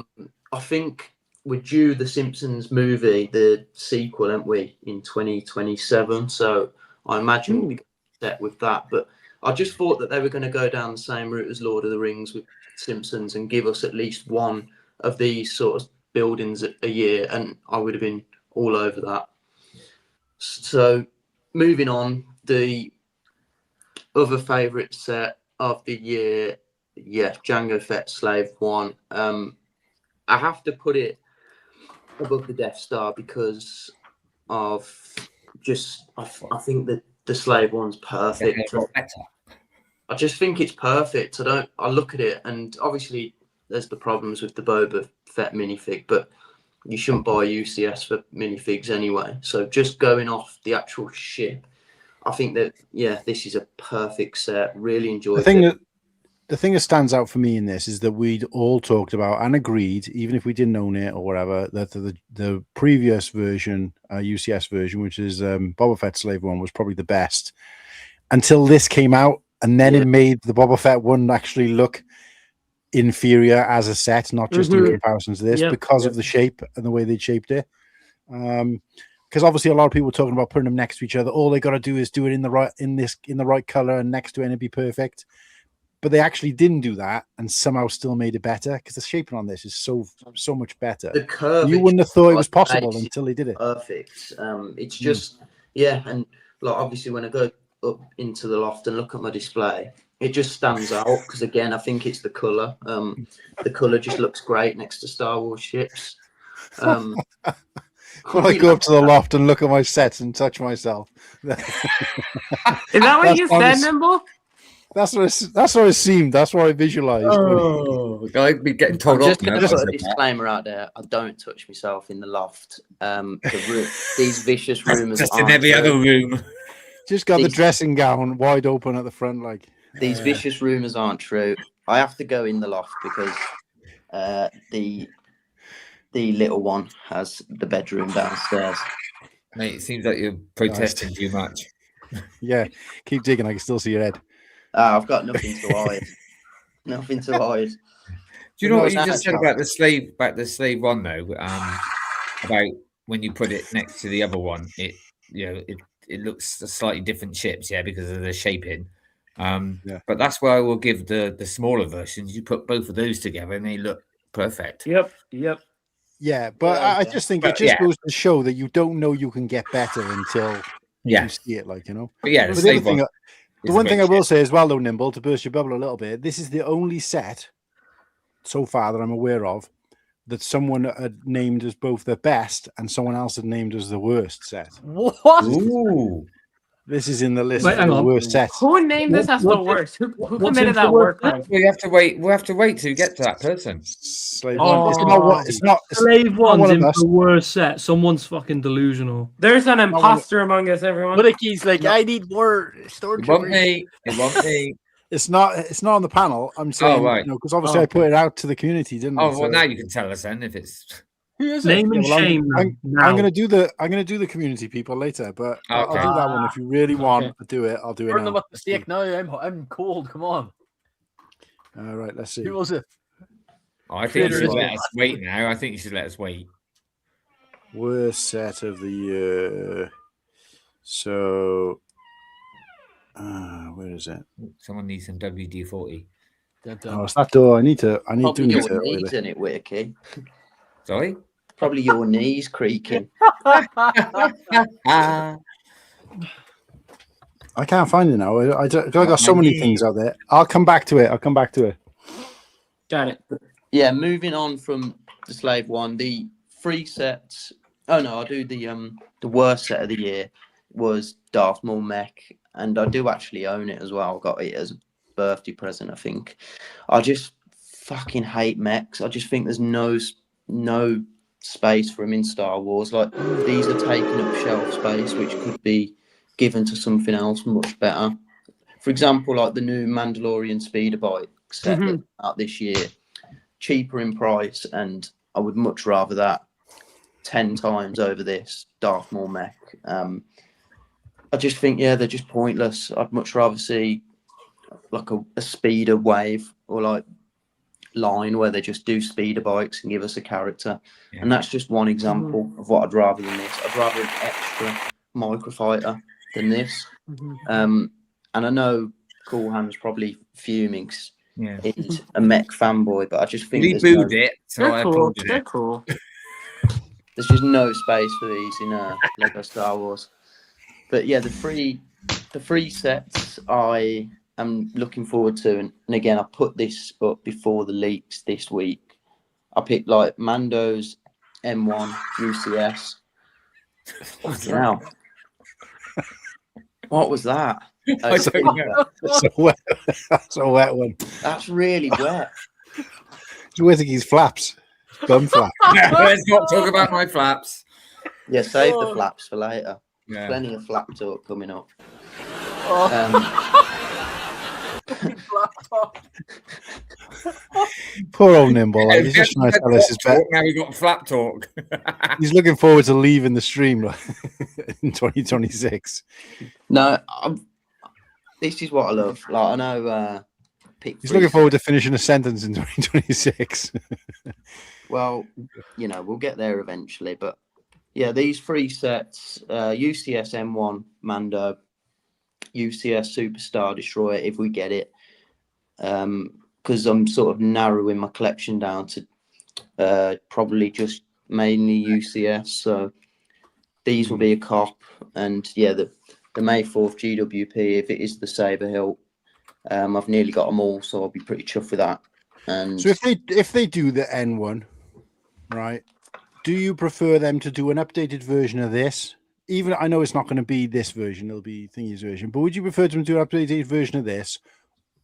I think we're due the Simpsons movie, the sequel, aren't we, in 2027? So I imagine we'll be set with that. But I just thought that they were going to go down the same route as Lord of the Rings with Simpsons and give us at least one of these sort of buildings a year, and I would have been all over that. So moving on, the other favourite set of the year, Jango Fett Slave 1. I have to put it above the Death Star because of just I think that the Slave 1's perfect. I just think it's perfect. I look at it, and obviously there's the problems with the Boba Fett minifig, but you shouldn't buy UCS for minifigs anyway. So just going off the actual ship, I think that this is a perfect set. Really enjoyed it. The thing that stands out for me in this is that we'd all talked about and agreed, even if we didn't own it or whatever, that the previous version, UCS version, which is Boba Fett Slave 1, was probably the best until this came out, and then it made the Boba Fett one actually look inferior as a set, not just in comparison to this, because of the shape and the way they shaped it. Because obviously a lot of people were talking about putting them next to each other. All they got to do is do it in the right color and next to it, and it'd be perfect. But they actually didn't do that, and somehow still made it better because the shaping on this is so much better. The curve. You wouldn't have thought it was possible until they did it. Perfect. It's just and like obviously when I go up into the loft and look at my display, it just stands out because again I think it's the color. The color just looks great next to Star Wars ships. When I go up to the loft and look at my sets and touch myself. Is that what you said, Nimble? That's what it seemed. That's what I visualized. Oh, I'd be getting told off. Just going to put a disclaimer out there. I don't touch myself in the loft. These vicious rumors. Just in every other room. Just got the dressing gown wide open at the front, like. These vicious rumors aren't true. I have to go in the loft because the little one has the bedroom downstairs. Mate, it seems like you're protesting too much. Yeah, keep digging. I can still see your head. I've got nothing to hide. Nothing to hide. Do you know what you just said about the slave 1 though? About when you put it next to the other one, it looks a slightly different ships, because of the shaping. But that's why I will give the smaller versions. You put both of those together and they look perfect. Yep. Yeah, but I just think it just goes to show that you don't know you can get better until you see it, like, you know. But yeah, the one thing I will say as well, though, Nimble, to burst your bubble a little bit, this is the only set so far that I'm aware of that someone had named as both the best and someone else had named as the worst set. What? Ooh. This is in the list of the worst sets. Who named this as the worst? Who committed that work crime? We have to wait. We'll have to wait to get to that person. Slave 1. It's not Slave one 1's of in us. the worst set. Someone's fucking delusional. There's an imposter among us, everyone. But he's like, I need more It won't stormtroopers. me. It won't me. It's not on the panel. I'm saying, right. because obviously I put it out to the community, didn't I? Oh well, now you can tell us then if it's. Who is it? Name and Well, shame. I'm gonna do the community people later, but I'll do that one if you really want to do it. I'll do it Turn them now. up mistake now. I'm cold. Come on. All right, let's see. Who was it? I think you should let us wait now. I think you should let us wait. Worst set of the year. So, where is it? Someone needs some WD-40. Oh, it's that door. I need to. Probably do your it. knees, isn't it, Wiki? Sorry. Probably your knees creaking. I can't find it now. I got so many things out there. I'll come back to it. Got it. Yeah, moving on from the Slave one, the 3 sets. Oh no, I'll do the worst set of the year was Darth Maul mech, and I do actually own it as well. Got it as a birthday present, I think. I just fucking hate mechs. I just think there's no space for them in Star Wars. Like, these are taking up shelf space, which could be given to something else much better. For example, like the new Mandalorian speeder bike set that's out this year, cheaper in price, and I would much rather that 10 times over this Darth Maul mech. I just think, they're just pointless. I'd much rather see like a speeder wave or like line where they just do speeder bikes and give us a character. Yeah. And that's just one example of what I'd rather than this. I'd rather an extra microfighter than this. And I know Cool Hand's probably fuming. Yeah, he's a mech fanboy, but I just think reboot it. So they're cool. They're cool. There's just no space for these in Lego Star Wars. But yeah, the three sets I am looking forward to, and again I put this up before the leaks this week. I picked like Mando's M1 UCS. Now, what was that? That's a wet one. That's really wet. He's wearing his flaps. Bum flap. Let's not talk about my flaps. Yeah, save the flaps for later. Yeah. Plenty of flap talk coming up. Poor old Nimble. Like, he's just trying to tell us his bet. Now we got flap talk. He's looking forward to leaving the stream in 2026. No, this is what I love. Like, I know. He's looking forward to finishing a sentence in 2026. Well, we'll get there eventually. But yeah, these 3 sets: UCS M1 Mando, UCS Superstar Destroyer, if we get it, because I'm sort of narrowing my collection down to probably just mainly UCS. So these will be a cop, and yeah, the May 4th GWP, if it is the Saber Hilt, I've nearly got them all, so I'll be pretty chuffed with that. And so if they do the N1, right? Do you prefer them to do an updated version of this? Even I know it's not going to be this version; it'll be Thingy's version. But would you prefer them to do an updated version of this?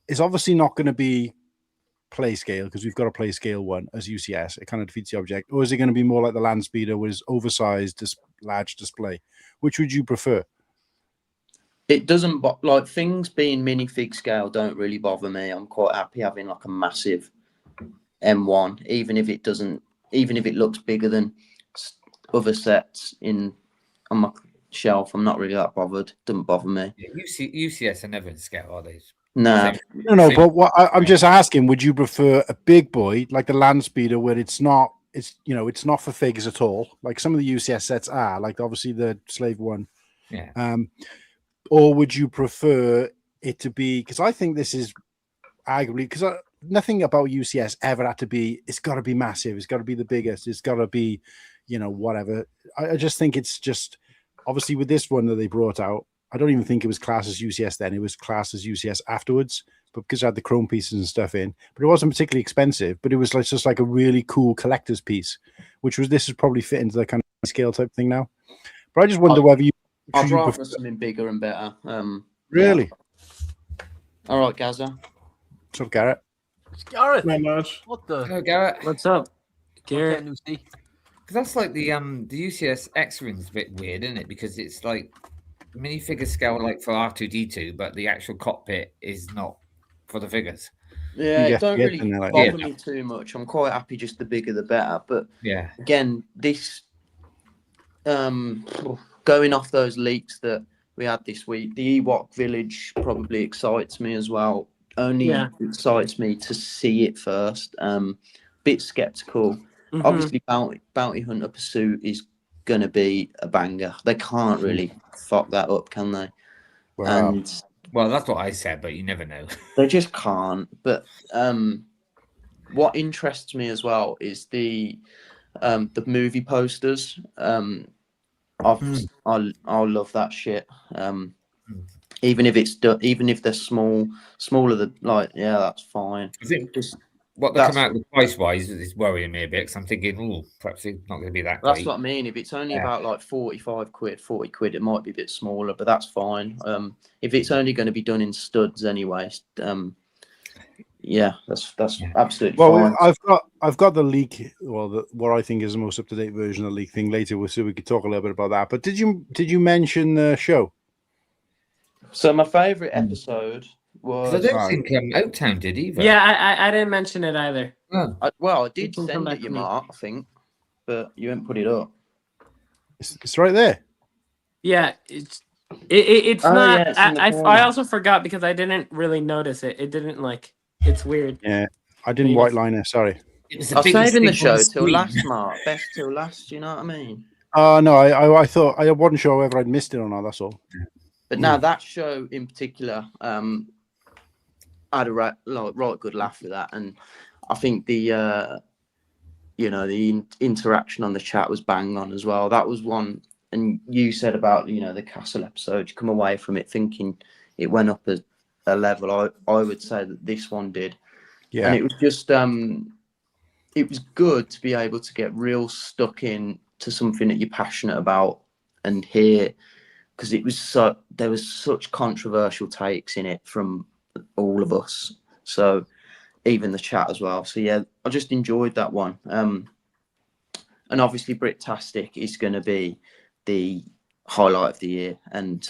It's obviously not going to be play scale because we've got a play scale one as UCS. It kind of defeats the object. Or is it going to be more like the Land Speeder, with its oversized, large display? Which would you prefer? It doesn't like things being minifig scale don't really bother me. I'm quite happy having like a massive M1, even if it looks bigger than other sets on my shelf. I'm not really that bothered. Doesn't bother me. Yeah, UCS are never in scale, are they? No. But what I'm just asking, would you prefer a big boy like the Land Speeder, where it's not for figures at all, like some of the UCS sets are, like obviously the Slave one. Yeah. Or would you prefer it to be? Because I think this is arguably, because nothing about UCS ever had to be. It's got to be massive. It's got to be the biggest. It's got to be, whatever. I just think it's just obviously with this one that they brought out. I don't even think it was classed as UCS then. It was classed as UCS afterwards, but because it had the chrome pieces and stuff in. But it wasn't particularly expensive. But it was just like a really cool collector's piece, this is probably fit into the kind of scale type thing now. But I just wonder whether you. I'd rather something bigger and better. Really? Yeah. All right, Gaza. What's up, Garrett? It's Garrett. Not much. What the? Hello, Garrett. What's up, Garrett? Because that's like the UCS X-Wing's a bit weird, isn't it? Because it's like minifigure scale, like for R2D2, but the actual cockpit is not for the figures. Yeah, it don't really bother me too much. I'm quite happy just the bigger the better. But yeah, again, this going off those leaks that we had this week, the Ewok Village probably excites me as well. Excites me to see it first. Bit skeptical. Mm-hmm. Obviously, Bounty Hunter Pursuit is gonna be a banger. They can't really fuck that up, can they? Wow. Well, that's what I said, but you never know. They just can't. But what interests me as well is the movie posters. I'll love that shit. even if even if they're smaller than that's fine. I think Just- what they that's- come out with price wise is worrying me a bit because I'm thinking, oh, perhaps it's not going to be that That's great. what I mean. If it's only Yeah. about like 45 quid, 40 quid, it might be a bit smaller, but that's fine. If it's only going to be done in studs anyway, that's absolutely Well, fine. I've got the leak. Well, what I think is the most up to date version of the leak thing later, so we could talk a little bit about that. But did you mention the show? So my favourite episode 'Cause I was. don't think Oaktown did either. Yeah, I didn't mention it either. Oh. I did You can come send back it you, to me. Mark, I think, but you haven't put it up. It's right there. Yeah, it's Oh, not. yeah, it's in the I corner. also forgot because I didn't really notice it. It didn't it's weird. Yeah, I didn't white line it. Sorry. It was I was biggest saving the thing show on till screen. last, Mark. Best till last. Do you know what I mean? No, I thought I wasn't sure whether I'd missed it or not. That's all. But now that show in particular, I had a right good laugh with that, and I think the interaction on the chat was bang on as well. That was one, and you said about the castle episode, you come away from it thinking it went up a level. I would say that this one did, Yeah. and it was just it was good to be able to get real stuck in to something that you're passionate about and hear, because there was such controversial takes in it from all of us, so even the chat as well. So yeah, I just enjoyed that one. And obviously Brit-tastic is going to be the highlight of the year, and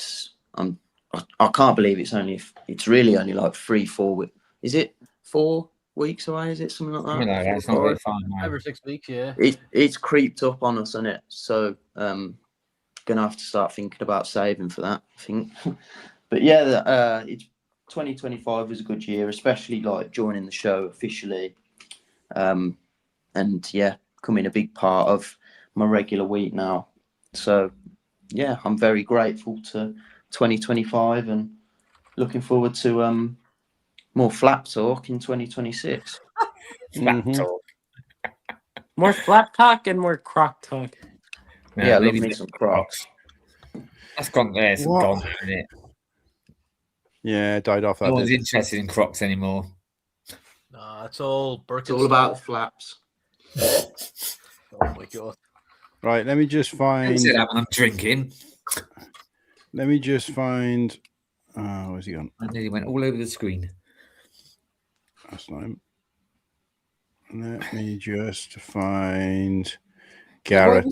I can't believe it's really only like 3-4 weeks. Is it 4 weeks away? Is it something like that? Something like that. It's not very far now. 5 or 6 weeks, yeah. It's creeped up on us, isn't it? So gonna have to start thinking about saving for that, I think. But yeah, it's 2025 was a good year, especially like joining the show officially, and yeah, becoming a big part of my regular week now. So yeah, I'm very grateful to 2025 and looking forward to more flap talk in 2026. Flat Mhm. talk. More flat talk and more croc talk. Yeah, I love maybe me some Crocs. That's gone there. It's What? gone, isn't it? Yeah, it died off that No one's bit. interested in Crocs anymore. Nah, it's all Birkenstock. It's all about the flaps. Oh my god. Right, let me just Don't find. say that when I'm drinking. Let me just find. Where's he gone? I nearly went all over the screen. That's not him. Let me just find Garrett.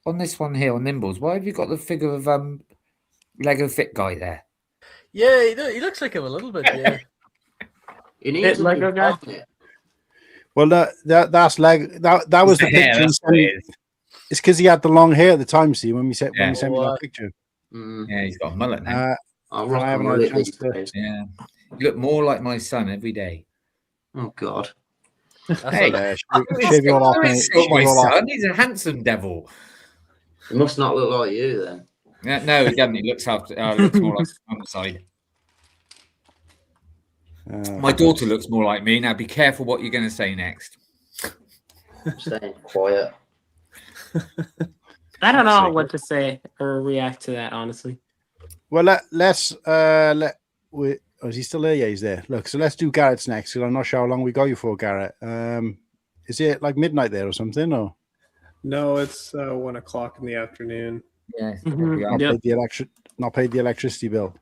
On this one here on Nimbles, why have you got the figure of Lego Fit guy there? Yeah, he looks like him a little bit, yeah. It needs a Lego new guy? pocket. Well, that's leg. That was the Yeah, picture. he that's sent what me. it is. It's because he had the long hair at the time. See, when he sent Yeah. me that picture. Mm, Yeah, he's got a mullet now. I'll I rock haven't a had a mullet chance these to- days. Yeah, you look more like my son every day. Oh God. That's Hey. like- Shave it all off, mate. He's still Shave my it all off. son. He's a handsome devil. It must not look like you then. Yeah, no, he doesn't. He looks looks more like on the side. My daughter looks more like me. Now, be careful what you're going to say next. I'm staying quiet. I don't know Sake. what to say or react to that, honestly. Well, let's is he still there? Yeah, he's there. Look, so let's do Garrett's next because I'm not sure how long we got you for, Garrett. Is it like midnight there or something? Or No, it's 1 o'clock in the afternoon. Yeah. Mhm. not Yep. paid the electricity bill?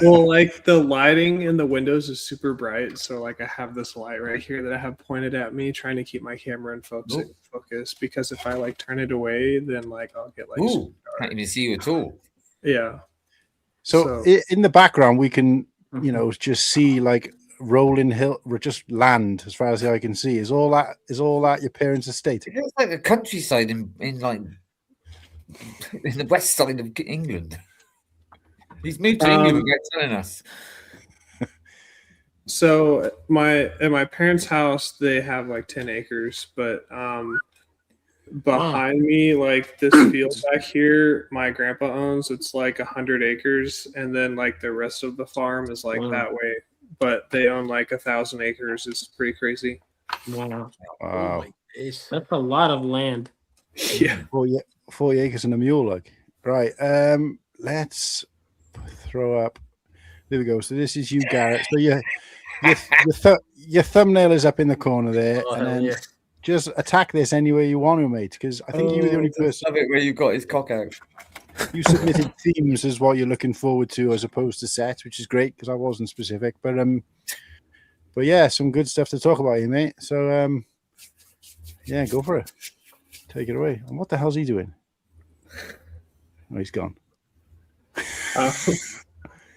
Well, like the lighting in the windows is super bright, so like I have this light right here that I have pointed at me, trying to keep my camera in focus. Because if I like turn it away, then like I'll get like Ooh, can't even see you at all. yeah. So, So- in the background, we can just see like rolling hill, just land as far as the eye can see. Is all that your parents' estate? It looks like the countryside in like in the west side of England. He's moved to England without telling us. So at my parents' house, they have like 10 acres, but behind me, like this field back here, my grandpa owns. It's like 100 acres, and then like the rest of the farm is like Wow. that way. But they own like 1,000 acres. It's pretty crazy. Wow. Oh Wow, my days. That's a lot of land. Yeah. 40 acres and a mule, like. Right. Let's throw up. There we go. So this is you, Garrett. So your thumbnail is up in the corner there, Oh, and hell then yeah. just attack this any way you want to, mate. Because I think you were the only person. Love it where you got his cock out. You submitted themes as what you're looking forward to, as opposed to sets, which is great because I wasn't specific. But yeah, some good stuff to talk about here, mate. So yeah, go for it. Take it away. And what the hell's he doing? Oh, he's gone.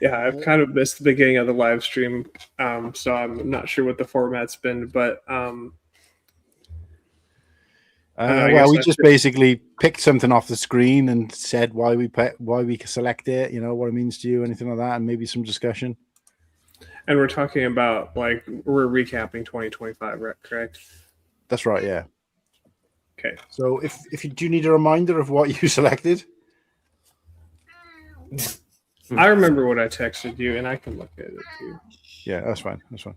Yeah, I've kind of missed the beginning of the live stream, so I'm not sure what the format's been, but well, we just basically picked something off the screen and said why we select it, you know, what it means to you, anything like that, and maybe some discussion. And we're talking about, like, we're recapping 2025, right? Correct? That's right, yeah. Okay. So if you do need a reminder of what you selected. I remember what I texted you, and I can look at it too. Yeah, that's fine. That's fine.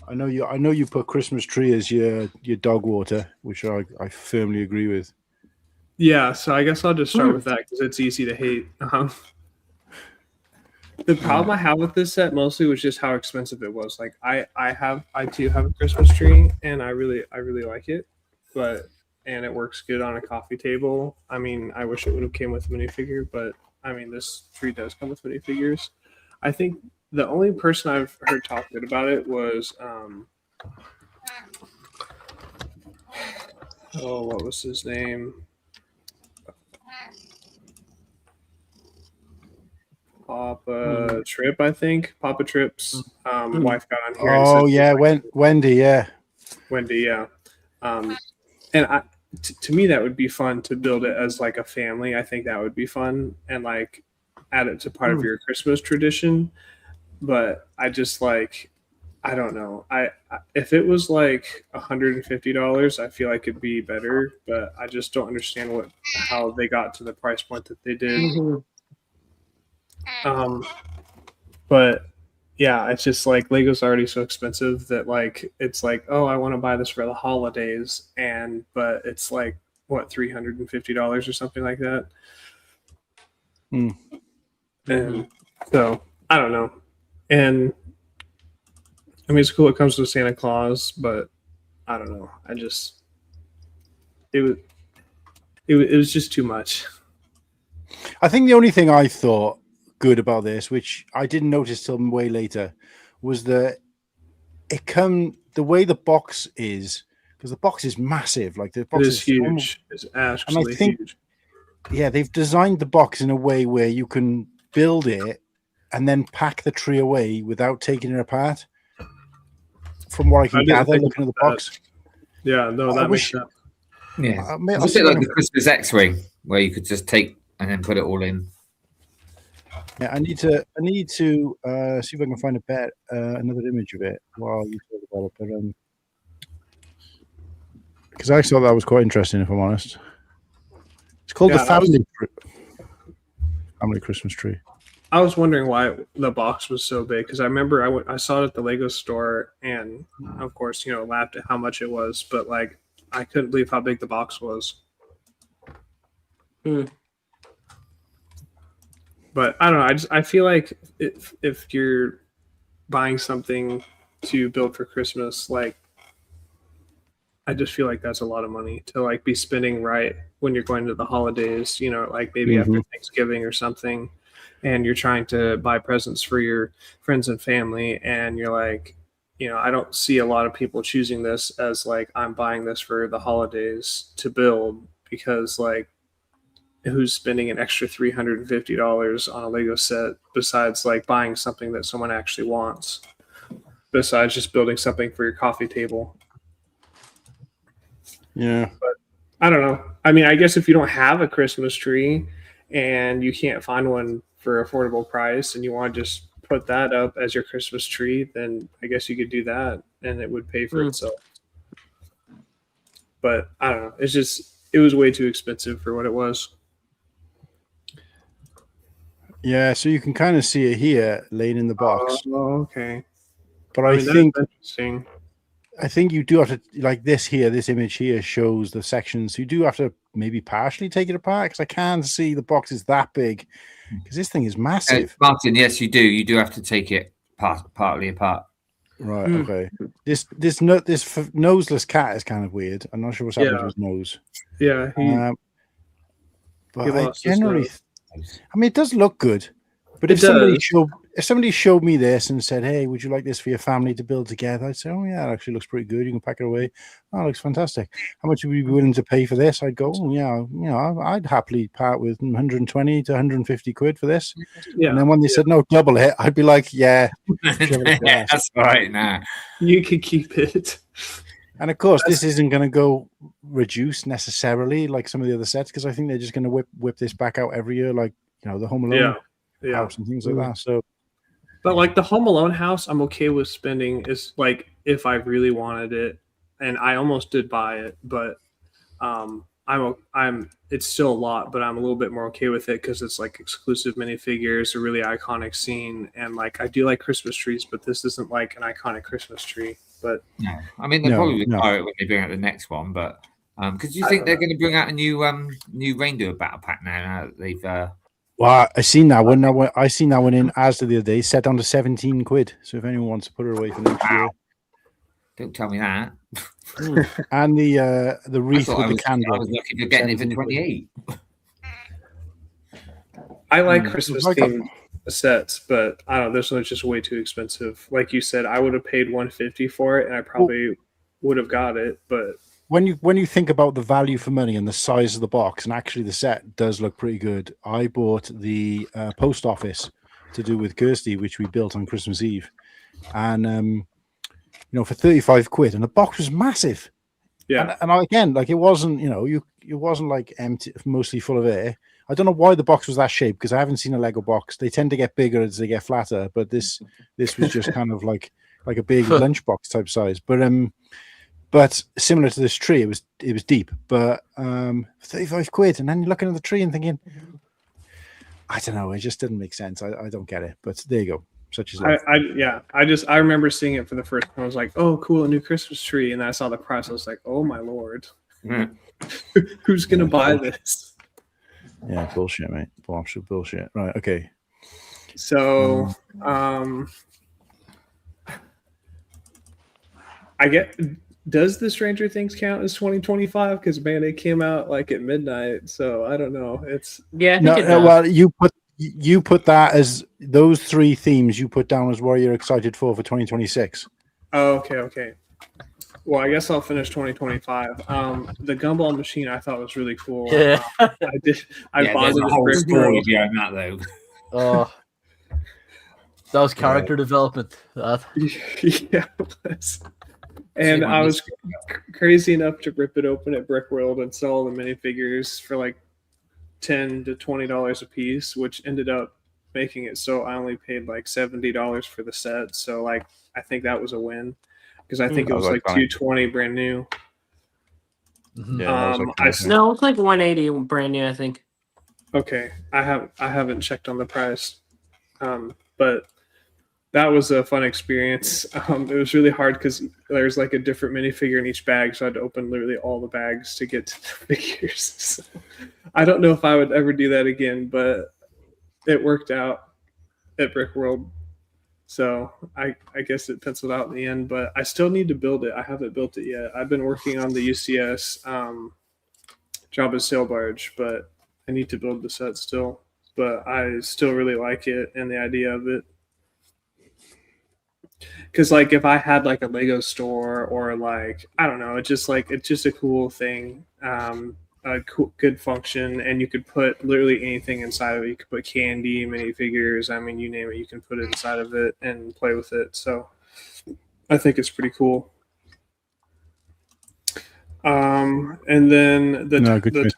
I know you put Christmas tree as your dog water, which I firmly agree with. Yeah, so I guess I'll just start with that because it's easy to hate. The problem I have with this set mostly was just how expensive it was. Like I do have a Christmas tree, and I really like it, and it works good on a coffee table. I mean, I wish it would have came with a minifigure, but I mean, this tree does come with minifigures. I think the only person I've heard talk good about it was what was his name? Papa Trip, I think. Papa Trip's wife got on here. Oh yeah, Wendy, yeah. Wendy, yeah. And to me, that would be fun to build it as like a family. I think that would be fun and like add it to part of your Christmas tradition. But I just like, I don't know. I if it was like $150, I feel like it'd be better. But I just don't understand how they got to the price point that they did. But yeah, it's just like Lego's already so expensive that like it's like, oh, I want to buy this for the holidays, but it's like what, $350 or something like that. And so I don't know. And I mean, it's cool. It comes with Santa Claus, but I don't know. It was just too much. I think the only thing I thought good about this, which I didn't notice till way later, was that the way the box is, because the box is massive. Like the box is huge. It's actually huge. Yeah, they've designed the box in a way where you can build it and then pack the tree away without taking it apart. From what I can gather, looking at the box. Yeah, no, that makes sense. Yeah, it's a bit like the Christmas X-wing, where you could just take and then put it all in. Yeah, I need to see if I can find another image of it while you talk about it. But because I thought that was quite interesting, if I'm honest. It's called the family Christmas tree. I was wondering why the box was so big, because I remember I saw it at the Lego store, and of course, laughed at how much it was, but like I couldn't believe how big the box was. But I don't know. I feel like if you're buying something to build for Christmas, like I just feel like that's a lot of money to like be spending right when you're going to the holidays. Like maybe after Thanksgiving or something, and you're trying to buy presents for your friends and family, and you're like, I don't see a lot of people choosing this as like I'm buying this for the holidays to build, because like, who's spending an extra $350 on a Lego set besides like buying something that someone actually wants, besides just building something for your coffee table? Yeah. But I don't know. I mean, I guess if you don't have a Christmas tree and you can't find one for affordable price and you want to just put that up as your Christmas tree, then I guess you could do that and it would pay for itself. But I don't know. It was way too expensive for what it was. Yeah, so you can kind of see it here, laid in the box. Oh, okay. But I think that's interesting. I think you do have to, like this here, this image here shows the sections. You do have to maybe partially take it apart because I can't see the box is that big because this thing is massive. Martin, yes, you do. You do have to take it partly apart. Right. Okay. This noseless cat is kind of weird. I'm not sure what's happening to his nose. Yeah. But he I lost his generally, nose. I mean, it does look good. But It if somebody does. if somebody showed me this and said, "Hey, would you like this for your family to build together?" I'd say, "Oh yeah, it actually looks pretty good. You can pack it away. Oh, it looks fantastic. How much would you be willing to pay for this?" I'd go, "Oh yeah, I'd happily part with 120 to 150 quid for this." Yeah. And then when they said no, double it, I'd be like, "Yeah." That's right. Now You could keep it. And of course, this isn't going to go reduced necessarily like some of the other sets because I think they're just going to whip this back out every year, like the Home Alone house and things like that. So, but like the Home Alone house, I'm okay with spending is like if I really wanted it, and I almost did buy it, but I'm it's still a lot, but I'm a little bit more okay with it because it's like exclusive minifigures, a really iconic scene, and like I do like Christmas trees, but this isn't like an iconic Christmas tree. But no, I mean they'll probably retire it when they bring out the next one, but because you think they're going to bring out a new reindeer battle pack now that they've. Well, I seen that one. I seen that one in Asda the other day, set down to 17 quid. So if anyone wants to put it away for next year, don't tell me that. And the wreath with the candle. I was lucky for getting it for 28. I like Christmas themed sets, but I don't know. This one's just way too expensive. Like you said, I would have paid 150 for it, and I probably would have got it. But when you think about the value for money and the size of the box, and actually the set does look pretty good. I bought the post office to do with Kirsty, which we built on Christmas Eve, and for 35 quid, and the box was massive. Yeah, and again, like it wasn't, it wasn't like empty, mostly full of air. I don't know why the box was that shape because I haven't seen a Lego box. They tend to get bigger as they get flatter, but this was just kind of like a big lunchbox type size. But similar to this tree, it was deep. But 35 quid, and then you're looking at the tree and thinking, I don't know, it just didn't make sense. I don't get it. But there you go. Such as life. I remember seeing it for the first time. I was like, oh, cool, a new Christmas tree, and then I saw the price. I was like, oh my lord, who's gonna buy this? Yeah, bullshit, mate. Absolute bullshit. Right, okay. So, does the Stranger Things count as 2025? Because man, it came out like at midnight, so I don't know. It's well, you put that as those three themes you put down as what you're excited for 2026. Oh, okay. Well, I guess I'll finish 2025. The Gumball machine I thought was really cool. Yeah. I bought it. A whole story behind that though. Oh, that was character development. That. Yeah, it was. And I was crazy enough to rip it open at Brickworld and sell the minifigures for like $10 to $20 a piece, which ended up making it so I only paid like $70 for the set. So like I think that was a win because I think it was like $220 brand new. Yeah, no, it's like $180 brand new, I think. Okay, I haven't checked on the price, but that was a fun experience. It was really hard because there's like a different minifigure in each bag, so I had to open literally all the bags to get to the figures. So, I don't know if I would ever do that again, but it worked out at Brickworld. So I guess it penciled out in the end, but I still need to build it. I haven't built it yet. I've been working on the UCS Jabba's sail barge, but I need to build the set still. But I still really like it and the idea of it. Because like if I had like a Lego store or like I don't know, it's just a cool thing, a cool, good function, and you could put literally anything inside of it. You could put candy, minifigures. I mean, you name it, you can put it inside of it and play with it. So I think it's pretty cool. And then the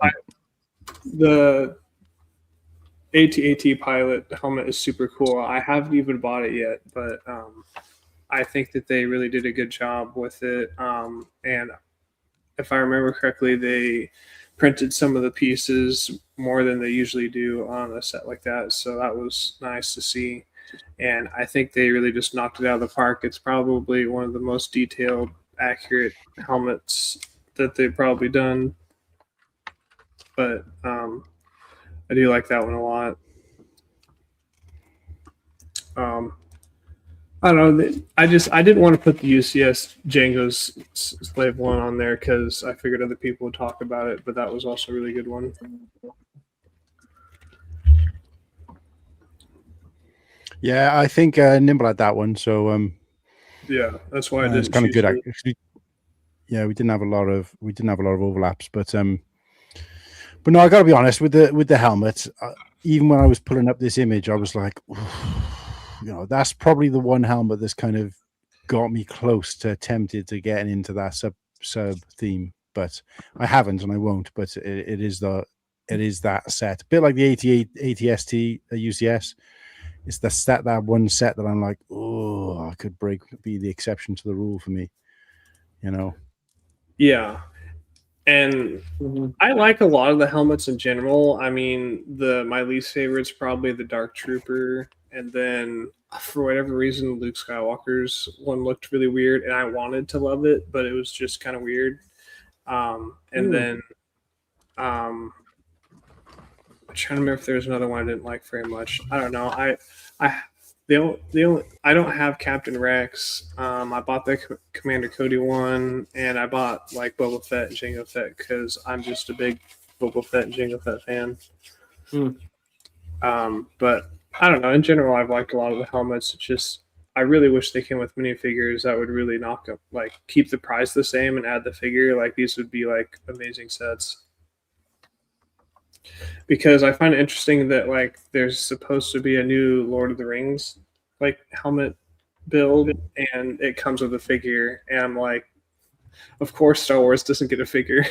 AT-AT pilot helmet is super cool. I haven't even bought it yet, but I think that they really did a good job with it. And if I remember correctly, they printed some of the pieces more than they usually do on a set like that. So that was nice to see. And I think they really just knocked it out of the park. It's probably one of the most detailed accurate helmets that they've probably done. But I do like that one a lot. I don't know. I didn't want to put the UCS Django's Slave one on there because I figured other people would talk about it, but that was also a really good one. Yeah, I think Nimble had that one, so Yeah, that's why I didn't. it's kind of good. choose it. Actually, yeah, we didn't have a lot of overlaps, but no, I got to be honest with the helmet. Even when I was pulling up this image, I was like, that's probably the one helmet that's kind of got me close to tempted to getting into that sub theme, but I haven't and I won't. But it is that set, a bit like the 88 ATST UCS. It's that one set that I'm like, oh, I could be the exception to the rule for me, Yeah. And I like a lot of the helmets in general. I mean, my least favorite is probably the Dark Trooper, and then for whatever reason, Luke Skywalker's one looked really weird, and I wanted to love it, but it was just kind of weird. Then I'm trying to remember if there's another one I didn't like very much. I don't know. I don't have Captain Rex. I bought the Commander Cody one, and I bought like Boba Fett and Jango Fett because I'm just a big Boba Fett and Jango Fett fan. But I don't know. In general, I've liked a lot of the helmets. It's just I really wish they came with minifigures that would really knock up, like keep the price the same and add the figure. Like these would be like amazing sets. Because I find it interesting that like there's supposed to be a new Lord of the Rings like helmet build, and it comes with a figure, and I'm like, of course Star Wars doesn't get a figure,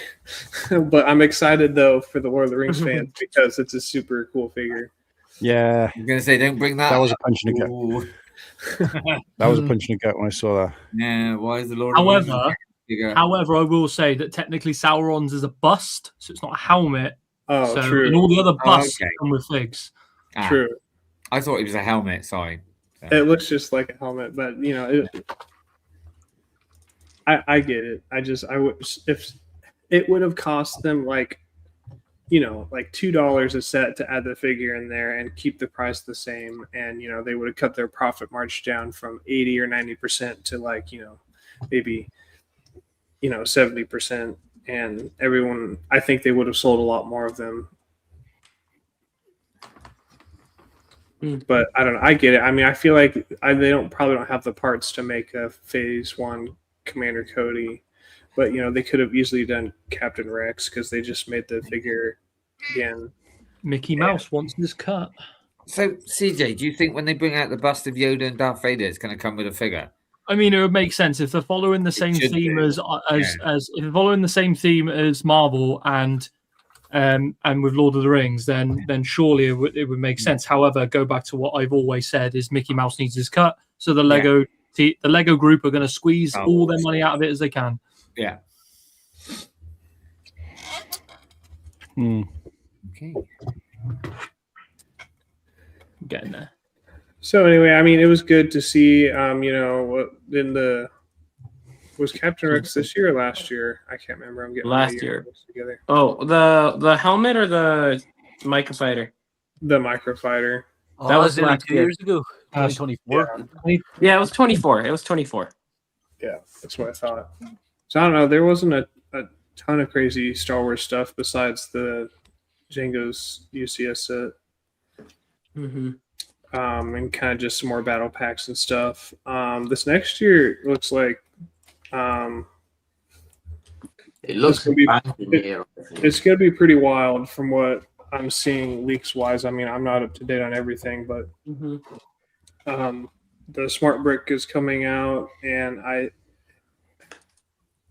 but I'm excited though for the Lord of the Rings fans because it's a super cool figure. Yeah, I'm gonna say, don't bring that. That was a punch in the gut. Ooh. That was a punch in the gut when I saw that. Yeah, why is the Lord of the Rings figure? However, I will say that technically Sauron's is a bust, so it's not a helmet. Oh, so, true. And all the other busts okay. come with figs. True. I thought it was a helmet. Sorry. It looks just like a helmet, but I get it. I wish if it would have cost them like $2 a set to add the figure in there and keep the price the same, and they would have cut their profit margin down from 80 or 90% to like maybe 70%, and everyone, I think they would have sold a lot more of them. But I don't know. I get it. I mean, I feel like they probably don't have the parts to make a Phase 1 Commander Cody, but they could have easily done Captain Rex because they just made the figure again. Mickey Mouse wants this cut. So, CJ, do you think when they bring out the bust of Yoda and Darth Vader, it's going to come with a figure? I mean, it would make sense if they're following the same theme as if they're following the same theme as Marvel and with Lord of the Rings, then surely it would make sense. However, go back to what I've always said: is Mickey Mouse needs his cut, so the Lego group are going to squeeze all their money out of it as they can. Yeah. Okay. Getting there. So anyway, I mean, it was good to see. Was Captain Rex this year or last year? I can't remember. I'm getting last year together. Oh, the helmet or the microfighter? The microfighter. That was like last 2 years ago. 2024. Yeah, it was 24. It was 24. Yeah, that's what I thought. So I don't know. There wasn't a ton of crazy Star Wars stuff besides the Django's UCS set. Mm-hmm. And kind of just some more battle packs and stuff. This next year looks like It looks it's going to be pretty wild from what I'm seeing leaks wise. I mean, I'm not up to date on everything, but the Smart Brick is coming out, and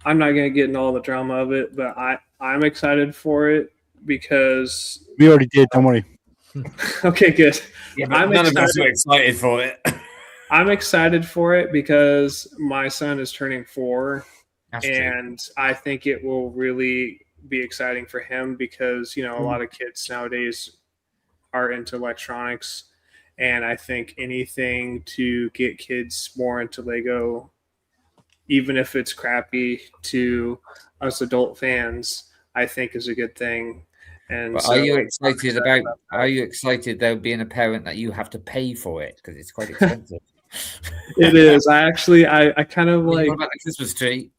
I'm not going to get into all the drama of it, but I'm excited for it because we already did. Don't worry. Okay, good. Yeah, none of us are excited for it. I'm excited for it because my son is turning 4, and I think it will really be exciting for him because a lot of kids nowadays are into electronics, and I think anything to get kids more into Lego, even if it's crappy to us adult fans, I think is a good thing. And But so are you I'm excited excited about? Are you excited though being a parent that you have to pay for it because it's quite expensive? It is. I kind of What like. about the Christmas tree?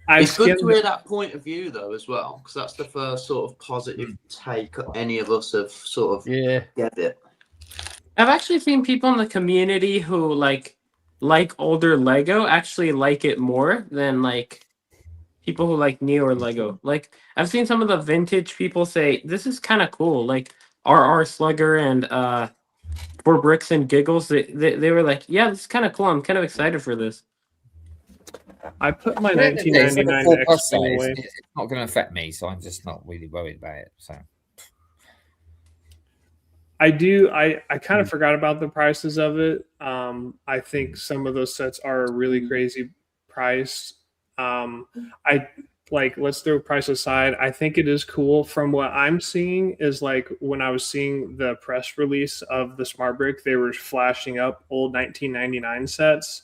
I've It's good to skimmed. hear that point of view though as well, because that's the first sort of positive take any of us have sort of Yeah. get it. I've actually seen people in the community who like older Lego actually like it more than like people who like newer Lego. Like I've seen some of the vintage people say this is kind of cool. Like RR Slugger and For Bricks and Giggles, they were like, yeah, this is kind of cool. I'm kind of excited for this. I put my At the end of the day, it's like a 1999 4+ X-Wing size. away. It's not going to affect me, so I'm just not really worried about it. So I do. I kind of forgot about the prices of it. I think some of those sets are really crazy priced. I like, let's throw price aside. I think it is cool. From what I'm seeing is like when I was seeing the press release of the Smart Brick, they were flashing up old 1999 sets,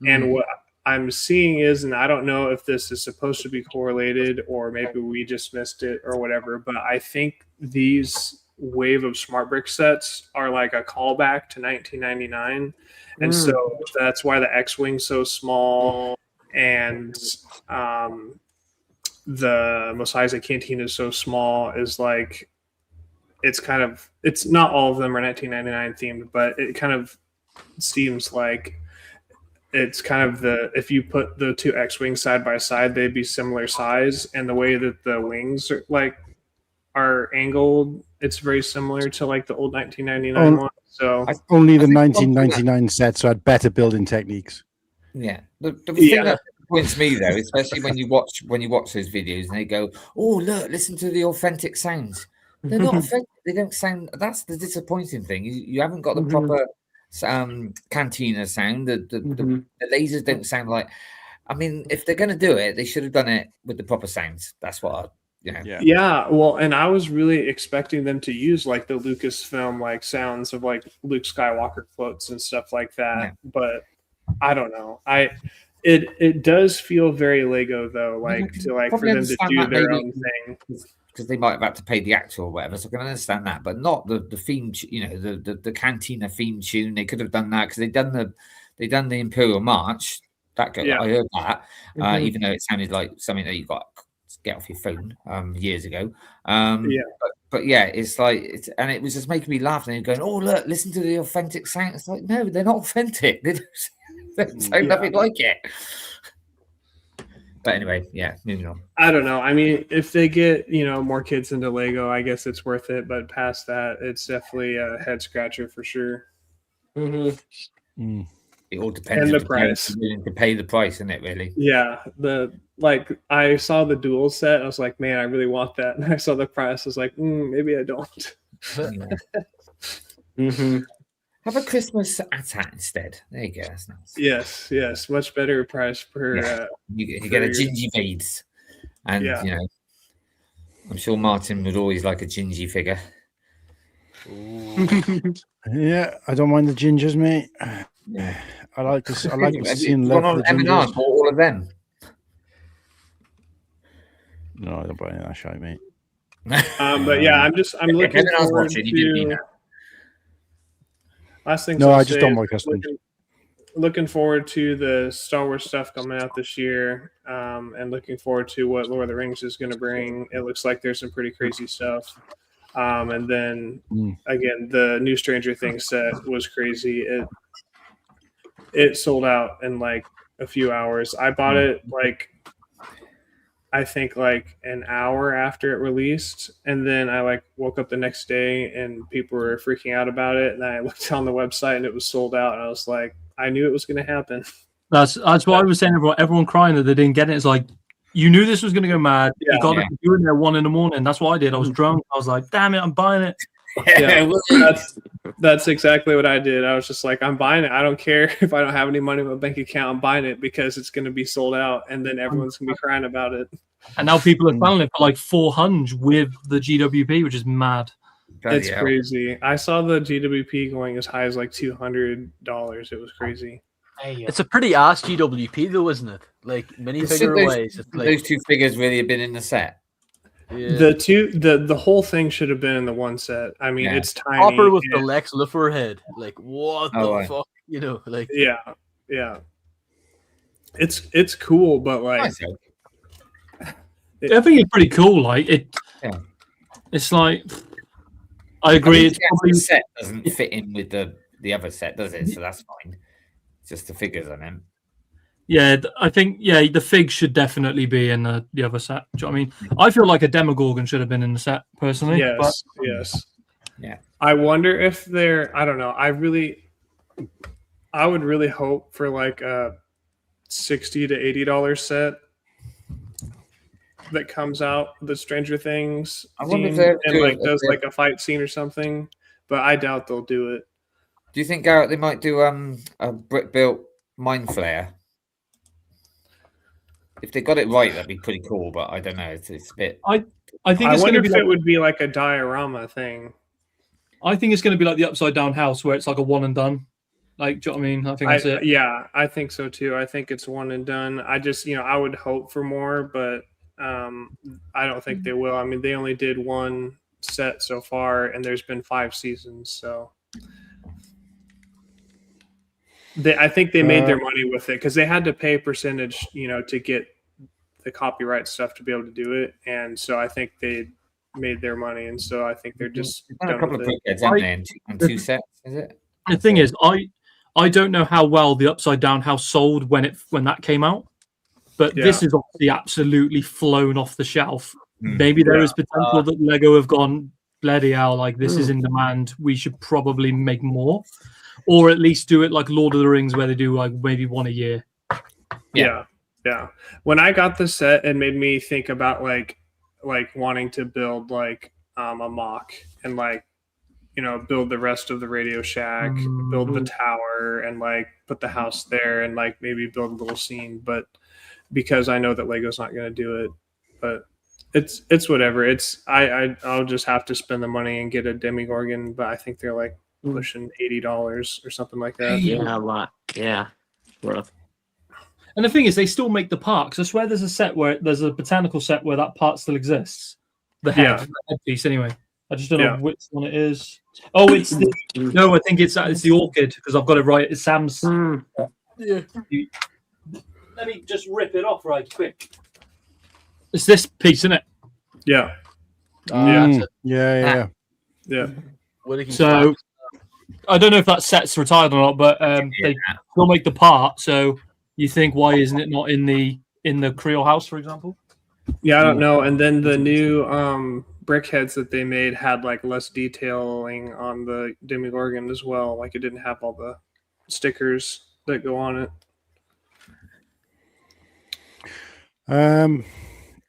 and what I'm seeing is, and I don't know if this is supposed to be correlated or maybe we just missed it or whatever, but I think these wave of Smart Brick sets are like a callback to 1999, and so that's why the X-Wing's so small, and the Mos Eisley Cantina is so small. Is like it's not all of them are 1999 themed, but it kind of seems like it's kind of if you put the two X-Wings side by side, they'd be similar size, and the way that the wings are angled, it's very similar to like the old 1999 one. So only the 1999 set, so I'd better building techniques. yeah, the thing that points me though, especially when you watch those videos and they go, "Oh look, listen to the authentic sounds." They're not authentic. They don't sound. That's the disappointing thing. You haven't got the proper cantina sound. The lasers don't sound like. I mean, if they're going to do it, they should have done it with the proper sounds. That's what Yeah, well, and I was really expecting them to use like the Lucasfilm like sounds of like Luke Skywalker quotes and stuff like that, but I don't know. It does feel very Lego though, like for them to do their own thing. Because they might have had to pay the actor or whatever, so I can understand that, but not the theme. The Cantina theme tune. They could have done that because they done the Imperial March. I heard that, even though it sounded like something that you got to get off your phone years ago. But yeah, it's like and it was just making me laugh. And you're going, "Oh look, listen to the authentic sound." It's like, no, they're not authentic. They don't sound nothing like it. But anyway, yeah, moving on. I don't know. I mean, if they get more kids into Lego, I guess it's worth it. But past that, it's definitely a head scratcher for sure. It all depends on the price. Willing to pay the price, isn't it? Really? Yeah. I saw the dual set. I was like, man, I really want that. And I saw the price. I was like, maybe I don't. Have a Christmas AT-AT instead. There you go. That's nice. Yes. Much better price per. You get a Gingy Beads, and I'm sure Martin would always like a Gingy figure. Yeah, I don't mind the gingers, mate. I like to see him love the gingers. For all of them. No, I don't buy any of that shit, mate. But yeah, I'm looking forward to. Last thing. No, I just don't like custom. Looking forward to the Star Wars stuff coming out this year, and looking forward to what Lord of the Rings is going to bring. It looks like there's some pretty crazy stuff. And then again, the new Stranger Things set was crazy. It sold out in like a few hours. I bought it I think an hour after it released, and then I woke up the next day and people were freaking out about it, and I looked on the website and it was sold out, and I was like, I knew it was going to happen. That's what I was saying. Everyone crying that they didn't get it. It's like, you knew this was going to go mad. You got it. You were in there 1 a.m. That's what I did. I was drunk. I was like, damn it, I'm buying it. That's exactly what I did. I was just like, I'm buying it. I don't care if I don't have any money in my bank account. I'm buying it because it's going to be sold out, and then everyone's going to be crying about it. And now people are selling it for like $400 with the GWP, which is mad. It's crazy. I saw the GWP going as high as like $200. It was crazy. It's a pretty ass GWP though, isn't it? Like minifigure wise, it's like Those two figures really have been in the set. yeah. The whole thing should have been in the one set. I mean, Yeah. it's tiny. Hopper with the and- Lex Luthor head. Like what Oh, the right. fuck? You know, like yeah. It's cool, but like Nice, though. I think it's pretty cool. Like it, Yeah. it's like I agree. It's the actual probably set doesn't fit in with the other set, does it? So that's fine. It's just the figures, I meant. I think the fig should definitely be in the other set. Do you know what I mean? I feel like a Demogorgon should have been in the set personally. yes, yes. Yeah. I wonder if they're. I don't know. I would really hope for like a $60 to $80 set that comes out the Stranger Things I wonder if theme they're and doing- like does like a fight scene or something. But I doubt they'll do it. Do you think, Garrett, they might do a brick built Mind Flayer? If they got it right, that'd be pretty cool. But I don't know. It's a bit. I think I it's going wonder to be if like, it would be like a diorama thing. I think it's going to be like the Upside Down House, where it's like a one and done. Like, do you know what I mean? I think that's it. Yeah, I think so too. I think it's one and done. I just, I would hope for more, but I don't think they will. I mean, they only did one set so far, and there's been 5 seasons, so I think they made their money with it because they had to pay a percentage, to get the copyright stuff to be able to do it, and so I think they made their money, and so I think they're just They've done a done couple of with it. brickheads, haven't they? And two sets, is it? The thing is, I don't know how well the Upside Down House sold when that came out, but this is obviously absolutely flown off the shelf. Maybe there is potential that Lego have gone bloody hell, like this is in demand. We should probably make more, or at least do it like Lord of the Rings, where they do like maybe one a year. Yeah. When I got the set, it made me think about like wanting to build like a mock and like build the rest of the Radio Shack, build the tower, and like put the house there, and like maybe build a little scene. But because I know that Lego's not going to do it, but it's whatever. I'll just have to spend the money and get a Demogorgon. But I think they're like pushing $80 or something like that. Yeah, a lot. Yeah, rough. And the thing is, they still make the parks. I swear there's a botanical set where that part still exists. The headpiece, anyway. I just don't know which one it is. Oh, it's no, I think it's the orchid because I've got it right. It's Sam's. yeah. Let me just rip it off right quick. It's this piece, isn't it? Yeah. That's it. Yeah. What he So I don't know if that set's retired or not, but they still make the part. So you think, why isn't it not in the Creole house, for example? Yeah, I don't know. And then the new brickheads that they made had like less detailing on the Demogorgon as well. Like it didn't have all the stickers that go on it.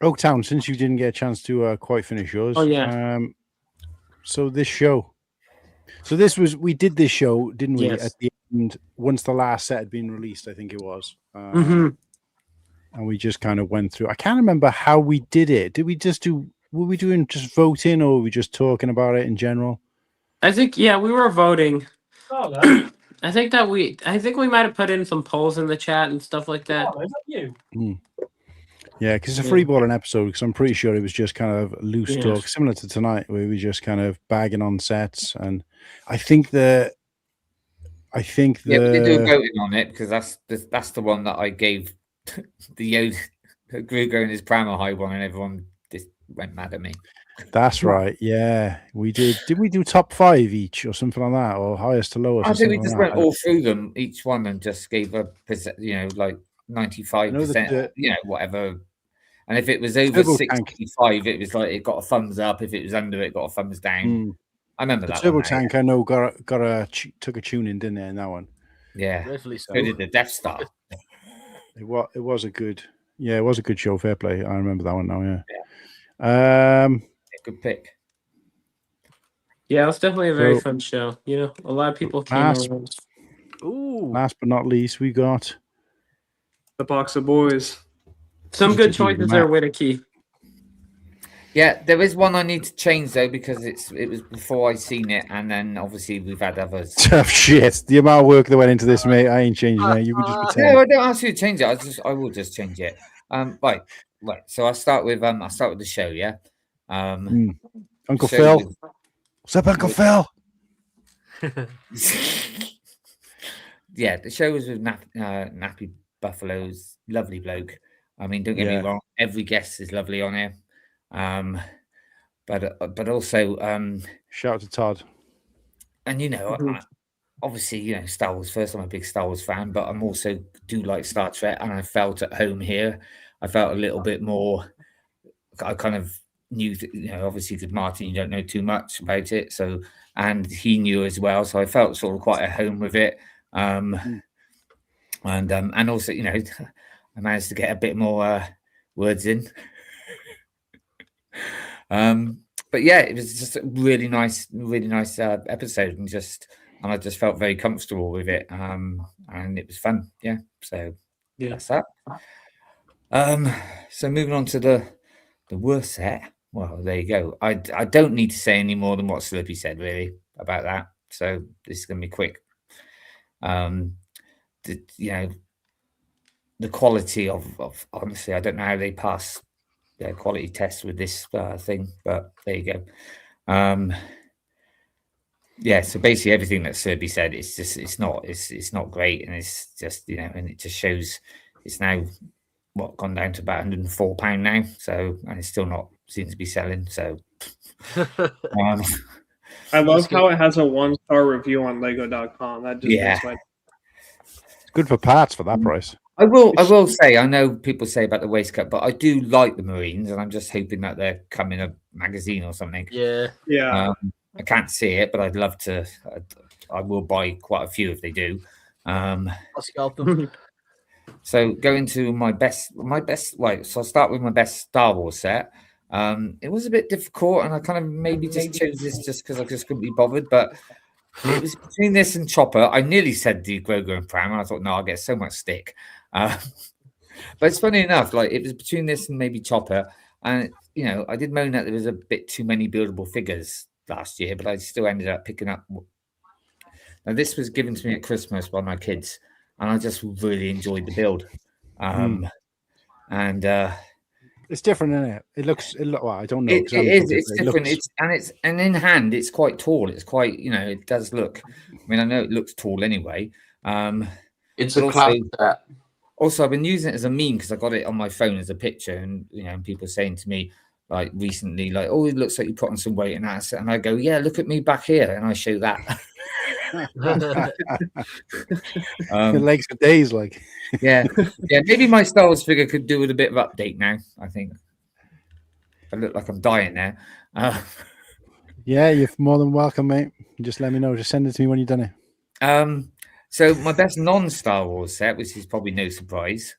Oaktown, since you didn't get a chance to quite finish yours. Oh, yeah. So this show. We did this show, didn't we? Yes. At the end, once the last set had been released, I think it was. Mm-hmm. And we just kind of went through. I can't remember how we did it. Were we doing just voting, or were we just talking about it in general? I think we were voting. Oh, no. I think we might have put in some polls in the chat and stuff like that. Oh, is that you? Yeah, because it's a free balling episode. Because I'm pretty sure it was just kind of loose Yes. talk, similar to tonight, where we just kind of bagging on sets. And I think we did do a voting on it because that's the one that I gave the Gruger and his Primal High one, and everyone just went mad at me. That's right. Yeah, we did. Did we do top 5 each or something like that, or highest to lowest? I or think we something just like went that? all through them, each one, and just gave a like 95%, whatever. And if it was over Turbo Tank. 65, it was like it got a thumbs up. If it was under, it got a thumbs down. I remember The that. Turbo one now. Tank, I know, took a tune in, didn't it? In that one, Yeah. Rightfully so. So did the Death Star. it was a good. Yeah, it was a good show. Fair play. I remember that one now. Yeah. Good pick. Yeah, it was definitely a very So- fun show. A lot of people came Last- over. Ooh. Last but not least, we got The Box of Boys. Some Just good to do the choices there, math. Whittaky. Yeah, there is one I need to change though because it was before I seen it, and then obviously we've had others. Tough shit. The amount of work that went into this, mate. I ain't changing it. You can just pretend. No, I don't ask you to change it. I will just change it. Right. So I'll start with the show. Yeah. Uncle show Phil. with- What's up, Uncle Phil? Yeah, the show was with Nappy Buffalo's lovely bloke. I mean, don't get me wrong, every guest is lovely on here. But also Shout out to Todd. and obviously, Star Wars first. I'm a big Star Wars fan, but I'm also do like Star Trek, and I felt at home here. I felt a little bit more. I kind of knew that, obviously, with Martin, you don't know too much about it, so and he knew as well, so I felt sort of quite at home with it. And also, I managed to get a bit more words in. But yeah, it was just a really nice episode, and I just felt very comfortable with it. And it was fun. Yeah. So that's that. So moving on to the worst set. Well, there you go. I don't need to say any more than what Slurpee said really about that. So this is gonna be quick. The quality of honestly, I don't know how they pass their quality tests with this thing, but there you go. Yeah, so basically everything that Slurpee said, it's not great, and it's just and it just shows it's now gone down to about £104 now, so and it's still not seems to be selling. So I love how it has a 1-star review on Lego.com. That just makes my It's good for parts for that price. I will say, I know people say about the waistcoat, but I do like the Marines, and I'm just hoping that they're coming a magazine or something. Yeah. I can't see it, but I'd love to. I will buy quite a few if they do. I'll scalp them. So going to my best. Right, so I'll start with my best Star Wars set. It was a bit difficult, and I kind of maybe just chose this just because I just couldn't be bothered. But it was between this and Chopper. I nearly said the Grogu and Pram, and I thought, no, I'll get so much stick. But it's funny enough, like it was between this and maybe Chopper, and I did moan that there was a bit too many buildable figures last year, but I still ended up picking up. Now this was given to me at Christmas by my kids, and I just really enjoyed the build. And it's different, isn't it? It looks. Well, I don't know. It is. It's different. And in hand, it's quite tall. It's quite. It does look. I mean, I know it looks tall anyway. It's a class set. Also, I've been using it as a meme because I got it on my phone as a picture, and and people saying to me like recently, like, "Oh, it looks like you put on some weight," and that, and I go, "Yeah, look at me back here," and I show that. Your legs for days, like. yeah. Maybe my Star Wars figure could do with a bit of update now. I think I look like I'm dying there. Yeah, you're more than welcome, mate. Just let me know. Just send it to me when you've done it. So my best non-Star Wars set, which is probably no surprise,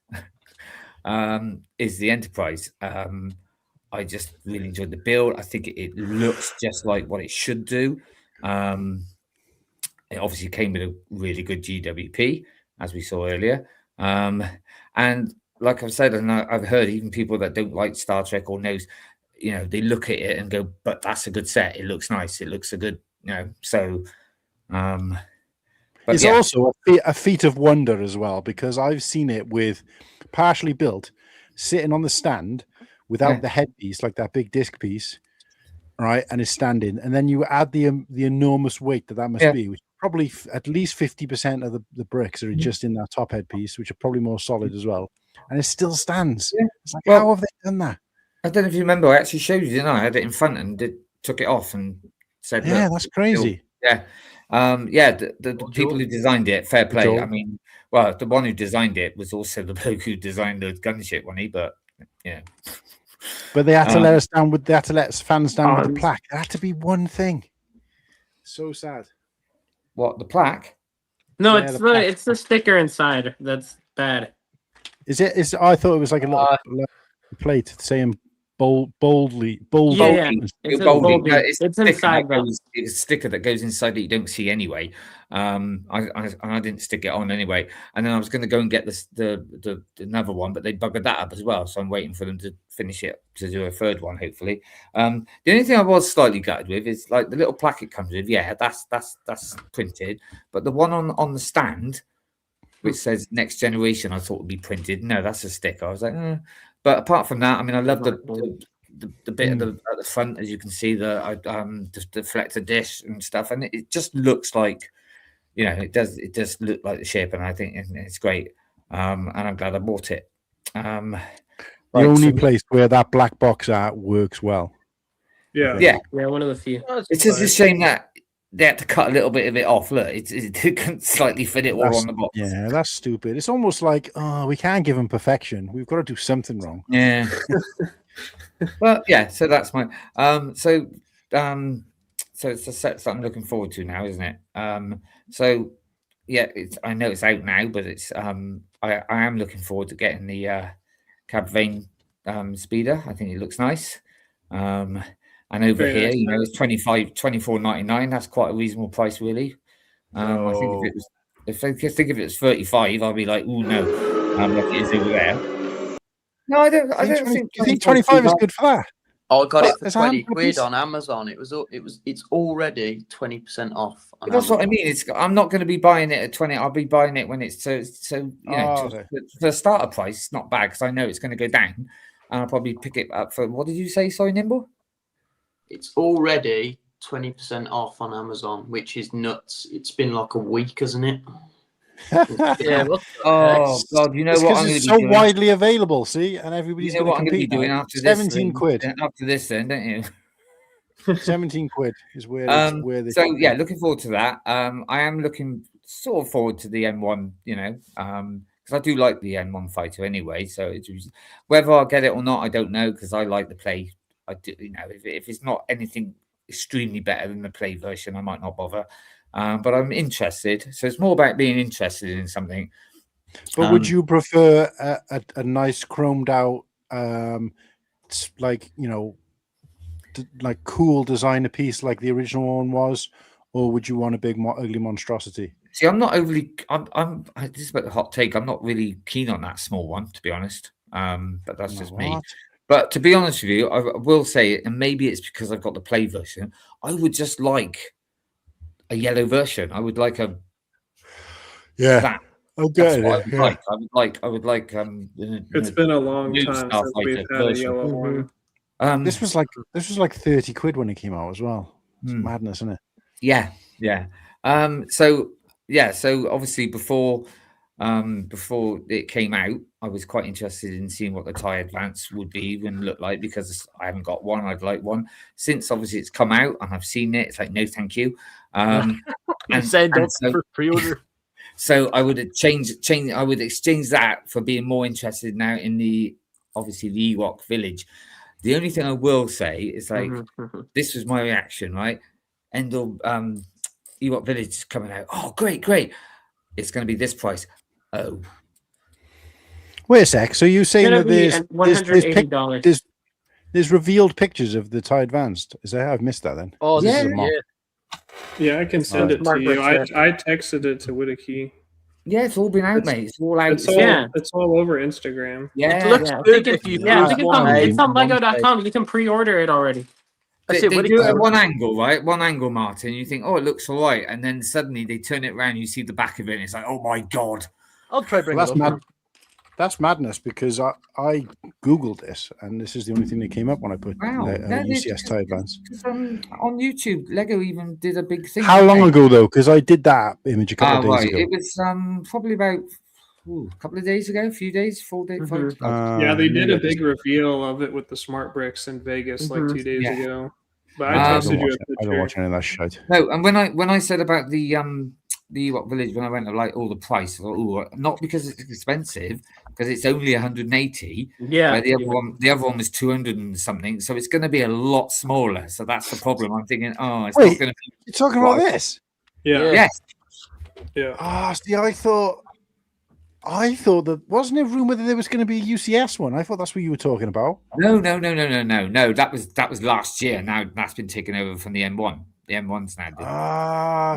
is the Enterprise. I just really enjoyed the build. I think it looks just like what it should do. It obviously came with a really good GWP, as we saw earlier. And like I've said, and I've heard even people that don't like Star Trek or knows, they look at it and go, but that's a good set. It looks nice. It looks a good, so... It's also a feat of wonder as well, because I've seen it with partially built, sitting on the stand without the headpiece, like that big disc piece, right? And it's standing, and then you add the enormous weight that must be, which probably at least 50% of the bricks are just in that top headpiece, which are probably more solid as well, and it still stands. Yeah. It's like, how have they done that? I don't know if you remember. I actually showed you, didn't I? I had it in front and took it off and said, "Yeah, that's crazy." Yeah. The people who designed it, fair play. I mean, well, the one who designed it was also the bloke who designed the gunship, wasn't he? But but they had to let us down with. They had to let us fans down with the plaque. It had to be one thing. So sad. What, the plaque? No, it's the sticker inside that's bad. Is it? I thought it was like a little plate saying boldly. Yeah. It says boldly. It's It's a sticker inside that though. it's a sticker that goes inside that you don't see anyway. I didn't stick it on anyway, and then I was going to go and get the another one, but they buggered that up as well. So I'm waiting for them to finish it to do a third one, hopefully. The only thing I was slightly gutted with is like the little plaque it comes with. Yeah, that's printed, but the one on the stand, which says Next Generation, I thought would be printed. No, that's a sticker. I was like, But apart from that, I mean, I love the bit at the front, as you can see, the deflector dish and stuff, and it just looks like, it does look like the ship, and I think it's great. And I'm glad I bought it. The only place where that black box art works well. Yeah. Yeah, one of the few. It's just a shame that they had to cut a little bit of it off. Look, it couldn't slightly fit it all on the box. Yeah, that's stupid. It's almost like, we can't give him perfection. We've got to do something wrong. Yeah. Well, yeah. So that's my. So it's a set that I'm looking forward to now, isn't it? So yeah, I know it's out now, but it's I am looking forward to getting the Cab Vane speeder. I think it looks nice. And over Very here, nice. it's $24.99. That's quite a reasonable price, really. I think if it was 35, I'd be like, oh no, like it is over there. No, I don't think. You think 25 is good for that? I got it for There's 20 handle quid piece. on Amazon. It's already 20% off. On That's what I Amazon. mean. I'm not going to be buying it at 20. I'll be buying it when it's so okay. for the starter price. It's not bad because I know it's going to go down, and I'll probably pick it up for what did you say? Sorry, Nimble. It's already 20% off on Amazon, which is nuts. It's been like a week, hasn't it? Yeah, what the Oh heck? God, you know It's what because I'm going to it's be so doing? widely available, see, and everybody's You know going what to I'm going to be compete. doing now. after this? 17 quid. After this, then, don't you? 17 quid is where it's where they. So yeah, looking forward to that. I am looking sort of forward to the M1, because I do like the M1 fighter anyway. So it's whether I'll get it or not, I don't know, because I like the play. I do, if it's not anything extremely better than the play version, I might not bother. But I'm interested. So it's more about being interested in something. But would you prefer a nice chromed out, like like cool designer piece like the original one was, or would you want a big ugly monstrosity? See, I'm not overly. This is about the hot take. I'm not really keen on that small one, to be honest. But that's just me. What? But to be honest with you, I will say, and maybe it's because I've got the play version. I would just like a yellow version. I would like that. Okay. That's what I would like. I would like. It's been a long new time stuff since like we've the had a version. yellow one. This was like 30 quid when it came out as well. It's madness, isn't it? Yeah. So obviously before it came out, I was quite interested in seeing what the TIE Advance would be and look like, because I haven't got one. I'd like one. Since obviously it's come out and I've seen it, it's like, no, thank you. And send it for pre-order. So I would I would exchange that for being more interested now in the Ewok village. The only thing I will say is this was my reaction, right? Endor Ewok village is coming out. Oh, great. It's going to be this price. Oh. Wait a sec. So you saying that $180. there's revealed pictures of the TIE Advanced? Is that I've missed that then? Oh, Yeah, this is a mock. Yeah, I can send it to you. I texted it to Witticky. Yeah, it's all been out, mate. It's all out. It's all over Instagram. Yeah. It looks good if you It's on Lego.com. You can pre-order it already. They do it at one angle, right? One angle, Martin. You think, oh, it looks all right. And then suddenly they turn it around, you see the back of it, and it's like, oh my God. I'll try bring it up. That's madness, because I Googled this, and this is the only thing that came up when I put UCS TIE Advance. On YouTube, Lego even did a big thing. How long ago, though? Because I did that image a couple of days ago. It was probably about a couple of days ago, a few days, 4 days. Yeah, they did a big reveal of it with the smart bricks in Vegas like 2 days ago. But I texted you a picture. I don't watch any of that shit. No, and when I said about the Ewok village, when I went to like all the price, I thought, not because it's expensive, because it's only 180. Yeah. Where the other one was 200 and something, so it's going to be a lot smaller. So that's the problem. I'm thinking, it's not going to be. You're talking about this? Yeah. Yes. Yeah. See, I thought I thought that wasn't there a rumor that there was going to be a UCS one. I thought that's what you were talking about. No. That was last year. Now that's been taken over from the M1. The M1's now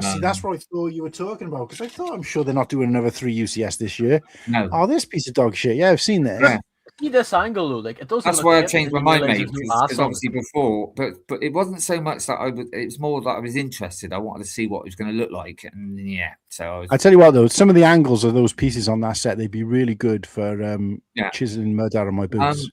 doing. See, that's what I thought you were talking about because I thought I'm sure they're not doing another 3 UCS this year. No. Oh, this piece of dog shit. Yeah, I've seen this. Yeah. See this angle though, like it doesn't. That's look why I good, changed my and then you mind, realise mate. there's new mass Because on it. obviously before, but it wasn't so much that it was more that I was interested. I wanted to see what it was going to look like, and yeah. So I was. I tell you what, though, some of the angles of those pieces on that set, they'd be really good for chiseling mud out of my boots.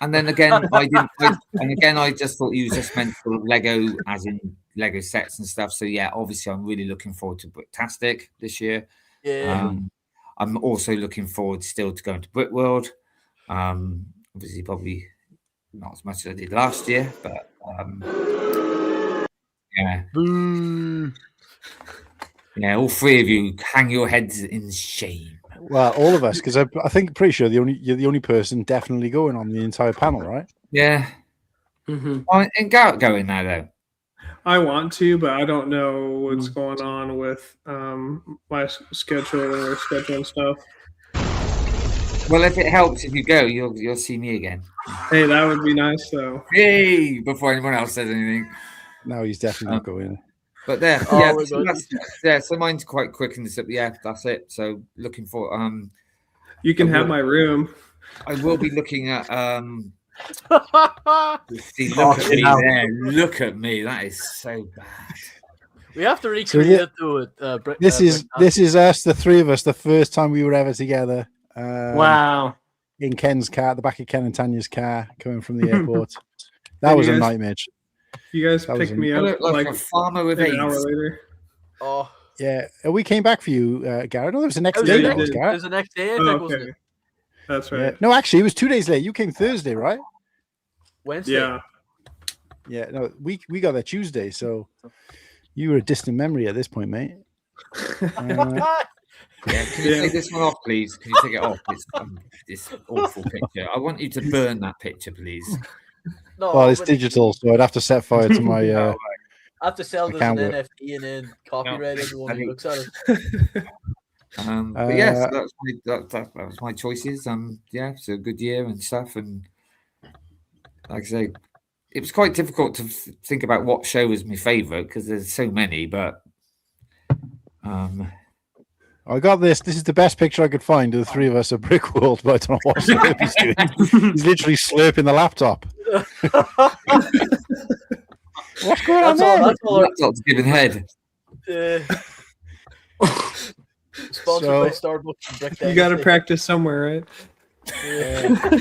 And then again, I just thought you just meant sort of Lego, as in Lego sets and stuff. So yeah, obviously, I'm really looking forward to Bricktastic this year. Yeah. I'm also looking forward still to going to Brickworld. Obviously, probably not as much as I did last year, but yeah. Yeah, all three of you hang your heads in shame. Well, all of us, because I think pretty sure you're the only person definitely going on the entire panel, right? Yeah. Mm-hmm. And Garrett going now though. I want to, but I don't know what's going on with my schedule and their schedule and stuff. Well, if it helps, if you go, you'll see me again. Hey, that would be nice though. Hey, before anyone else says anything. No, he's definitely not going. But there, Oh, yeah, we're so good. so mine's quite quick and stuff. Yeah, that's it. So looking for You can have my room. I will be looking at see, Oh, look at me now. there. Look at me. That is so bad. We have to So, recreate yeah, it to it. This is us, the three of us, the first time we were ever together. Wow. In Ken's car, the back of Ken and Tanya's car, coming from the airport. That And was you a guys- nightmare. You guys That was picked me I up look like like a farmer with an hour AIDS. later. Oh, Yeah, we came back for you, Garrett. No, it was the next it was day. the That next, was it Garrett. was the next day, I Oh, think, wasn't okay. it? That's Yeah. right. No, actually, it was 2 days late. You came Thursday, right? Wednesday. Yeah. Yeah. No, we got there Tuesday, so you were a distant memory at this point, mate. Yeah, can you take this one off, please? Can you take it off? This awful picture. I want you to burn that picture, please. No, Well, it's but digital, so I'd have to set fire to my. I have to sell I this as an can't work. NFT and then copyright everyone who think- looks at it. But yes, that was my choices. Yeah, it's a good year and stuff. And like I say, it was quite difficult to think about what show was my favourite because there's so many. But I got this. This is the best picture I could find of the three of us at Brickworld, but I don't know what Slurpy's doing. He's literally slurping the laptop. What's going on That's all. there? That's all. laptop's giving head. Sponsored So- by Starbucks. And Brick You got to Dynasty. practice somewhere, right? Yeah.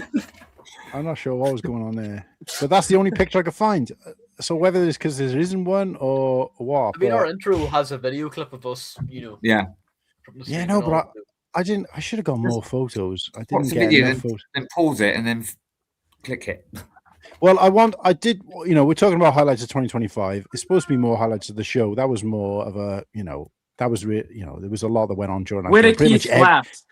I'm not sure what was going on there, but that's the only picture I could find. So whether it's because there isn't one or what, I mean, but our intro has a video clip of us, Yeah. from the Yeah, street no, and but all. I didn't. I should have got more photos. I Watch didn't the get video, enough photos. then pause it, and then click it. Well, I did, we're talking about highlights of 2025. It's supposed to be more highlights of the show. That was more of a, that was real, there was a lot that went on during that Where show. did Pretty Keith much slapped?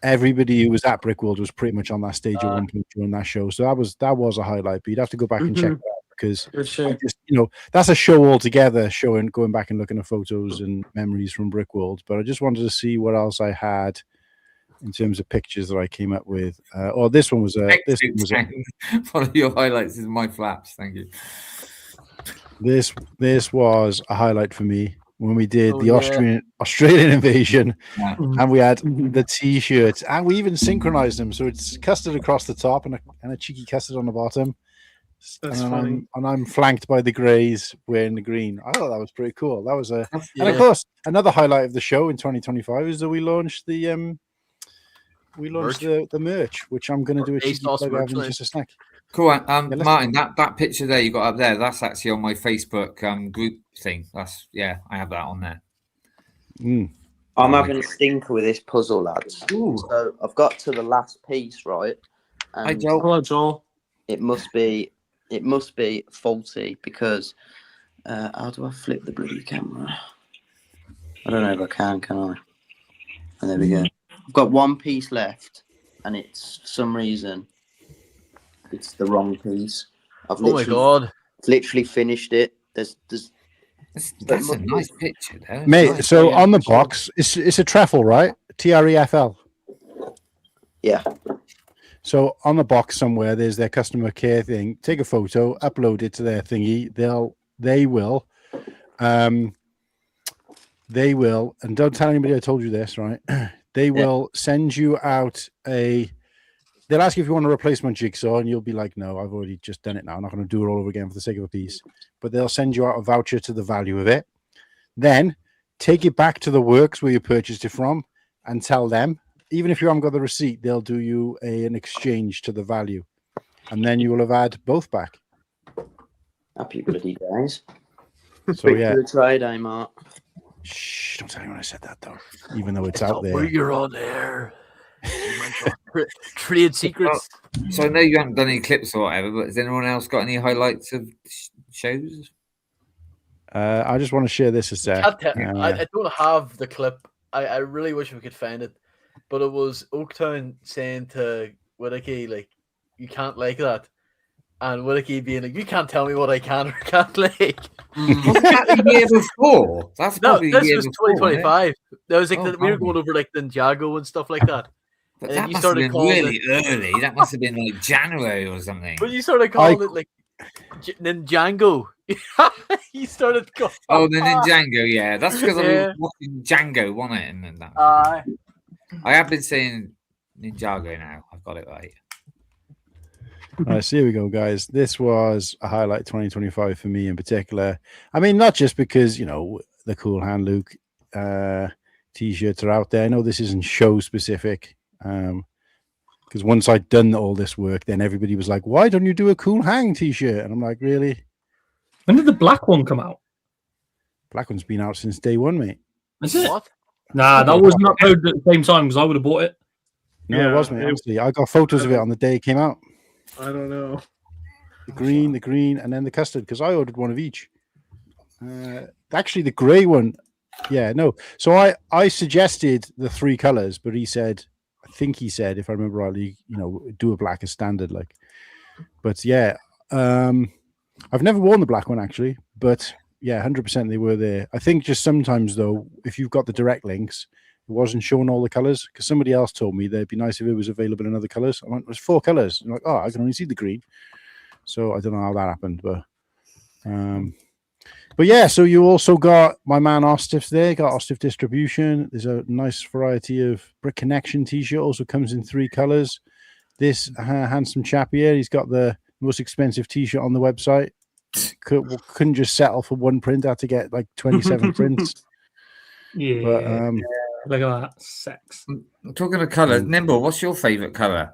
everybody who was at Brickworld was pretty much on that stage at one point during that show. So that was a highlight, but you'd have to go back and check that out because For sure. just, that's a show altogether, going back and looking at photos and memories from Brickworld. But I just wanted to see what else I had in terms of pictures that I came up with. This one was a One of your highlights is my flaps. Thank you. this was a highlight for me when we did Oh, the yeah. Australian invasion, Yeah. and we had the t-shirts, and we even synchronized them, so it's custard across the top and a cheeky custard on the bottom. That's and funny. I'm flanked by the greys wearing the green. I thought that was pretty cool. That was and of Yeah. course another highlight of the show in 2025 is that we launched the merch, which I'm going to do a cheeky ASOS plug merch of in line. just a snack. Cool. let's- Martin, that picture there you got up there, that's actually on my Facebook group thing. I have that on there. I'm having a stinker with this puzzle, lads. Ooh. So I've got to the last piece, right? Hi, And Joel. Hello, Joel. it must be faulty because how do I flip the bloody camera? I don't know if I can I? And there we go. I've got one piece left, and it's for some reason it's the wrong piece. I've Oh my god. literally finished it. There's That's a nice picture, though. Mate, Nice. so Yeah, on the for sure. box, it's a trefle, right? TREFL. Yeah. So on the box somewhere, there's their customer care thing. Take a photo, upload it to their thingy. They will, and don't tell anybody I told you this, right? They will send you out they'll ask you if you want a replacement jigsaw, and you'll be like, no, I've already just done it now. I'm not going to do it all over again for the sake of a piece. But they'll send you out a voucher to the value of it. Then take it back to the works where you purchased it from and tell them. Even if you haven't got the receipt, they'll do you an exchange to the value. And then you will have had both back. Happy bloody days. So, yeah. Good Friday, Mark. Shh, don't tell anyone I said that, though. Even though it's out there. Where you're on there. Trade secrets. So I know you haven't done any clips or whatever, but has anyone else got any highlights of shows? I just want to share this a sec. I don't have the clip. I really wish we could find it. But it was Oaktown saying to Whittaky, like, you can't like that. And Whittaky being like, you can't tell me what I can or can't like. Wasn't that the year before? That's No, probably this the year was before, wasn't it? 2025. That was like Oh, we were blimey. going over like Ninjago and stuff like that. But And that then you must have started been calling really early. That must have been like January or something. But you started calling it like Ninjago. You started calling. Oh, the Ninjago, yeah. That's because I Yeah. was watching Django, wasn't it? And then that. I have been saying Ninjago now. I've got it right. All right, so here we go, guys. This was a highlight 2025 for me in particular. I mean, not just because, you know, the Cool Hand Luke t-shirts are out there. I know this isn't show specific. Because once I'd done all this work, then everybody was like, why don't you do a Cool Hang t-shirt? And I'm like, really? When did the black one come out? Black one's been out since day one, mate. Is it? What? Nah, that wasn't uploaded at the same time because I would have bought it. No, Yeah, it was, mate. it- Honestly, I got photos of it on the day it came out. I don't know. The green, and then the custard, because I ordered one of each. Actually, the grey one, yeah, no. So I suggested the 3 colors, but he said, I think he said, if I remember rightly, you know, do a black as standard, like. But yeah, I've never worn the black one actually, but yeah, 100% they were there. I think just sometimes though, if you've got the direct links, it wasn't showing all the colors because somebody else told me that'd be nice if it was available in other colors. I went, there's 4 colors. I'm like, oh, I can only see the green. So I don't know how that happened, but yeah, so you also got my man Ostiff's there, got Ostiff Distribution. There's a nice variety of Brick Connection t-shirt, also comes in 3 colors. This handsome chap here, he's got the most expensive t-shirt on the website. Couldn't just settle for 1 print, had to get like 27 prints. Yeah. But Look at that. Sex. Talking of colours, Nimble, what's your favourite colour?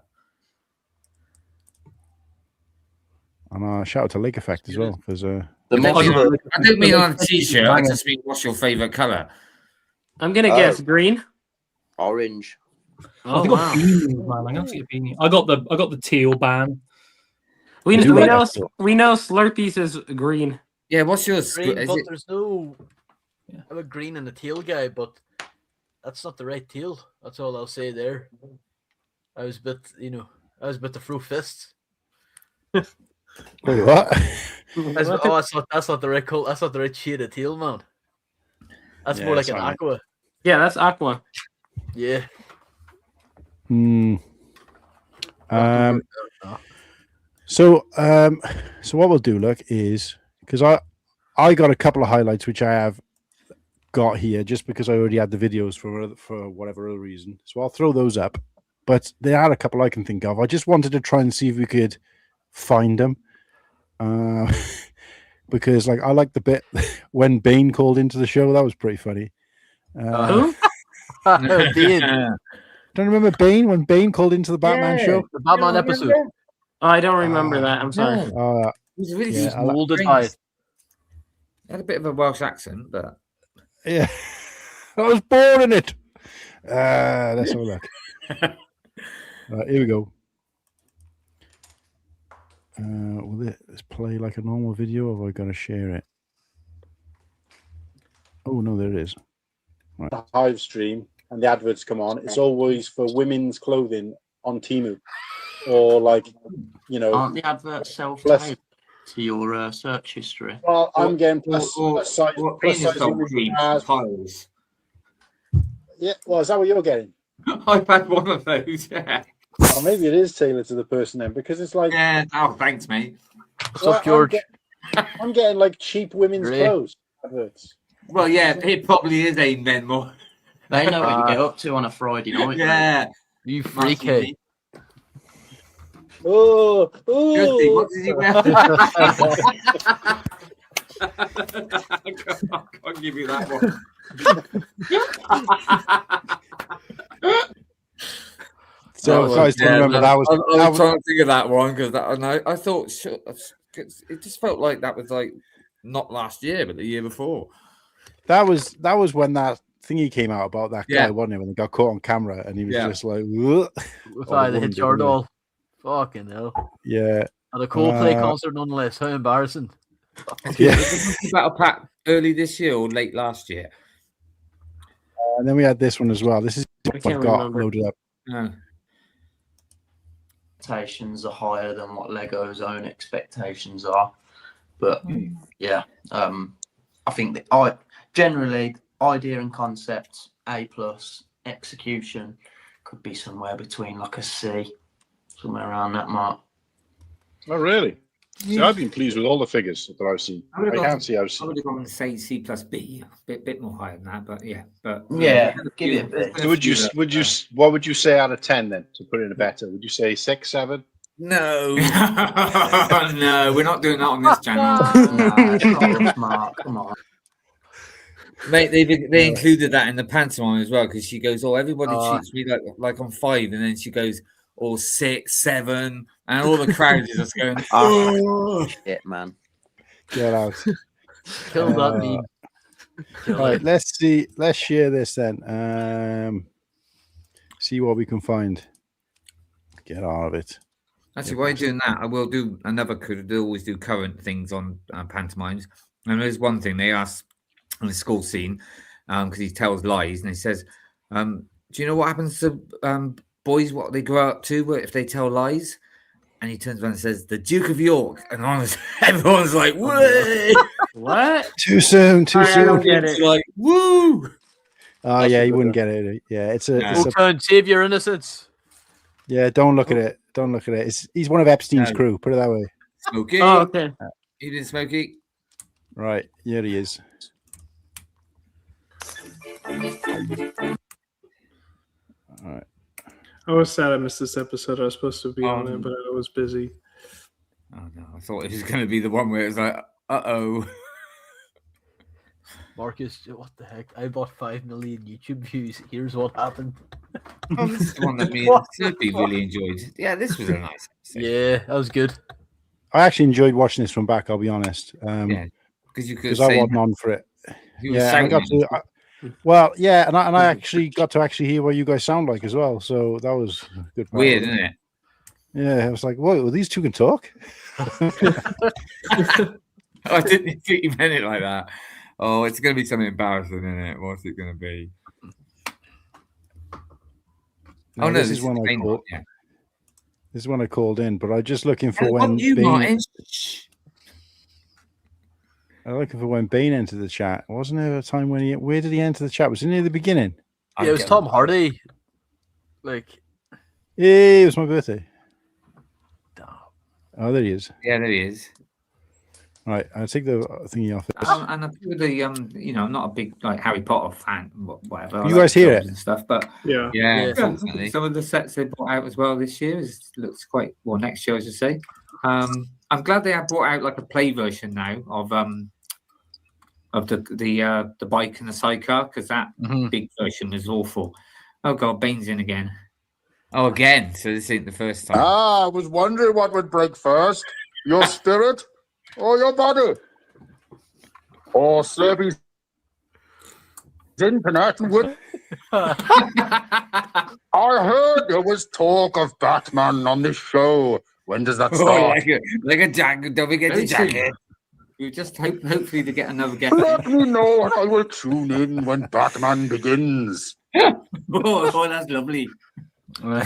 and shout out to Lake Effect as well, because The I most don't mean on a t-shirt, I just mean what's your favourite colour? I'm gonna guess green. orange. Oh I got wow. beanies, man. I got to get beanie. I got the teal band. We I do like know that. we know Slurpees is green. Yeah, what's yours? Green, Is but it- there's no. Yeah. I'm a green and a teal guy, but that's not the right teal. That's all I'll say there. I was a bit, to throw fists. wait, what? That's not the right color. That's not the right shade of teal, man. That's Yeah, more like it's an alright. aqua. Yeah, that's aqua. Yeah. So what we'll do, look, is because I got a couple of highlights which I have got here just because I already had the videos for whatever other reason. So I'll throw those up. But there are a couple I can think of. I just wanted to try and see if we could find them. Because like I like the bit when Bane called into the show. That was pretty funny. Who? Dean, Don't you remember Bane when Bane called into the Batman show? the Batman episode. Oh, I don't remember that. I'm sorry. It was really Yeah, I like- Molded by it. had a bit of a Welsh accent, but Yeah, I was born in it. Let's have a look. Here we go. Will this play like a normal video, or have I got to share it? Oh no, there it is. Right. The Hive stream and the adverts come on. It's always for women's clothing on Temu, or like, you know, Aren't the adverts Bless- self-typed? to your search history. Well, I'm getting plus Or size penis dog images creams, as- piles. Yeah, well, is that what you're getting? I've had one of those. Yeah. Or maybe it is tailored to the person then, because it's like Yeah. Oh, thanks, mate. What's well, up, George? I'm getting like cheap women's Really? clothes adverts. Well, yeah, it probably is aimed men more. They know what you get up to on a Friday night. Yeah. You freaky. Oh, Kirsty, oh. what did you wear? I can't give you that one. So guys, don't remember that was I that was trying to think of that one because I thought sure, it just felt like that was like not last year, but the year before. was when that thingy came out about that guy, Yeah. wasn't it? When he got caught on camera and he was Yeah. just like, "Ugh." With Oh, the the hit woman your did, doll. Fucking hell. yeah, At a Coldplay Uh, concert, nonetheless. How embarrassing. yeah. Was the Battle Pack early this year or late last year? And then we had this one as well. This is I what can't I've got remember. loaded up. Expectations are higher than what Lego's own expectations are. But yeah, I think that generally idea and concept A+, execution could be somewhere between like a C, somewhere around that mark. Oh, really? See, I've been pleased with all the figures that I've seen. I would've I gone can't see how. I would have gone to say C plus B, bit more higher than that, but yeah, Yeah, give it a bit. So what would you say out of 10 then to put in a better? Would you say 6, 7? No, no, we're not doing that on this channel, Nah, it's not rough mark. Come on. mate. They included that in the pantomime as well because she goes, "Oh, everybody Oh. treats me like I'm 5," and then she goes, "Oh, 6, 7," and all the crowd is just going, "Oh." Shit, man. Get out. Kill that meme. Kill All right, it. let's see. Let's share this then. See what we can find. Get out of it. Actually, while you're doing that, I will do another. Could always do current things on pantomimes. And there's one thing they ask in the school scene because he tells lies and he says, "Do you know what happens to boys? What they grow up to if they tell lies?" And he turns around and says, "The Duke of York." And everyone's like, "Way!" What? Too soon. Too I don't soon. get It's it. like, "Woo!" Oh yeah, you wouldn't get it. Yeah, it's a. No. It's a Old save your innocence. yeah, don't look at it. Don't look at it. He's one of Epstein's No. crew. Put it that way. Smokey, Oh, okay. you didn't Smokey. Right. Here he is. All right. I was sad I missed this episode. I was supposed to be on it, but I was busy. Oh no, I thought it was going to be the one where it was like, "Uh-oh." Marcus, what the heck? I bought 5 million YouTube views. Here's what happened. Oh, this is the one that me and What? Sophie really enjoyed. Yeah, this was a nice episode. Yeah, that was good. I actually enjoyed watching this from back. I'll be honest. Yeah, because you could Because I say wasn't on for it. he was Yeah, and I got sounding. to. Well, yeah, and I actually got to actually hear what you guys sound like as well. So that was a good. part. Weird, isn't it? Yeah, I was like, "Whoa, well, these two can talk." I didn't think you meant it like that. Oh, it's going to be something embarrassing, isn't it? What's it going to be? No, Oh no, this is when I main called. one, yeah. This is when I called in, but I'm just looking for Oh, when you, Bane. Martin. Shh. I'm looking for when Bane entered the chat. Wasn't there a time when he? Where did he enter the chat? Was it near the beginning? Yeah, it was Tom Hardy. Like, Hey, it was my birthday. damn. Oh, there he is. Yeah, there he is. All right, I'll take the thingy off. This. And I feel you know, I'm not a big like Harry Potter fan, whatever. I You like guys hear films it? and stuff, but Yeah. yeah, Yeah. unfortunately, some of the sets they brought out as well this year looks quite well. Next year, I should say. I'm glad they have brought out like a play version now of the bike and the sidecar because that Mhm. big version was awful. Oh god, Bane's in again. Oh, again. So this ain't the first time. Ah, I was wondering what would break first, your spirit or your body. Or Slurpee's internet would. I heard there was talk of Batman on this show. When does that Oh, start? like a jacket. Don't forget the jacket. You just hopefully to get another guest. Let me know and I will tune in when Batman begins. Oh, that's lovely. How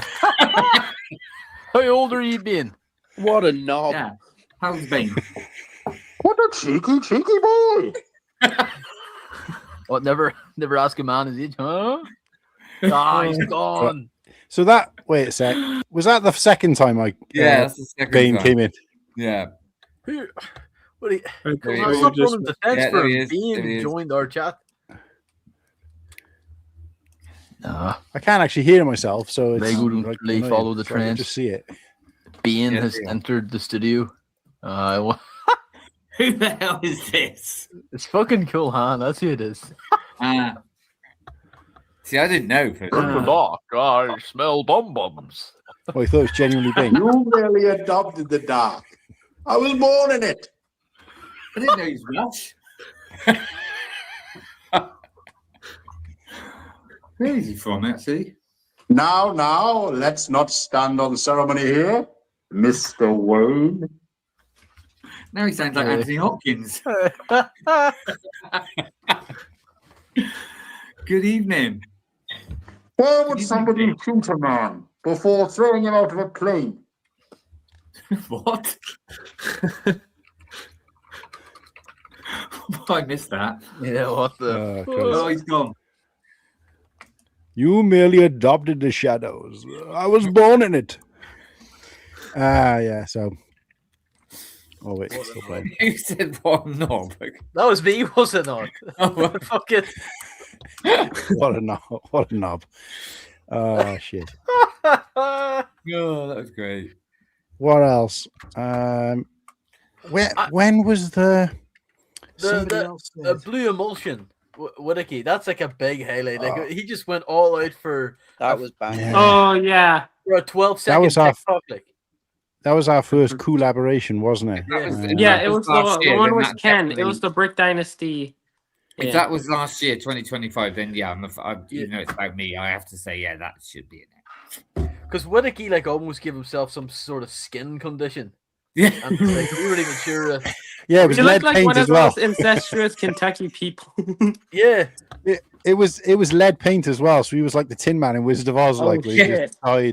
old are you being? What a knob. Yeah. How's Bane? What a cheeky boy! What? Never ask a man his age, huh? Ah, he's gone. So that wait a sec. Was that the second time Yeah, that's the second Bane time. came in? Yeah. What? There he That's is. not on defense Yeah, for there he is. being There he is. joined our chat. Nah, I can't actually hear myself, so it's They go to like, play annoying, follow the so I can trend. just see it. Bean Yeah, has yeah. entered the studio. Who the hell is this? It's fucking cool, huh? That's who it is. See, I didn't know. Dark, I smell bums. Oh, I thought it was genuinely Bane. You merely adopted the dark. I was born in it. I didn't know he was Welsh. Where is he from, actually? Now, let's not stand on ceremony here, Mr. Wayne. Now he sounds like Yeah. Anthony Hopkins. Good evening. Why would somebody shoot a man before throwing him out of a plane? What? I missed that. Yeah, what the? Oh, he's gone. You merely adopted the shadows. I was born in it. Yeah. So. Oh wait, it's still playing. Who said what knob? That was me, was it not? Oh, Fucking. What a knob! What a knob! Oh shit! oh, that was great. What else? When was the somebody the else said- blue emulsion, Whittaky. That's like a big highlight. Like he just went all out for That was bad. Yeah. Oh yeah. for a 12-second was our- TikTok. Like, That was our first collaboration, wasn't it? That was- Yeah, that it was last the year, one then with that Ken. It definitely- was the Brick Dynasty. If Yeah. that was last year, 2025, then yeah, you know it's about me. I have to say, yeah, that should be in it. because Whittaky like almost gave himself some sort of skin condition, Yeah. and like we weren't even sure. Yeah, it was You lead look like paint one as of the well. most incestuous Kentucky people. Yeah, It was lead paint as well. So he was like the Tin Man in Wizard of Oz, Oh, like where he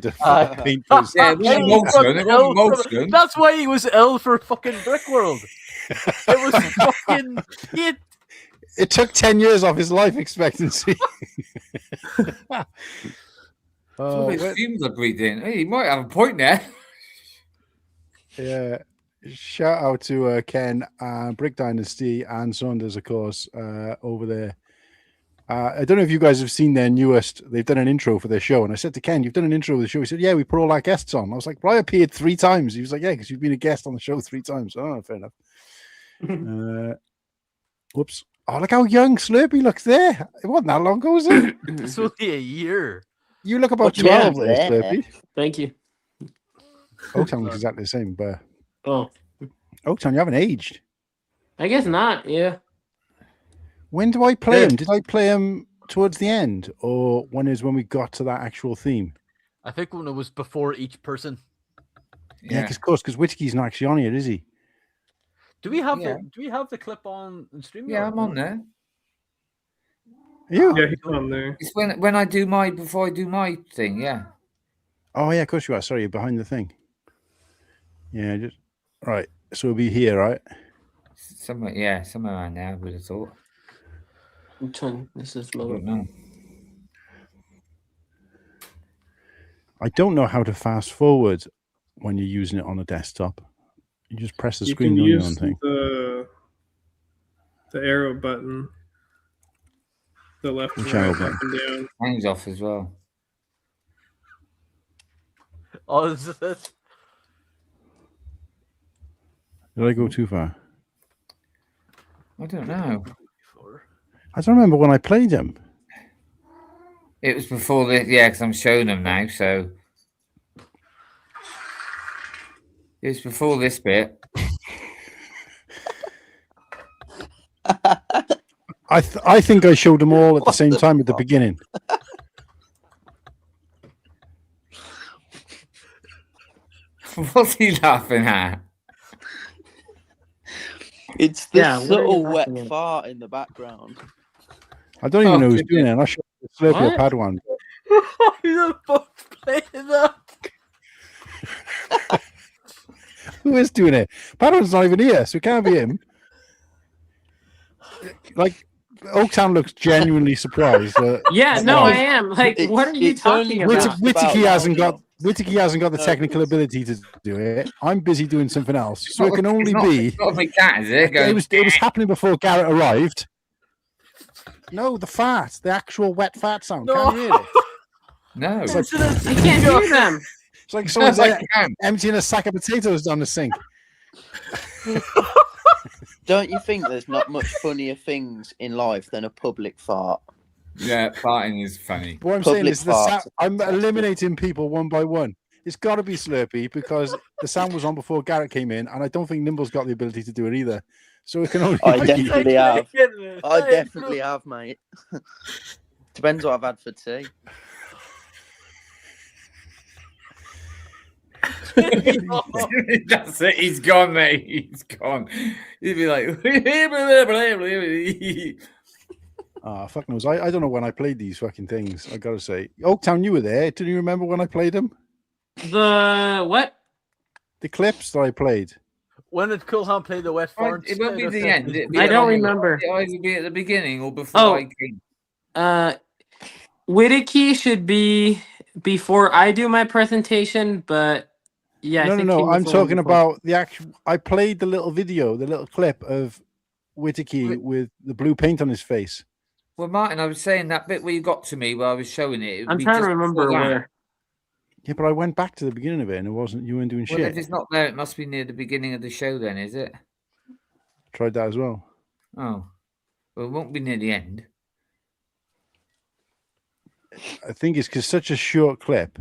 just tied paint. to his- Yeah, it wasn't Moleskin. It wasn't Moleskin. That's why he was ill for fucking Brick World. It was fucking. It took 10 years off his life expectancy. All Oh, those fumes I breathed in. Hey, you might have a point there. yeah. Shout out to Ken, Brick Dynasty, and Saunders, of course, over there. I don't know if you guys have seen their newest. They've done an intro for their show, and I said to Ken, "You've done an intro of the show." He said, "Yeah, we put all our guests on." I was like, "Well, I appeared 3 times." He was like, "Yeah, because you've been a guest on the show 3 times." Oh, fair enough. Whoops! Oh, look how young Slurpee looks there. It wasn't that long ago, was it? It's only a year. You look about Yeah, 12 there, there. Slurpee. Thank you. Oaktown looks exactly the same, but Oh, Oaktown, you haven't aged. I guess not. Yeah. When do I play Yeah. him? Did I play him towards the end, or when we got to that actual theme? I think when it was before each person. Yeah, because Whittaky's not actually on here, is he? Do we have Yeah. the clip on stream? Yeah, I'm on there. Are you? Yeah, he's on there. It's when I do before I do my thing. Yeah. Oh yeah, of course you are. Sorry, you're behind the thing. Yeah, just right. So we'll be here, right? Somewhere around there. I would have thought. This is I low. don't know. I don't know how to fast forward when you're using it on a desktop. You just press the You screen can on your use own thing. the arrow button, the left and Which arrow right, up and down. Hangs off as well. Oh, this is it. Did I go too far? I don't know. I don't remember when I played him. It was before this. Yeah, because I'm showing them now. So it was before this bit. I think I showed them all at the same time at the beginning. What's he laughing at? It's the Yeah, what are you subtle wet laughing at? fart in the background. I don't even Oh, know who's good doing it. I'm not sure if it's Slurpee or What? Padawan. Who the fuck's playing that? Who is doing it? Padawan's not even here, so it can't be him. Like, Oaktown looks genuinely surprised. Yeah, no, I am. Like, what are you talking about? Whittaky hasn't got the technical ability to do it. I'm busy doing something else, so it can only be. It's not a big cat, is it? It was happening before Garrett arrived. No, the fart, the actual wet fart sound. No. Can't you hear it? No. It's like, I can't hear them. it's like someone's I can. emptying a sack of potatoes down the sink. Don't you think there's not much funnier things in life than a public fart? Yeah, farting is funny. What I'm saying is I'm eliminating people one by one. It's got to be Slurpee because the sound was on before Garrett came in, and I don't think Nimble's got the ability to do it either. So it can only. I definitely have. I definitely have, mate. Depends what I've had for tea. That's it. He's gone, mate. He's gone. He'd be like, fuck knows. I don't know when I played these fucking things. I gotta say, Oaktown, you were there. Do you remember when I played them? The what? The clips that I played. When did Coolham play the West Farm? it won't be the end. I don't remember. It'll either be at the beginning or before I came. Whittaky should be before I do my presentation, but yeah. No. I'm talking about the actual. I played the little video, the little clip of Whittaky with the blue paint on his face. Well, Martin, I was saying that bit where you got to me where I was showing it. I'm trying to remember where. Yeah, but I went back to the beginning of it, and it wasn't. You weren't doing Well, shit. if it's not there, it must be near the beginning of the show. Then is it? Tried that as well. Oh, well, it won't be near the end. I think it's because such a short clip.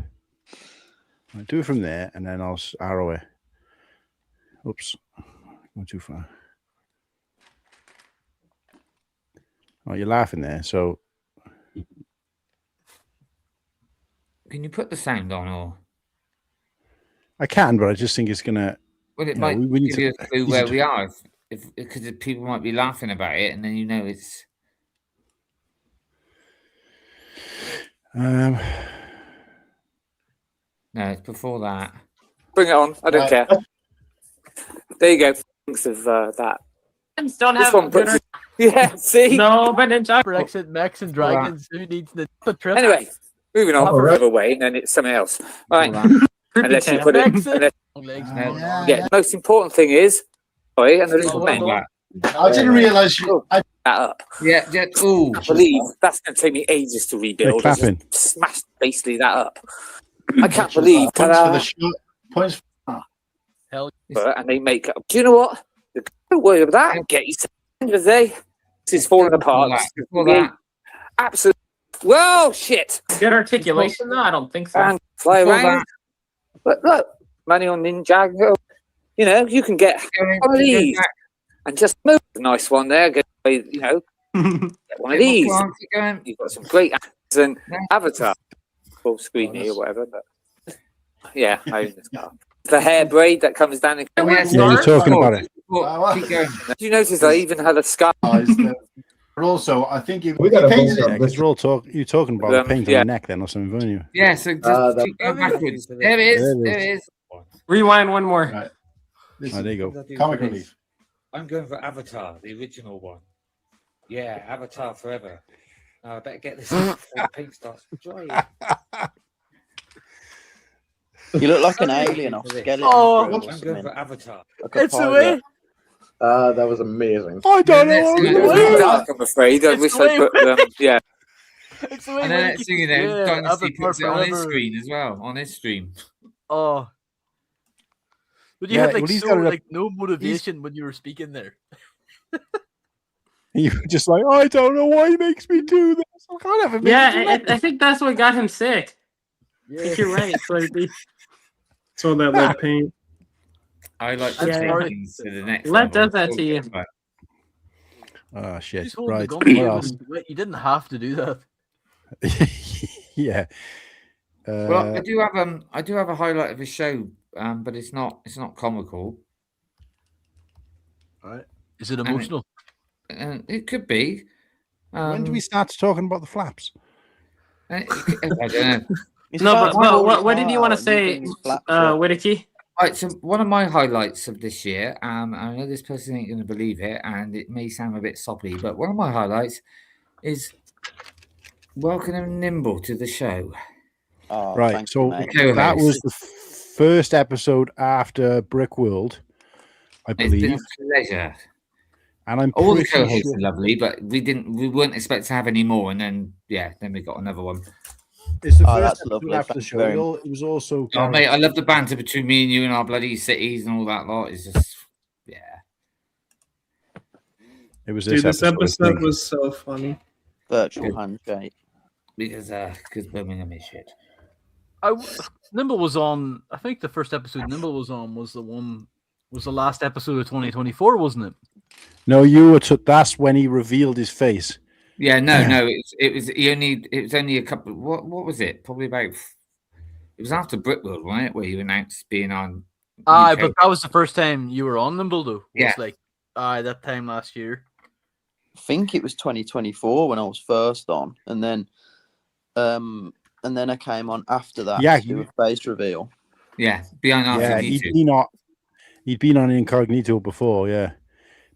I'll do it from there, and then I'll arrow it. Oops, going too far. Oh, you're laughing there. So, can you put the sound on, or I can, but I just think it's gonna. Well, it know, might we need give you to- a clue where we are, because people might be laughing about it, and then you know it's. Um, No, it's before that. Bring it on. I don't care. There you go. Thanks of that. Don't This have one puts. Yeah, see? no, but in Brexit, Max and Dragons. Who needs the trip? Anyway, moving on All right. further away, and then it's something else. All right. Unless you tail. put it. Brexit. Unless, yeah, the most important thing is. Sorry, and the little men. I didn't realize you. That up. Yeah. Ooh. I believe that's going to take me ages to rebuild. They're I just clapping. smashed basically that up. I can't believe Points for the show. Points. and they make up. Do you know what? Don't worry about that. Get yourself in the day. This is falling apart. Before that. Absolutely. Well, shit. Good articulation, though. I don't think so. And fly Before around. But look, money on Ninjago. You know, you can get one of these and just move a nice one there. Get, you know, get one of these. You've got some great actors and Avatar. Full screen here or whatever. But yeah, I own this car. The hair braid that comes down. And Yeah, you're talking about it. Keep going. Did you notice I even had a scar? But also, I think we got because you're talking about the paint on the neck then or something, weren't you? Yeah, so just keep going backwards. There it is. There it is. Rewind one more. Right. There you go. Comic relief. I'm going for Avatar, the original one. Yeah, Avatar forever. I better get this before the paint starts drying. You look like an alien off Skeleton. Oh, Crew or I'm going something. for Avatar. Like a It's a pilot. way. That was amazing. I don't Yeah, know. It's dark, I'm afraid. I It's wish the I put yeah. It's the way. And when then you next keep- thing you know, yeah, Dynasty Avatar puts it on his forever. screen as well, on his stream. Oh. But you Yeah, had like well, he's so got it up- like no motivation when you were speaking there. You were just like, I don't know why he makes me do this. I can't have him. Yeah, I think that's what got him sick. I Yeah. think you're right. Slurpee. So that lead paint. I like to Yeah. take things to the next Let level. does that to you. Oh shit! Just hold Right. the gun What to you else? and you didn't have to do that. Yeah. Well, I do have a highlight of a show, but it's not comical. All right. Is it emotional? It could be. When do we start talking about the flaps? I don't know. It's No, about but to what did you want to fall say, apart and things flap up. Whittaky? Right, so one of my highlights of this year, I know this person ain't going to believe it, and it may sound a bit soppy, but one of my highlights is welcoming Nimble to the show. Oh, Right, thank so you, mate. that was the first episode after Brick World, I It's been believe. a pleasure. And I'm All the pretty co-hosts sure are lovely, but we weren't expect to have any more, and then we got another one. it's the Oh, first that's episode lovely. after the Thank you show. very It was also Oh mate, Gareth. I love the banter between me and you and our bloody cities and all that lot. It's just It was Dude, this I episode think. was so funny. Virtual handshake. because Birmingham is shit. Nimble was on. I think the first episode Nimble was on was the last episode of 2024, wasn't it? No, you were. That's when he revealed his face. Yeah, no, it was only a couple. What was it? Probably about. It was after Brickworld, wasn't it? Where you announced being on. UK. But that was the first time you were on Nimble, though. Yeah. Like, that time last year. I think it was 2024 when I was first on, and then I came on after that. Yeah, to do a face reveal. Yeah, behind our Yeah, he'd been on Incognito before, yeah.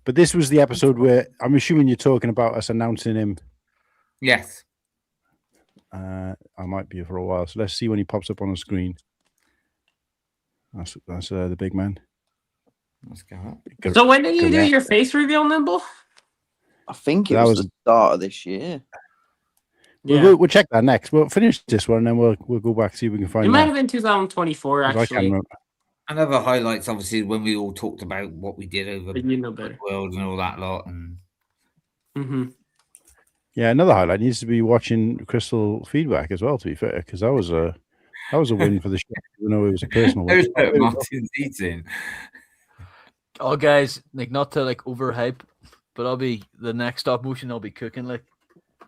But this was the episode where I'm assuming you're talking about us announcing him. Yes. I might be for a while. So let's see when he pops up on the screen. That's the big man. Let's go up. So when did you do Correct. your face reveal, Nimble? I think it That was was- the start of this year. Yeah. We'll check that next. We'll finish this one and then we'll go back see if we can find It might that. have been 2024, 'Cause I can't actually. remember. Another highlights, obviously, when we all talked about what we did over But you know better. World and all that lot, and Mm-hmm. Yeah, another highlight needs to be watching Crystal feedback as well. To be fair, because that was a win for the show. Even though it was a personal there's win. Martin's eating. Oh, guys, like not to like overhype, but I'll be the next stop motion. I'll be cooking like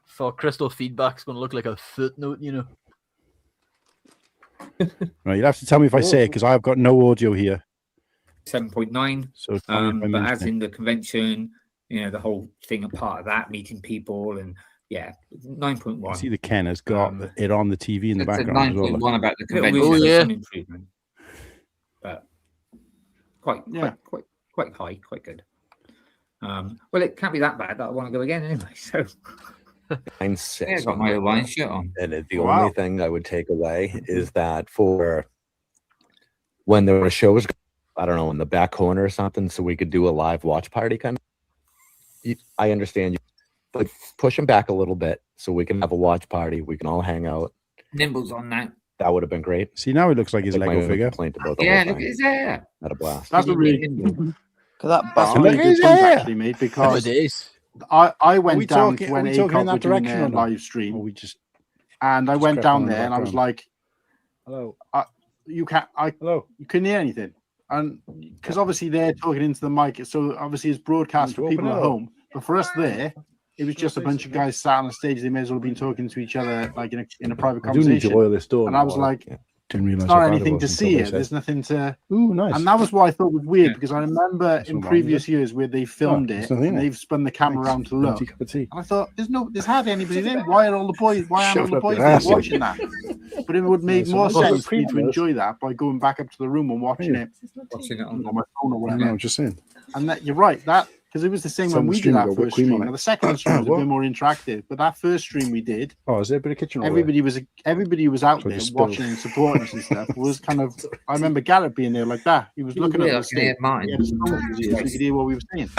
for Crystal feedback's going to look like a footnote, you know. Right, you'll have to tell me if I say it because I've got no audio here. 7.9. So tell me if I But mention as it. in the convention, the whole thing, a part of that, meeting people, and 9.1. I see the Ken has got it on the TV in the It's a background as well. 9.1 about the Oh, convention. yeah. Some improvement, but quite high, quite good. Well, it can't be that bad that I want to go again anyway. So 9.6. I got my Hawaiian shirt on. And the Wow. only thing I would take away is that for when there were shows, I don't know, in the back corner or something, so we could do a live watch party kind of. I understand you, but push them back a little bit so we can have a watch party. We can all hang out. Nimble's on now. That would have been great. See, now he looks like his That's my Lego only figure. complaint about the Yeah, whole look at thing. his hair. Had a blast. That's a really, Look at that that's a bar. really good Yeah. point, actually, mate, because Nowadays. I Are we went down talking- when are we talking in ACOG that were doing direction their or not? live Or stream, we just and I just went crack down on in the there and I was background? like, hello, you can't, hello. you couldn't hear anything. And because obviously they're talking into the mic, so obviously it's broadcast You for people open at it up. home. But for us there, it was just a bunch of guys sat on the stage. They may as well have been talking to each other like in a private I do need to conversation. oil this door. And I was now. like, didn't realize it's how not bad it anything to was until see they it. said- There's nothing to. Ooh, nice. And that was what I thought was weird because I remember That's in not wrong, previous is years where they filmed there's it nothing in and it. they've spun the camera around to look. Empty cup of tea. And I thought, there's hardly anybody there. Why are all the boys? Why aren't all Shut the up, boys your there ass. watching that? But it would make so more that's what sense for me to preview is. enjoy that by going back up to the room and watching it Watching it on on my phone or I whatever. know, I'm just saying. And that you're right. That because it was the same It's when on the we stream, did you our got whipped first cream stream. on it. Now, the second stream was a What? bit more interactive, but that first stream we did, Oh, is there a bit of kitchen over everybody was out So there just spilled. watching and supporting us and stuff. Was kind of. I remember Garrett being there like that. He was looking Yeah, at I us. can hear Martin. He had his phone in his ear, so he could hear what we were saying.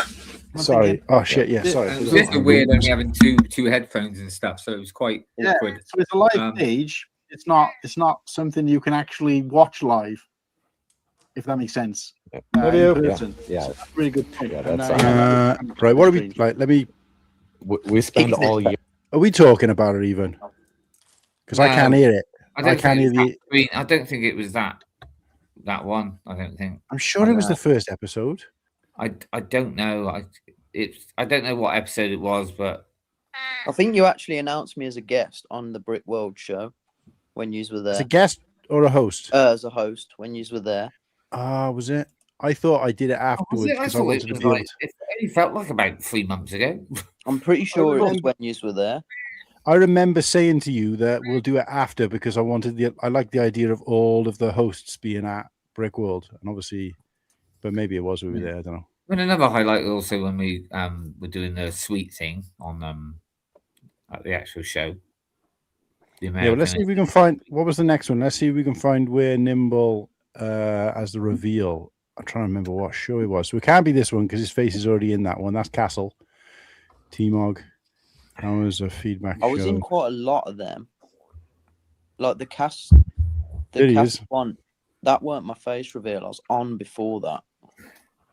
I'm Sorry. thinking, Oh, shit. Yeah, Yeah. sorry. And it was just weird only having two headphones and stuff, so it was quite Yeah, awkward. so it's a live Um, stage. It's not something you can actually watch live, if that makes sense. What In do you- person. Yeah. It's a really good point. Yeah, And, that's Right. What are we like? Let me. We spend all year. Are we talking about it even? Because I can't No. hear it. I I don't can't think hear it's that green. I don't think it was that one. I don't think. I'm sure it was the first episode. I don't know. I don't know what episode it was, but I think you actually announced me as a guest on the Brick World show when you were As there. a guest or a host? As a host when you were there. Was it? I thought I did it was afterwards it? I because I thought wanted it to was be able like, to. it only felt like about 3 months ago. I'm pretty sure it was remember- when you were there. I remember saying to you that we'll do it after because I like the idea of all of the hosts being at Brick World, and obviously, but maybe it was we were there. I don't know. And another highlight also when we were doing the sweet thing on at the actual show. The Yeah, well, let's see if we can find what was the next one. Let's see if we can find where Nimble as the reveal. I'm trying to remember what show it was. So it can't be this one because his face is already in that one. That's Castle. T-Mog. That was a feedback I was show. in quite a lot of them. Like the cast, There he cast is. one, that weren't my face reveal. I was on before that.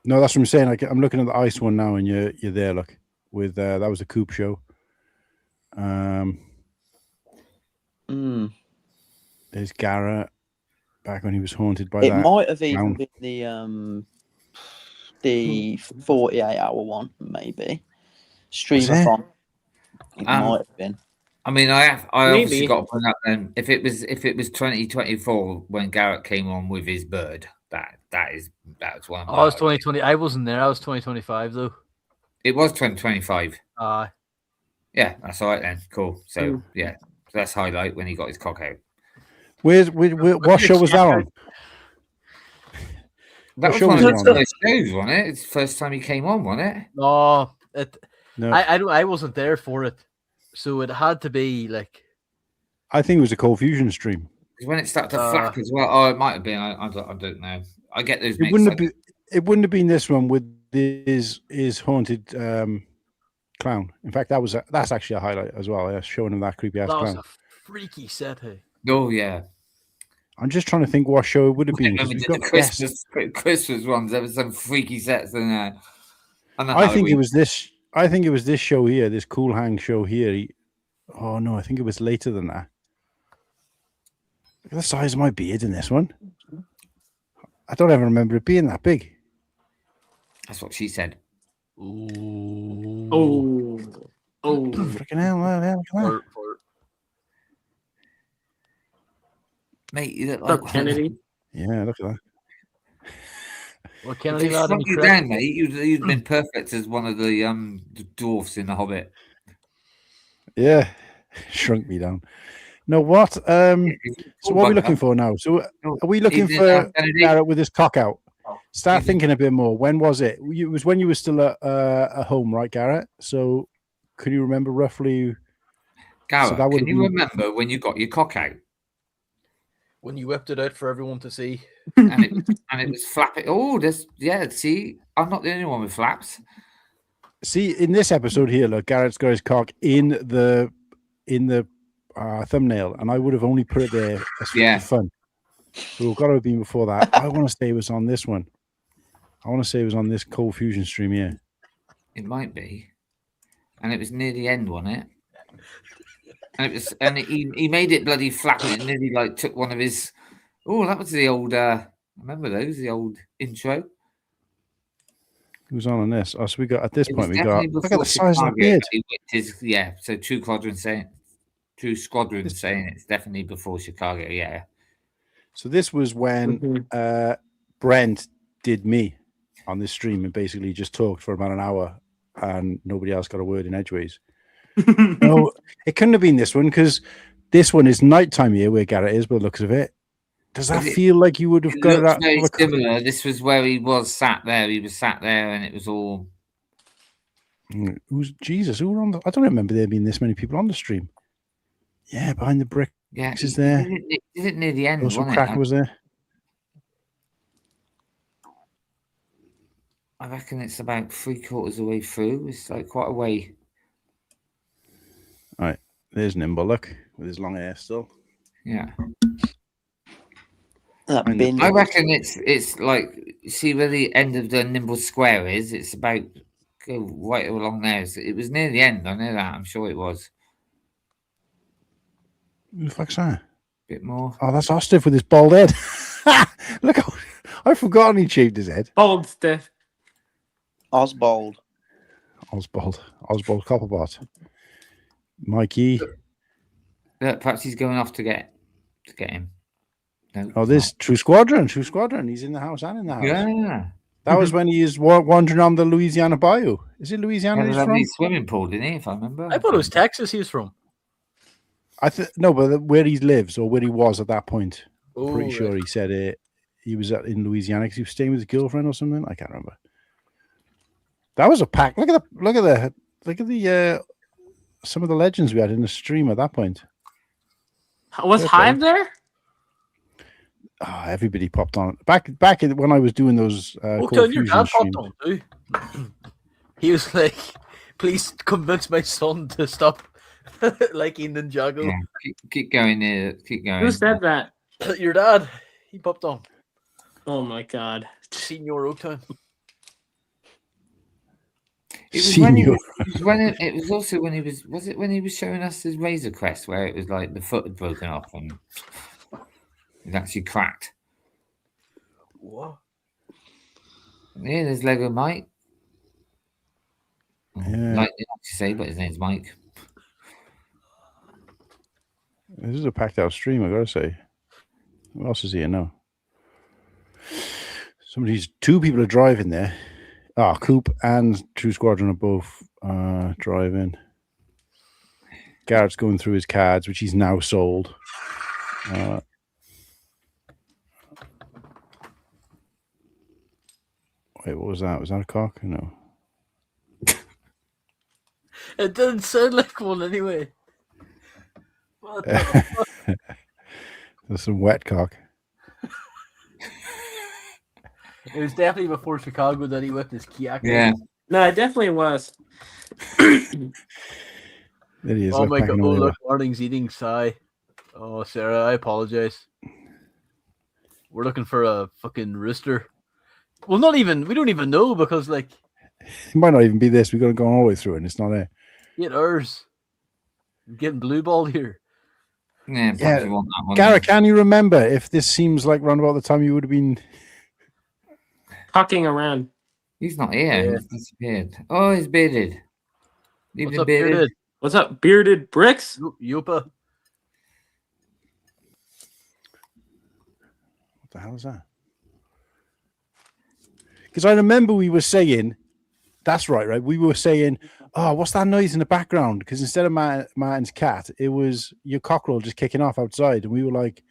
No, that's what I'm saying. Like, I'm looking at the ice one now, and you're there. Look, with that was a Coop show. There's Garrett back when he was haunted by It that. might have even clown. been the 48-hour one, maybe. Was it? Streamathon. It might have been. I mean, I obviously Maybe. got to bring up then if it was 2024 when Garrett came on with his bird, that was one. Of my I was highlights. 2020. I wasn't there. I was 2025 though. It was 2025. Yeah, that's all right then. Cool. So yeah, so that's highlight when he got his cock out. What show was that on? That What was show one was of it his on? first shows, wasn't it? It's the first time he came on, wasn't it? No, No. I wasn't there for it, so it had to be like. I think it was a Cold Fusion stream. Because when it started to flap as well. Oh, it might have been. I don't know. I get those. It wouldn't have been this one with his haunted clown. In fact, that's actually a highlight as well. Showing him that creepy ass That was clown. a freaky set, hey. Oh yeah. I'm just trying to think what show it would have been. When 'cause we we've did the got guests. Christmas ones, there was some freaky sets in there. And the I think it Halloween. was this. I think it was this show here, this Cool Hang show here. Oh no, I think it was later than that. Look at the size of my beard in this one. I don't ever remember it being that big. That's what she said. Oh. Freaking hell! Look at that. Mate, you look What's like up, Kennedy? Yeah, look at that. Well, If Kennedy they lad, shrunk any you credit? down, mate, you'd been perfect as one of the dwarfs in the Hobbit. Yeah, shrunk me down. No, what? So what are we looking for now? So are we looking Evening, for Kennedy. Garrett with his cock out? Start thinking a bit more. When was it? It was when you were still at home, right, Garrett? So can you remember roughly? Garrett, that would can have you been- remember when you got your cock out When you whipped it out for everyone to see. and it was flapping? Oh, see, I'm not the only one with flaps. See, in this episode here, look, Garrett's got his cock in the thumbnail, and I would have only put it there as for fun. So we've got to have been before that. I want to say it was on this one. I want to say it was on this Cold Fusion stream here. It might be, and it was near the end, wasn't it? And he made it bloody flap. It nearly like took one of his. Oh, that was the old. Remember those? The old intro. Who's on this? Oh, so we got at this It point was we got. definitely Look at before the size of the Chicago, beard. he whipped his- so True Squadron saying it's definitely before Chicago. Yeah. So this was when Brent did me on this stream and basically just talked for about an hour, and nobody else got a word in edgeways. No, it couldn't have been this one because this one is nighttime here where Garrett is, by the looks of it. Does that feel like you would have It got it looks out? very similar. This was where he was sat there. He was sat there, and it was all. Who's Jesus? Who were on the? I don't remember there being this many people on the stream. Yeah, behind the brick. Yeah, is there. Is it near the end? Also, Wasn't Cracker it? was there. I reckon it's about 3/4 of the way through. It's like quite a way. All right, there's Nimble. Look with his long hair still. Yeah. And I reckon it's like see where the end of the Nimble Square is. It's about go right along there. It was near the end. I know that. I'm sure it was. Who the fuck's that? Bit more. Oh, that's Ostiff with his bald head. Look, I've forgotten he shaved his head. Bald stiff. Osbald. Osbald Copperbot. Mikey. Look, perhaps he's going off to get him. No, Oh, this True Squadron. He's in the house and in the house. Yeah. That was when he is wandering on the Louisiana Bayou. Is it Louisiana Had a he's lovely from? swimming pool, didn't he? If I remember. I thought it was Texas he was from. No, but where he lives or where he was at that point. Oh, Pretty sure right. he said it. he was in Louisiana because he was staying with his girlfriend or something. I can't remember. That was a pack. Look at the some of the legends we had in the stream at that point. Was Hive there? Oh, everybody popped on back when I was doing those. Your dad popped on too. He was like, "Please convince my son to stop liking Ninjago." Yeah, keep going there. Keep going. Who said that? Your dad. He popped on. Oh my god. Senior Oaktown. It was also when he was. Was it when he was showing us his Razor Crest, where it was like the foot had broken off and it actually cracked. What? Yeah, there's Lego Mike. Yeah. Like to say, but his name's Mike. This is a packed out stream, I gotta say. What else is here now? Two people are driving there. Coop and True Squadron are both driving. Garrett's going through his cards, which he's now sold. Wait, what was that? Was that a cock? No. It didn't sound like one anyway. What the fuck? There's some wet cock. It was definitely before Chicago that he whipped his key. Yeah. No, it definitely was. There he is. Oh my god! packing Oh away look, Marting's eating Psy. Oh, Sarah, I apologize. We're looking for a fucking rooster. Well, not even. We don't even know because like It might not even be this. We've got to go all the way through it, and it's not there. 8 hours. I'm getting blue balled here. Yeah, Yeah. want that one. Garrett, can you remember if this seems like round about the time you would have been Cocking around? He's not here. Yeah. He's disappeared. Oh, he's bearded. Leave What's him up, Bearded? What's up, Bearded Bricks? Yupa. What the hell is that? Because I remember we were saying, that's right? We were saying, oh, what's that noise in the background? Because instead of Martin's cat, it was your cockerel just kicking off outside. And we were like,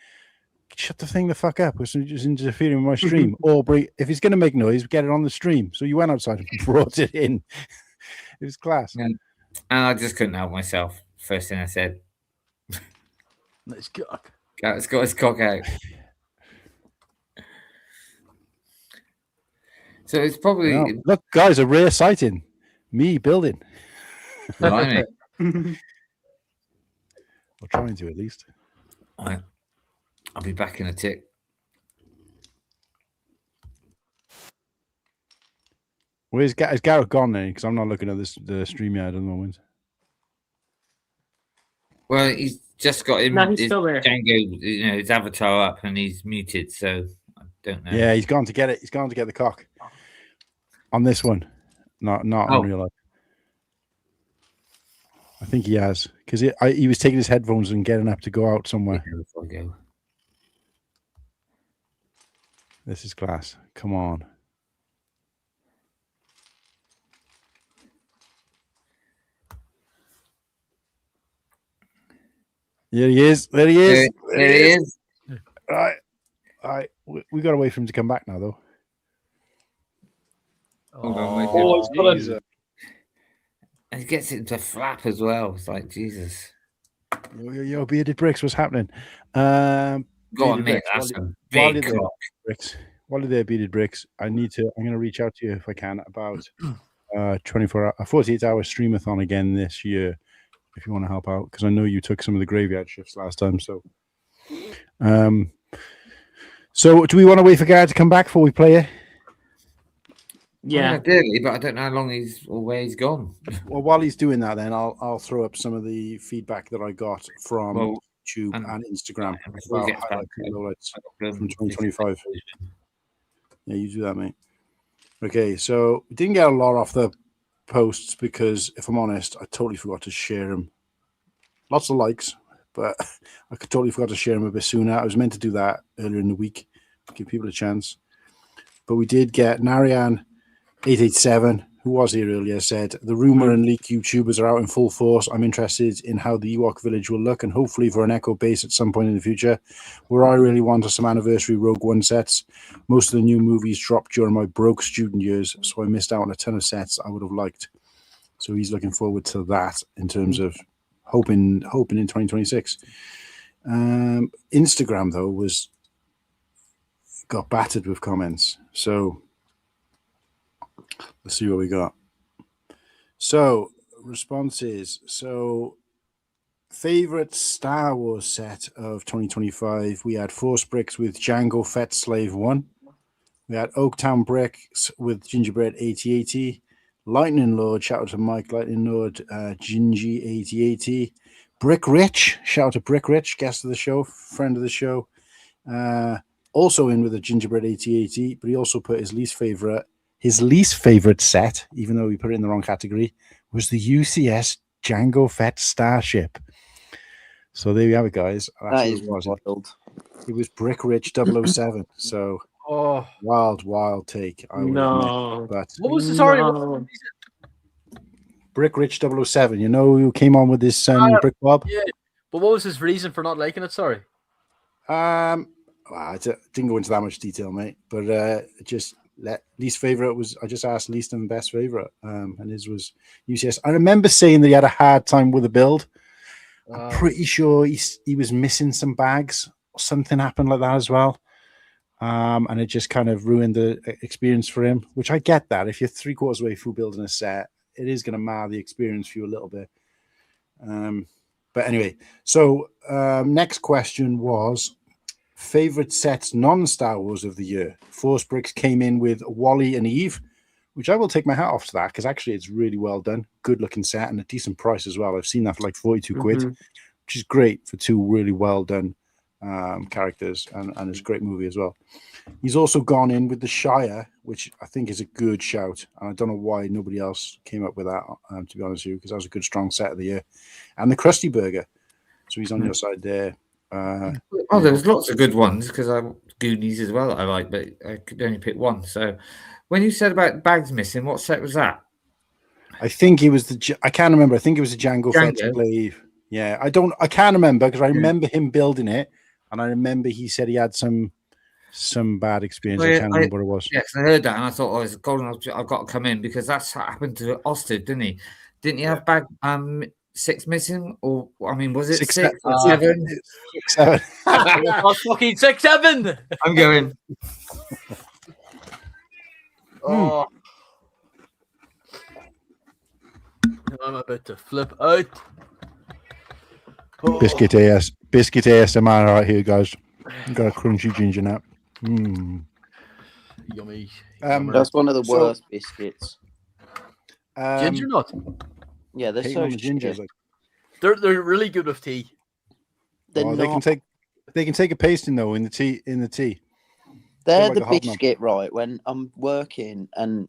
shut the thing the fuck up. We're just interfering with my stream. Or if it's going to make noise, get it on the stream. So you went outside and brought it in. It was class. And I just couldn't help myself. First thing I said. Nice cock. Garrett's got his cock out. So it's probably Wow. Look, guys, a rare sighting. Me building. Blimey. Or trying to, at least. Right. I'll be back in a tick. Is Garrett gone then? Because I'm not looking at the stream yet at the moment. Well, he's just got him. No, he's his still there. Django, his avatar up, and he's muted, so I don't know. Yeah, he's gone to get it. He's gone to get the cock on this one, not on real life. I think he has because he was taking his headphones and getting up to go out somewhere. This is class. Come on. There he is. There he is. There he is. All right. We got to wait for him to come back now, though. Hold on, Oh, it's got a- and he gets it to flap as well. It's like Jesus. Yo, Bearded Bricks, what's happening? Go on, Bearded mate. Bricks, That's a while big you're there, cock. Bricks. While you're there, Bearded Bricks, I'm going to reach out to you if I can about 48-hour streamathon again this year, if you want to help out, because I know you took some of the graveyard shifts last time. So do we want to wait for Garrett to come back before we play it? Yeah, Ideally, but I don't know how long he's or where he's gone. Well, while he's doing that, then I'll throw up some of the feedback that I got from YouTube and Instagram we'll about get back highlights and lowlights to from 2025. Yeah, you do that, mate. Okay, so we didn't get a lot off the posts because, if I'm honest, I totally forgot to share them. Lots of likes, but I totally forgot to share them a bit sooner. I was meant to do that earlier in the week, give people a chance. But we did get Narayan 887 who was here earlier, said the rumor and leak YouTubers are out in full force. I'm interested in how the Ewok village will look, and hopefully for an Echo base at some point in the future. Where I really want are some anniversary Rogue One sets. Most of the new movies dropped during my broke student years, so I missed out on a ton of sets I would have liked. So he's looking forward to that in terms of hoping in 2026. Instagram though got battered with comments, so let's see what we got. So responses. So favorite Star Wars set of 2025. We had Force Bricks with Jango Fett Slave 1. We had Oaktown Bricks with Gingerbread 8080. Lightning Lord, shout out to Mike Lightning Lord, Gingy 8080. Brick Rich, shout out to Brick Rich, guest of the show, friend of the show. Also in with a Gingerbread 8080, but he also put his least favorite set, even though he put it in the wrong category, was the UCS Jango Fett Starship. So there you have it, guys. That is what it wild. was. It was Brick Rich 007. So wild take. I would admit. But What was the sorry? What was the reason? Brick Rich 007. You know who came on with this Brick Bob? Yeah. But what was his reason for not liking it? Sorry. I didn't go into that much detail, mate. But just least favorite was, I just asked least and best favorite, and his was UCS. I remember saying that he had a hard time with the build. I'm pretty sure he was missing some bags or something happened like that as well. And it just kind of ruined the experience for him, which I get that. If you're 3/4 way through building a set, it is going to mar the experience for you a little bit. But anyway, so next question was favorite sets non-Star Wars of the year. Force Bricks came in with Wally and Eve, which I will take my hat off to that, because actually it's really well done, good looking set and a decent price as well. I've seen that for like 42 quid, which is great for two really well done characters, and it's a great movie as well. He's also gone in with the Shire, which I think is a good shout, and I don't know why nobody else came up with that, to be honest with you, because that was a good strong set of the year. And the Krusty Burger, so he's on your side there. There was lots of good ones, because Goonies as well that I like, but I could only pick one. So when you said about bags missing, what set was that? I think it was I can't remember. I think it was the Jango Fett Slave. Yeah, I can't remember, because I remember him building it, and I remember he said he had some bad experience. I can't remember what it was. Yes, I heard that, and I thought, it's golden. I've got to come in, because that's what happened to Osted, didn't he? Didn't he have bag 6 missing, or I mean, was it 6 or 7? 7. Fucking 6, 7. I'm going. Oh, I'm about to flip out. Biscuit ASMR right here, guys. Got a crunchy ginger nut. Yummy. That's one of the worst biscuits. Ginger nut. Yeah, they're so ginger. shit. They're really good with tea. They can take a pasting though in the tea. They're like the a hobnob. biscuit, right? When I'm working and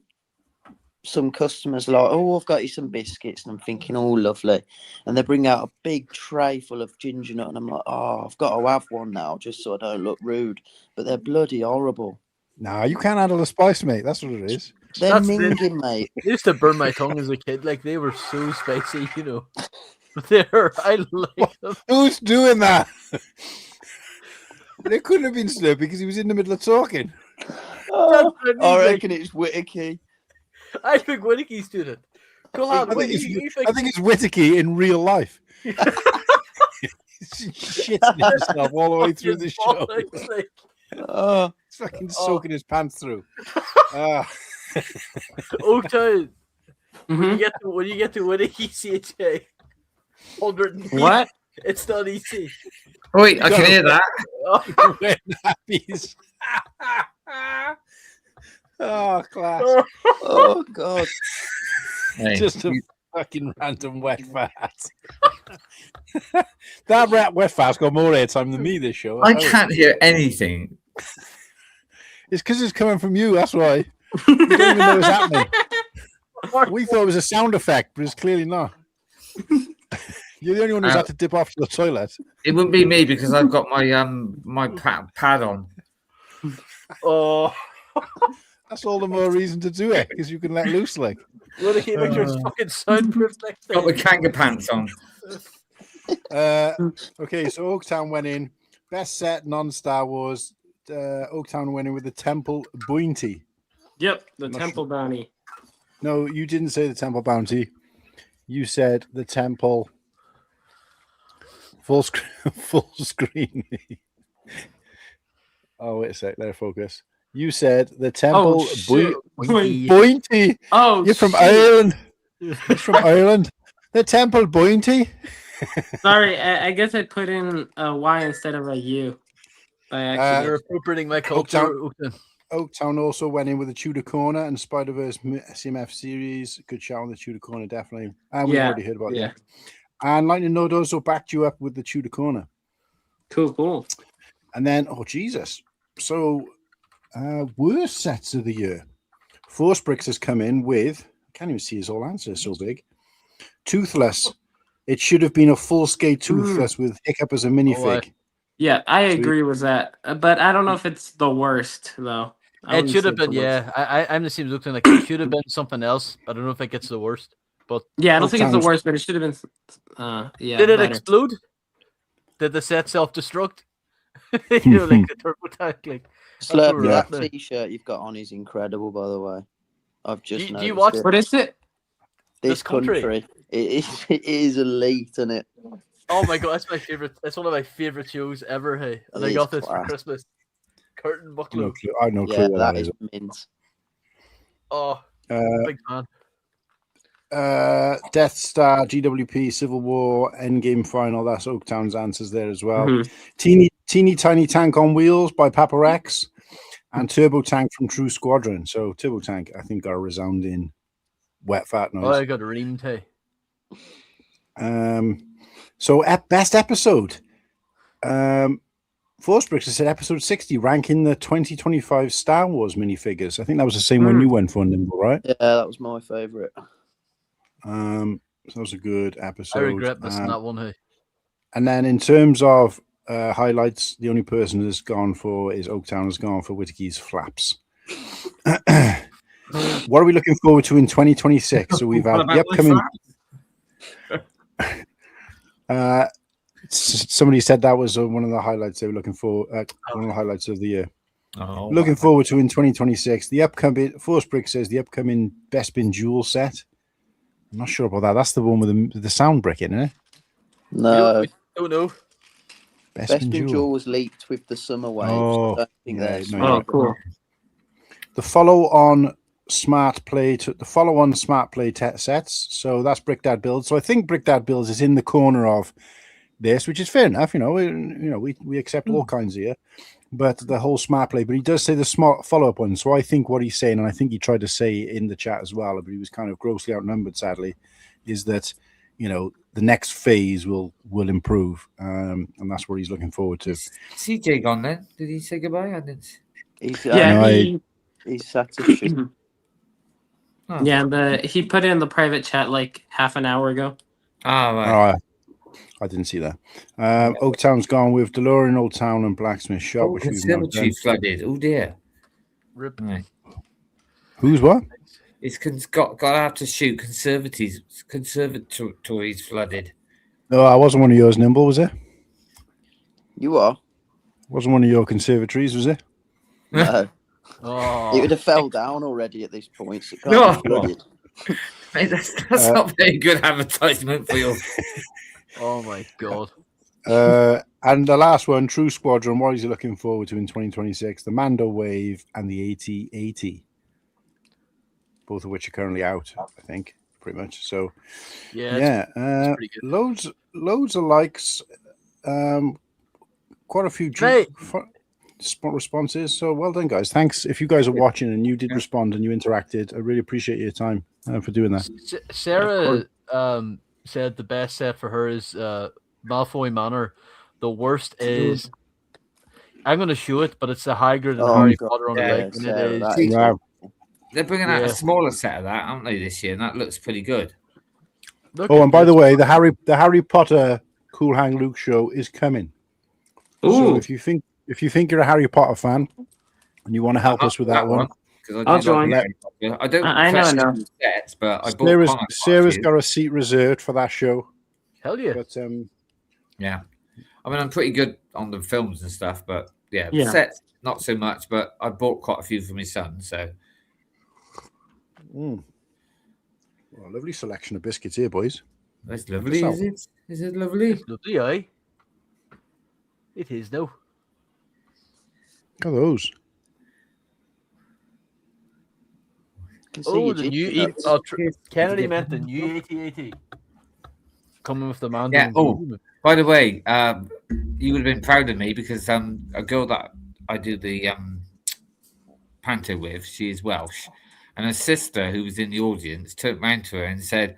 some customers are like, "Oh, I've got you some biscuits," and I'm thinking, "Oh, lovely," and they bring out a big tray full of ginger nut, and I'm like, "Oh, I've got to have one now, just so I don't look rude." But they're bloody horrible. Nah, you can't handle the spice, mate. That's what it is. They're minging, mate. They used to burn my tongue as a kid. Like, they were so spicy, you know. But I like them. Who's doing that? It couldn't have been Slurpee, because he was in the middle of talking. Oh, I reckon it's Whittaky. I think Whittaky's doing it. Go on, I think it's Whittaky in real life. He's shitting himself all the way through the show. He's fucking soaking his pants through. Oaktown. When you get to Whittaky CHA, 100. What? It's not easy. Wait, I can hear that. Nappies. Oh, class. Oh, God. Hey. Just a fucking random wet fart. That wet fart's got more airtime than me this show. I can't hear anything. It's because it's coming from you, that's why. You don't even know what's happening. We thought it was a sound effect, but it's clearly not. You're the only one who's had to dip off to the toilet. It wouldn't be me, because I've got my my pad on. Oh, that's all the more reason to do it, because you can let loose, like. What a make sure it's fucking soundproof next Got the time. kanga pants on. Okay, so Oaktown went in. Best set, non-Star Wars. Oaktown went in with the Temple Bounty. Yep, the Temple Bounty. No, you didn't say the Temple Bounty. You said the Temple full screen. Full screen. Oh, wait a sec. Let it focus. You said the Temple Bounty. Oh, you're from shit. Ireland. You're from Ireland. The Temple Bounty. Sorry, I guess I put in a Y instead of a U. By accident. You're appropriating my culture. Oaktown also went in with the Tudor Corner and Spider-Verse CMF series. Good shout on the Tudor Corner, definitely. And we've already heard about that. And Lightning Node also backed you up with the Tudor Corner. Cool. And then, oh, Jesus. So, worst sets of the year. Force Bricks has come in with, I can't even see his whole answer, it's so big. Toothless. It should have been a full-scale Toothless with Hiccup as a minifig. Yeah, I agree with that. But I don't know if it's the worst, though. It should have been, yeah. I'm the same as looking like it should have been something else. I don't know if it gets the worst. But yeah, I don't think it's the worst, but it should have been. Yeah. Did it better. explode? Did the set self-destruct? Like the turbo tank. Like Slurp, that T-shirt you've got on is incredible, by the way. I've just do you noticed watch? it. What is it? This country. It is elite, isn't it? Oh my god, that's my favorite. That's one of my favorite shows ever. Hey, and I got this for Christmas. Curtain buckler. I know clue what that is. Mint. Oh, big fan. Death Star, GWP, Civil War, Endgame Final. That's Oaktown's answers there as well. Teeny Tiny Tank on Wheels by Papa Rex, and Turbo Tank from True Squadron. So Turbo Tank, I think, got a resounding wet fart noise. Oh, I got a reamed. Hey. So at best episode, Force Bricks has said episode 60, ranking the 2025 Star Wars minifigures. I think that was the same one you went for, Nimble, right? Yeah, that was my favorite. So that was a good episode. I regret missing that one. Hey. And then in terms of highlights, the only person that's gone for is Oaktown has gone for Whittaky's Flaps. What are we looking forward to in 2026? So we've had the upcoming. Somebody said that was one of the highlights they were looking for. One of the highlights of the year. Looking forward to in 2026. The upcoming Force Brick says the upcoming Bespin Jewel set. I'm not sure about that. That's the one with the sound brick in it. No. Oh no. Bespin Jewel was leaked with the Summer Waves. Oh, I don't think that's cool. The follow-on Smart Play sets. So that's Brick Dad Builds. So I think Brick Dad Builds is in the corner of this, which is fair enough. We accept all kinds here, but the whole Smart Play. But he does say the smart follow-up one. So I think what he's saying, and I think he tried to say in the chat as well, but he was kind of grossly outnumbered, sadly, is that the next phase will improve, and that's what he's looking forward to. CJ gone then? Did he say goodbye? I didn't. He's satisfied. Yeah, but he put it in the private chat like half an hour ago. Right. I didn't see that. Oaktown's gone with DeLorean, Old Town, and Blacksmith Shop. Which Conservatory flooded. Oh dear. Rip. Right. Who's what? It's got to have to shoot conservatories flooded. No, I wasn't one of yours, Nimble, was it? You are. Wasn't one of your conservatories, was it? No. Oh. It would have fell down already at this point. So it can't No. be flooded. Mate, that's not very good advertisement for you. Oh my god. And the last one, True Squadron. What is he looking forward to in 2026? The Mando Wave and the AT-80. Both of which are currently out, I think, pretty much. So, it's pretty good. Loads of likes. Quite a few responses. So well done, guys. Thanks. If you guys are watching and you did respond and you interacted, I really appreciate your time for doing that. Sarah said the best set for her is Malfoy Manor. The worst is I'm going to show it, but it's the Hagrid and Harry Potter on the leg. And it is. Wow. They're bringing out a smaller set of that, aren't they, this year? And that looks pretty good. And by the way, the Harry Potter Cool Hang Luke show is coming. Ooh. So if you think you're a Harry Potter fan and you want to help us with that one, because I'll I do join. like Harry Potter. I don't I know, I know. professionally sets, but I bought Sarah's, quite a Sarah's few. got a seat reserved for that show. Hell yeah. But Yeah, I mean, I'm pretty good on the films and stuff, but yeah, Yeah. sets not so much. But I bought quite a few for my son, so well, lovely selection of biscuits here, boys. that's lovely. Is it? Is it lovely? It's lovely, aye. It is now. Look at those. Can see Oh, your the ginger new nuts. Kennedy meant the new AT-AT. Coming with the man. Yeah. Oh, by the way, you would have been proud of me because a girl that I do the panto with, she is Welsh, and her sister, who was in the audience, turned round to her and said,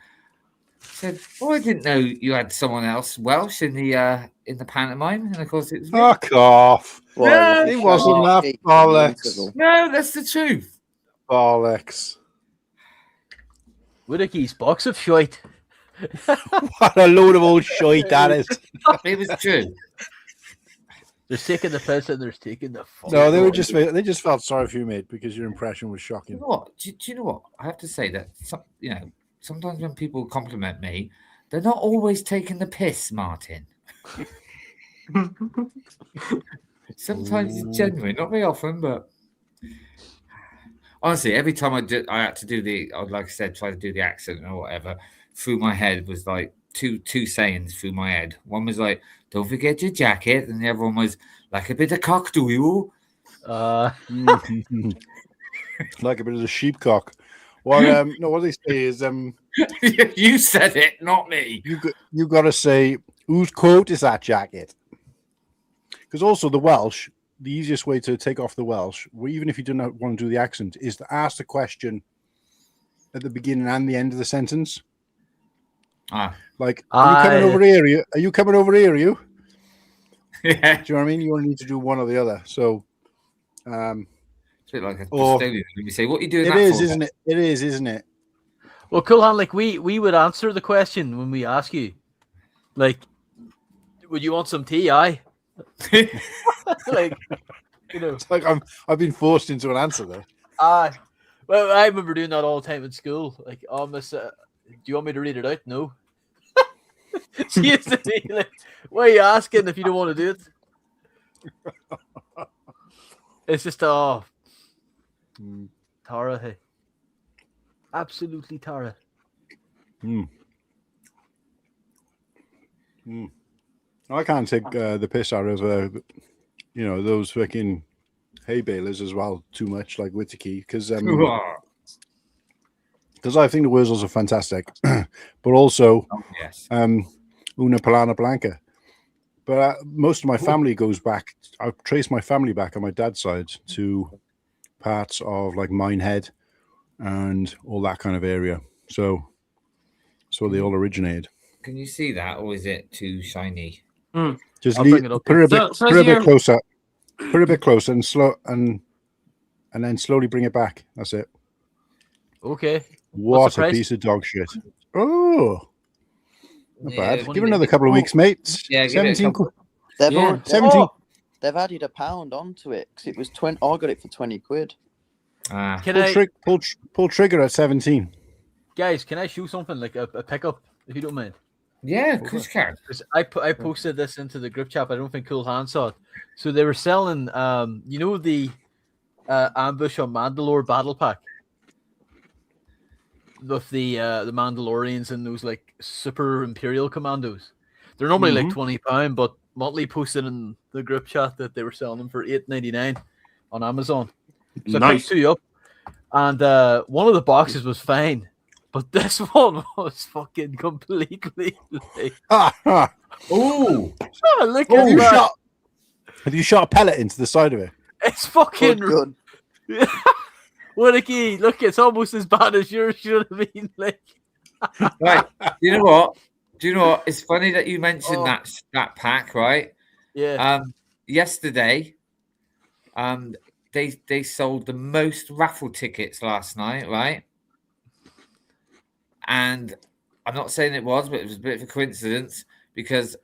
"Oh, I didn't know you had someone else Welsh in the pantomime." And of course, it was me. Fuck off. No, It wasn't that bollocks. No, that's the truth. Bollocks. Whittaky's box of shite. What a load of old shite that is. It was true. There's taking the piss and there's taking the fuck. No, they just felt sorry for you, mate, because your impression was shocking. You know what? Do you know what? I have to say that sometimes when people compliment me, they're not always taking the piss, Martin. Sometimes it's genuine, not very often, but honestly, every time I had to do like I said, try to do the accent or whatever. Through my head was like two sayings through my head. One was like, "Don't forget your jacket," and the other one was like a bit of cock, do you? Like a bit of a sheepcock. Well, no, what they say is, you said it, not me. You got to say, whose coat is that jacket? Because also the Welsh, the easiest way to take off the Welsh, even if you do not want to do the accent, is to ask the question at the beginning and the end of the sentence. Like, are you coming over here? Are you coming over here? Are you? Yeah. Do you know what I mean? You only need to do one or the other. So, it's a bit like a or- custodian. You say, "What are you doing?" it that is, for?" isn't it? It is, isn't it? Well, Kulhan, like we would answer the question when we ask you, like, would you want some tea? Aye. Like, you know, It's like I've been forced into an answer there. aye. Well, I remember doing that all the time in school. Like, oh, miss, do you want me to read it out? No. She used to be like, "Why are you asking if you don't want to do it?" It's just Tara, hey, absolutely Tara. I can't take the piss out of those fucking hay balers as well too much, like Whittaky, because I think the Wurzels are fantastic, but also yes, Una Palana Blanca. But most of my family goes back. I've traced my family back on my dad's side to parts of like Minehead and all that kind of area. So that's where they all originated. Can you see that, or is it too shiny? Just I'll bring it up put it a bit, So put it a bit you're- closer. Put it a bit closer and slow, and then slowly bring it back. That's it. Okay. What What's the a price? piece of dog shit. Oh, not Yeah, bad. what do Give you it another think? couple of weeks, mate. Yeah, give it a 17 couple. quid. They've, Yeah. already, 17. they've added £1 onto it because it was 20. I got it for 20 quid. Ah, Can Pull, I, pull trigger at 17. guys? Can I show something like a pickup if you don't mind? yeah, of course you can. 'Cause I posted this into the group chat. But I don't think Cool Hand saw it. So they were selling, the Ambush on Mandalore battle pack with the Mandalorians and those like super Imperial commandos. They're normally like £20, but Motley posted in the group chat that they were selling them for $8.99 on Amazon. So I Nice. picked two up, and one of the boxes was fine, but this one was fucking completely like, Have Oh, look you at that. shot a pellet into the side of it? It's fucking Good. what a key. Look, it's almost as bad as yours should have been. Like, right. You know what? Do you know what? It's funny that you mentioned Oh. that pack, right? yeah. Yesterday, they sold the most raffle tickets last night, right? And I'm not saying it was, but it was a bit of a coincidence because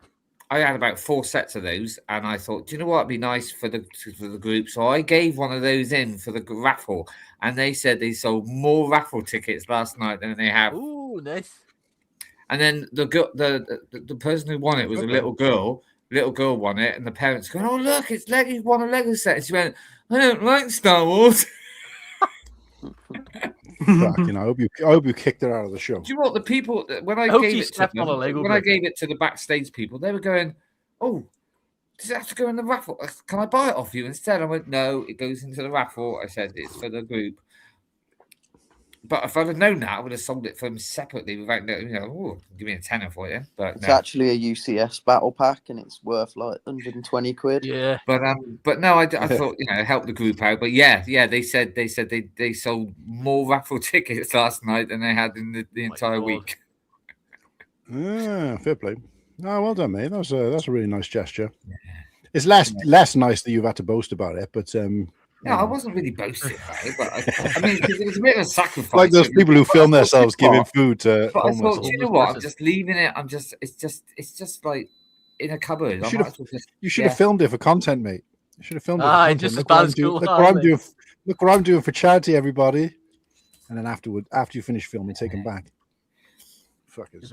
I had about 4 sets of those, and I thought, do you know what would be nice for the group? So I gave one of those in for the raffle, and they said they sold more raffle tickets last night than they have. Ooh, nice. And then the person who won it was a little girl. Little girl won it, and the parents going, "Oh look, it's Lego won a Lego set." And she went, "I don't like Star Wars." Fucking, I hope you kicked her out of the show. Do you know what the people when I hope gave she it to stepped them, on a Lego when I brick. gave it to the backstage people, they were going, "Oh, does it have to go in the raffle? Can I buy it off you instead?" I went, "No, it goes into the raffle." I said it's for the group. But if I'd have known that, I would have sold it for them separately without, oh, give me a tenner for you. But It's no. actually a UCS battle pack, and it's worth like 120 quid. Yeah. But no, I thought help the group out. But yeah, they said they sold more raffle tickets last night than they had in the entire week. Fair play. Oh, well done, mate. That's a really nice gesture. It's less nice that you've had to boast about it, but No, I wasn't really boasting about it, but I mean, because it was a bit of a sacrifice. like those people who film themselves giving food to But I homeless. thought, do you know what? I'm just leaving it. It's just like in a cupboard. You should have filmed it for content, mate. You should have filmed it. For content. just as Look bad what as I'm doing- Cool Look Hand, what I'm mate. doing. Look what I'm doing for charity, everybody. And then after you finish filming, take them back. Fuckers.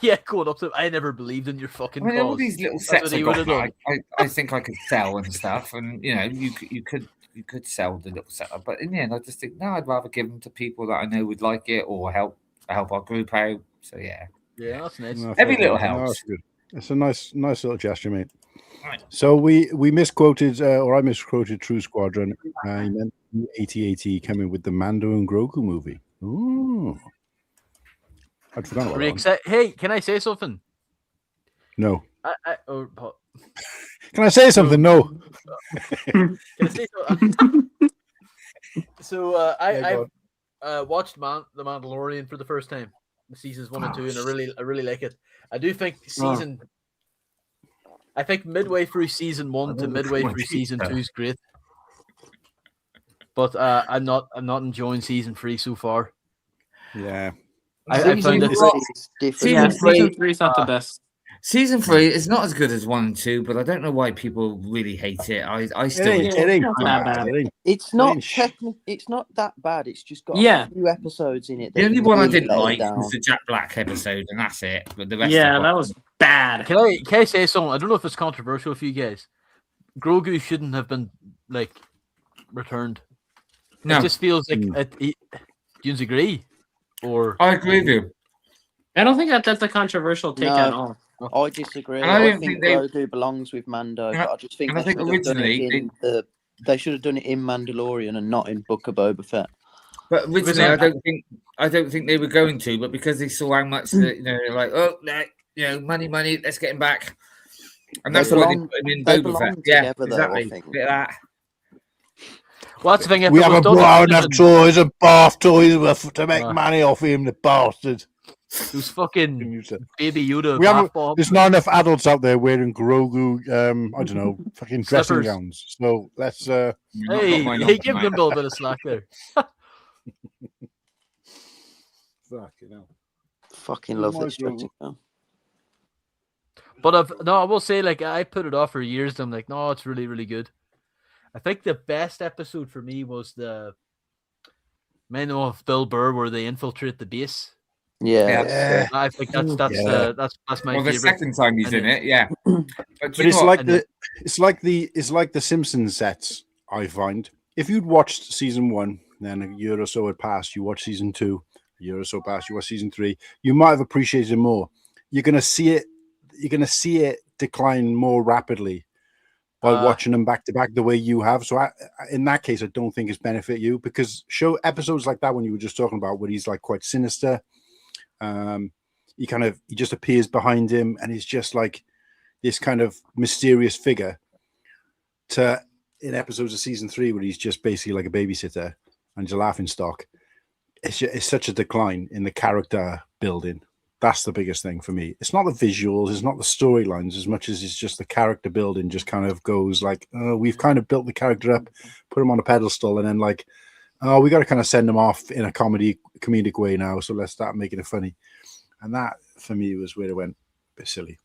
Yeah, going up to him, I never believed in your fucking I mean, all cause. these little That's sets what I he got, would have done. I think I could sell and stuff, and you could sell the little setup, but in the end, I just think no, I'd rather give them to people that I know would like it or help our group out. So yeah, that's nice. No, Every fair little play. No, helps. that's good. It's a nice little gesture, mate. Right. So we misquoted, or I misquoted True Squadron. I meant AT-AT coming with the Mando and Grogu movie. Ooh, I'd forgotten about Pretty that one. Hey, can I say something? No. Can Can I say something? No. I say something? So Yeah, I watched The Mandalorian for the first time, seasons 1 and 2, and I really like it. I do think I think midway through season 1 to midway through season 2 is great, but I'm not enjoying season 3 so far. Yeah, I found it. Season 3 is not the best. Season 3 is not as good as 1 and 2, but I don't know why people really hate it. I still it ain't that bad. It's not it's not that bad. It's just got Yeah. a few episodes in it. The that only one I really didn't let it like down. was the Jack Black episode, and that's it. But the rest, Yeah, that was bad. Can I say something? I don't know if it's controversial for you guys. Grogu shouldn't have been returned. No. It just feels like do you agree? Or I agree with you. I don't think that's a controversial take No. at all. I disagree. And I I didn't think think they- Grogu belongs with Mando, And I- but I just think and I they think should have done it originally in they should have done it in Mandalorian and not in Book of Boba Fett. But originally, I don't think they were going to, but because they saw how much they're like, oh, money, let's get him back, and that's why they put him in they Boba Fett. belong Yeah, together, though, I exactly. think. Bit of that. well, that's the thing. If we it was haven't done brought out in enough season- toys and bath toys to make money off him, the bastard. Those fucking Baby Yoda We haven't, bath bombs. there's not enough adults out there wearing Grogu, I don't know, fucking dressing Slippers. gowns. So let's. Hey, give them a little bit of slack there. Fucking hell. Fucking love My this Grogu. spectacle. But I will say, I put it off for years. I'm like, no, it's really, really good. I think the best episode for me was the Men of Bill Burr where they infiltrate the base. Yeah. I think that's my Well, the favorite. second time he's in it, yeah. But But you know it's what? like the Simpsons sets. I find if you'd watched season 1, then a year or so had passed. You watch season 2, a year or so passed. You watch season 3. You might have appreciated it more. You're gonna see it decline more rapidly by watching them back to back the way you have. So in that case, I don't think it's benefit you because show episodes like that one you were just talking about, where he's like quite sinister. He just appears behind him, and he's just like this kind of mysterious figure. In episodes of season 3, where he's just basically like a babysitter and he's a laughing stock. It's such a decline in the character building. That's the biggest thing for me. It's not the visuals, it's not the storylines as much as it's just the character building. Just kind of goes like, oh, we've kind of built the character up, put him on a pedestal, and then like, oh, we got to kind of send him off in a comedic way now. So let's start making it funny. And that for me was where it went a bit silly.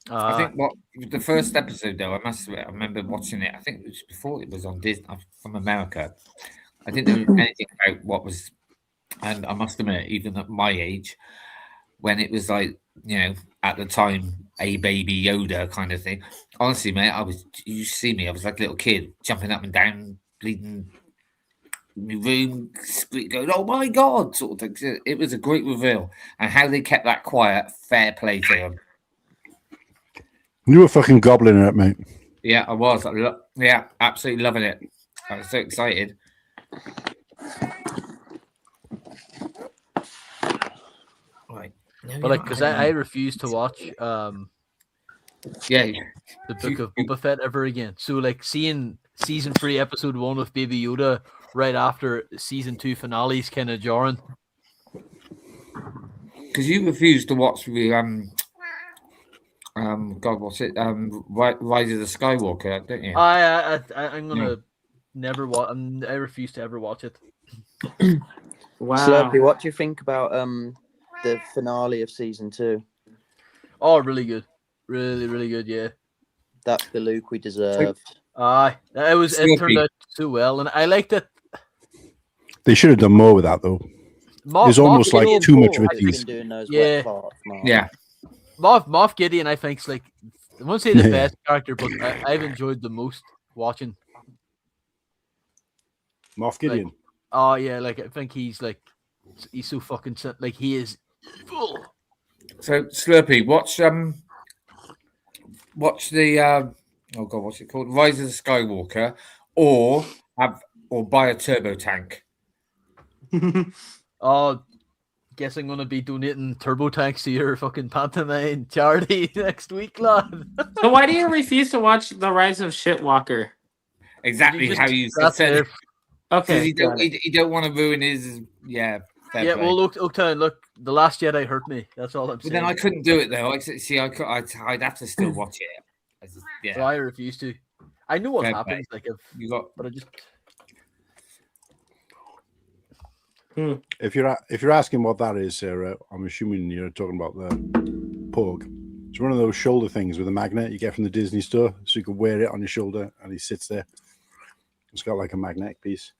I think what the first episode though, I remember watching it. I think it was before it was on Disney from America. I didn't know anything about what was, and I must admit, even at my age, when it was like, you know, at the time, a baby Yoda kind of thing. Honestly, mate, you see me, I was like a little kid jumping up and down, bleeding my room, going, oh my God, sort of thing. It was a great reveal. And how they kept that quiet, fair play to them. You were fucking gobbling it, mate. Yeah, I was. Yeah, absolutely loving it. I was so excited. Right. But like, because I refuse to watch the Book of Boba Fett ever again. So like, seeing season 3 episode 1 of Baby Yoda right after season 2 finale is kind of jarring. Because you refuse to watch the God, what's it? Rise of the Skywalker, don't you? I'm gonna never watch. I refuse to ever watch it. Wow. Slurpy, what do you think about the finale of season 2? Oh, really good, really good. Yeah, that's the Luke we deserved. It turned out so well, and I liked it. They should have done more with that though. It's almost like too much of a tease. Yeah. Moff Gideon, I think, is like, I won't say the best character, but I've enjoyed the most watching. Moff Gideon. Like, oh yeah, like I think he's so fucking like he is. So Slurpy, watch the oh God, what's it called? Rise of the Skywalker, or buy a turbo tank. Oh, guess I'm gonna be donating turbo tanks to your fucking pantomime charity next week, lad. So why do you refuse to watch The Rise of Shitwalker? Exactly how you said it. Okay, he don't want to ruin his fair play. Well, look, the Last Jedi hurt me. That's all I'm saying. But then I couldn't do it though. I'd have to still watch it. Yeah, so I refuse to. I know what happens. Like but I just. If you're asking what that is, Sarah, I'm assuming you're talking about the Porg. It's one of those shoulder things with a magnet you get from the Disney store, so you can wear it on your shoulder, and he sits there. It's got like a magnetic piece.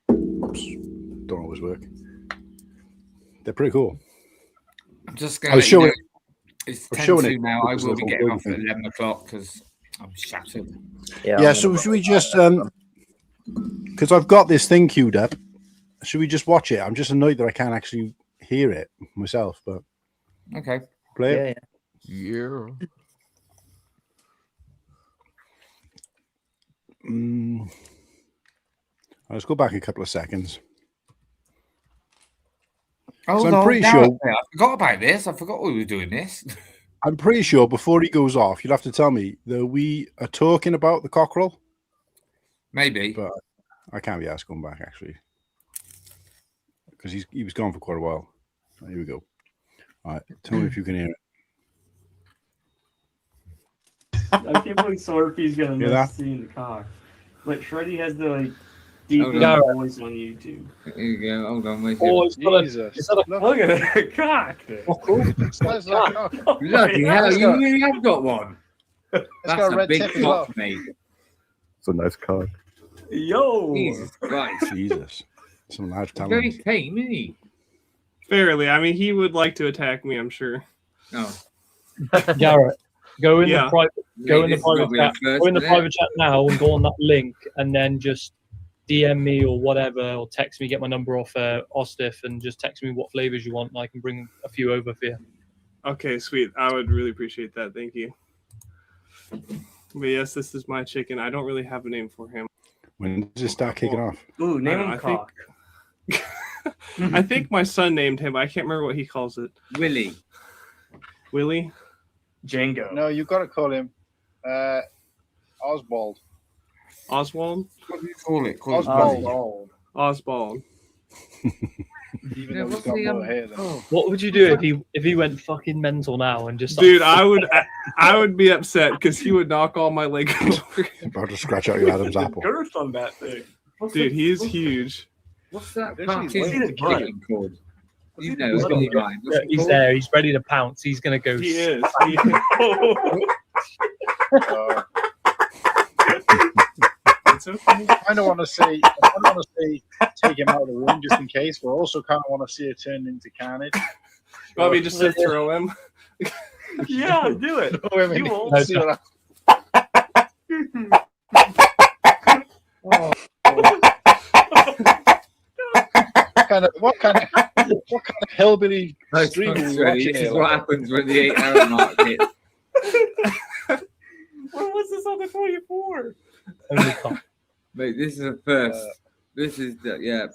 Oops, don't always work. They're pretty cool. I'm just going to show it. It's 10:02 now. I will be getting off at 11 o'clock because I'm shattered. Yeah. So should we just because I've got this thing queued up. Should we just watch it? I'm just annoyed that I can't actually hear it myself, but okay. Play it. Yeah. Let's go back a couple of seconds. Oh, I'm pretty sure. I forgot about this. I forgot we were doing this. I'm pretty sure before he goes off, you'll have to tell me that we are talking about the cockerel. Maybe, but I can't be asked going back actually. Because he was gone for quite a while. Oh, here we go. All right, tell me if you can hear it. I can't believe Slurpy's gonna miss seeing the cock. But Shreddy has the deep voice on YouTube. Here you go. Hold on, wait. Oh, look at that cock. Bloody hell, you really have got one. That's got a red big tip as cock, well. mate. It's a nice cock. Yo. Jesus Christ. Jesus. Some large talent. Very tame, isn't he? Fairly. I mean, he would like to attack me, I'm sure. No. Garrett, go in Yeah. the private private chat now and go on that link and then just DM me or whatever, or text me, get my number off Ostif and just text me what flavors you want and I can bring a few over for you. Okay, sweet. I would really appreciate that. Thank you. But yes, this is my chicken. I don't really have a name for him. When does it start kicking off? Ooh, name him I cock. I think my son named him. I can't remember what he calls it. Willie. Willie? Django. No, you got to call him Oswald. Oswald? What do you call it? Oswald. Oswald. Even Yeah, though he's what's got the, more hair than What would you do if he went fucking mental now and just Dude, I would be upset because he would knock all my Legos over. About to scratch out your Adam's apple. Girth on that thing. Dude, he is huge. What's that This is cartoon way chicken called? You know, it's got your mind. What's it He's called? there. He's ready to pounce. He's going to go. He is. I don't want to say take him out of the room just in case, but also kind of want to see it turn into carnage. Want me just to throw him? Yeah, do it. Throw him in. You won't. See what what kind of hillbilly stream are we watching This here? is what happens when the 8 hour mark hits. When was this on the 24? Mate, this is a first. This is yeah.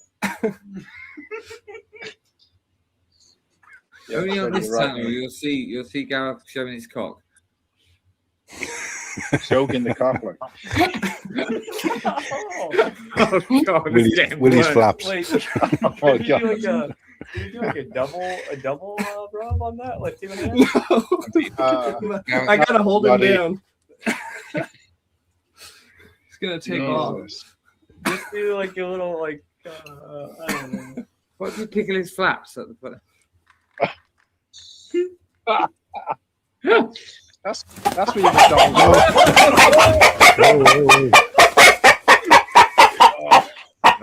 Only on this channel you'll see Gareth showing his cock. Choking the cock like. Oh God, Willie's flaps. Wait, Oh, did God. you do like a double rub on that? Like 2 1/2? I gotta hold him Bloody- down. It's gonna take off. Just do like a little like I don't know. What if you tickle his flaps at the foot? That's what you just don't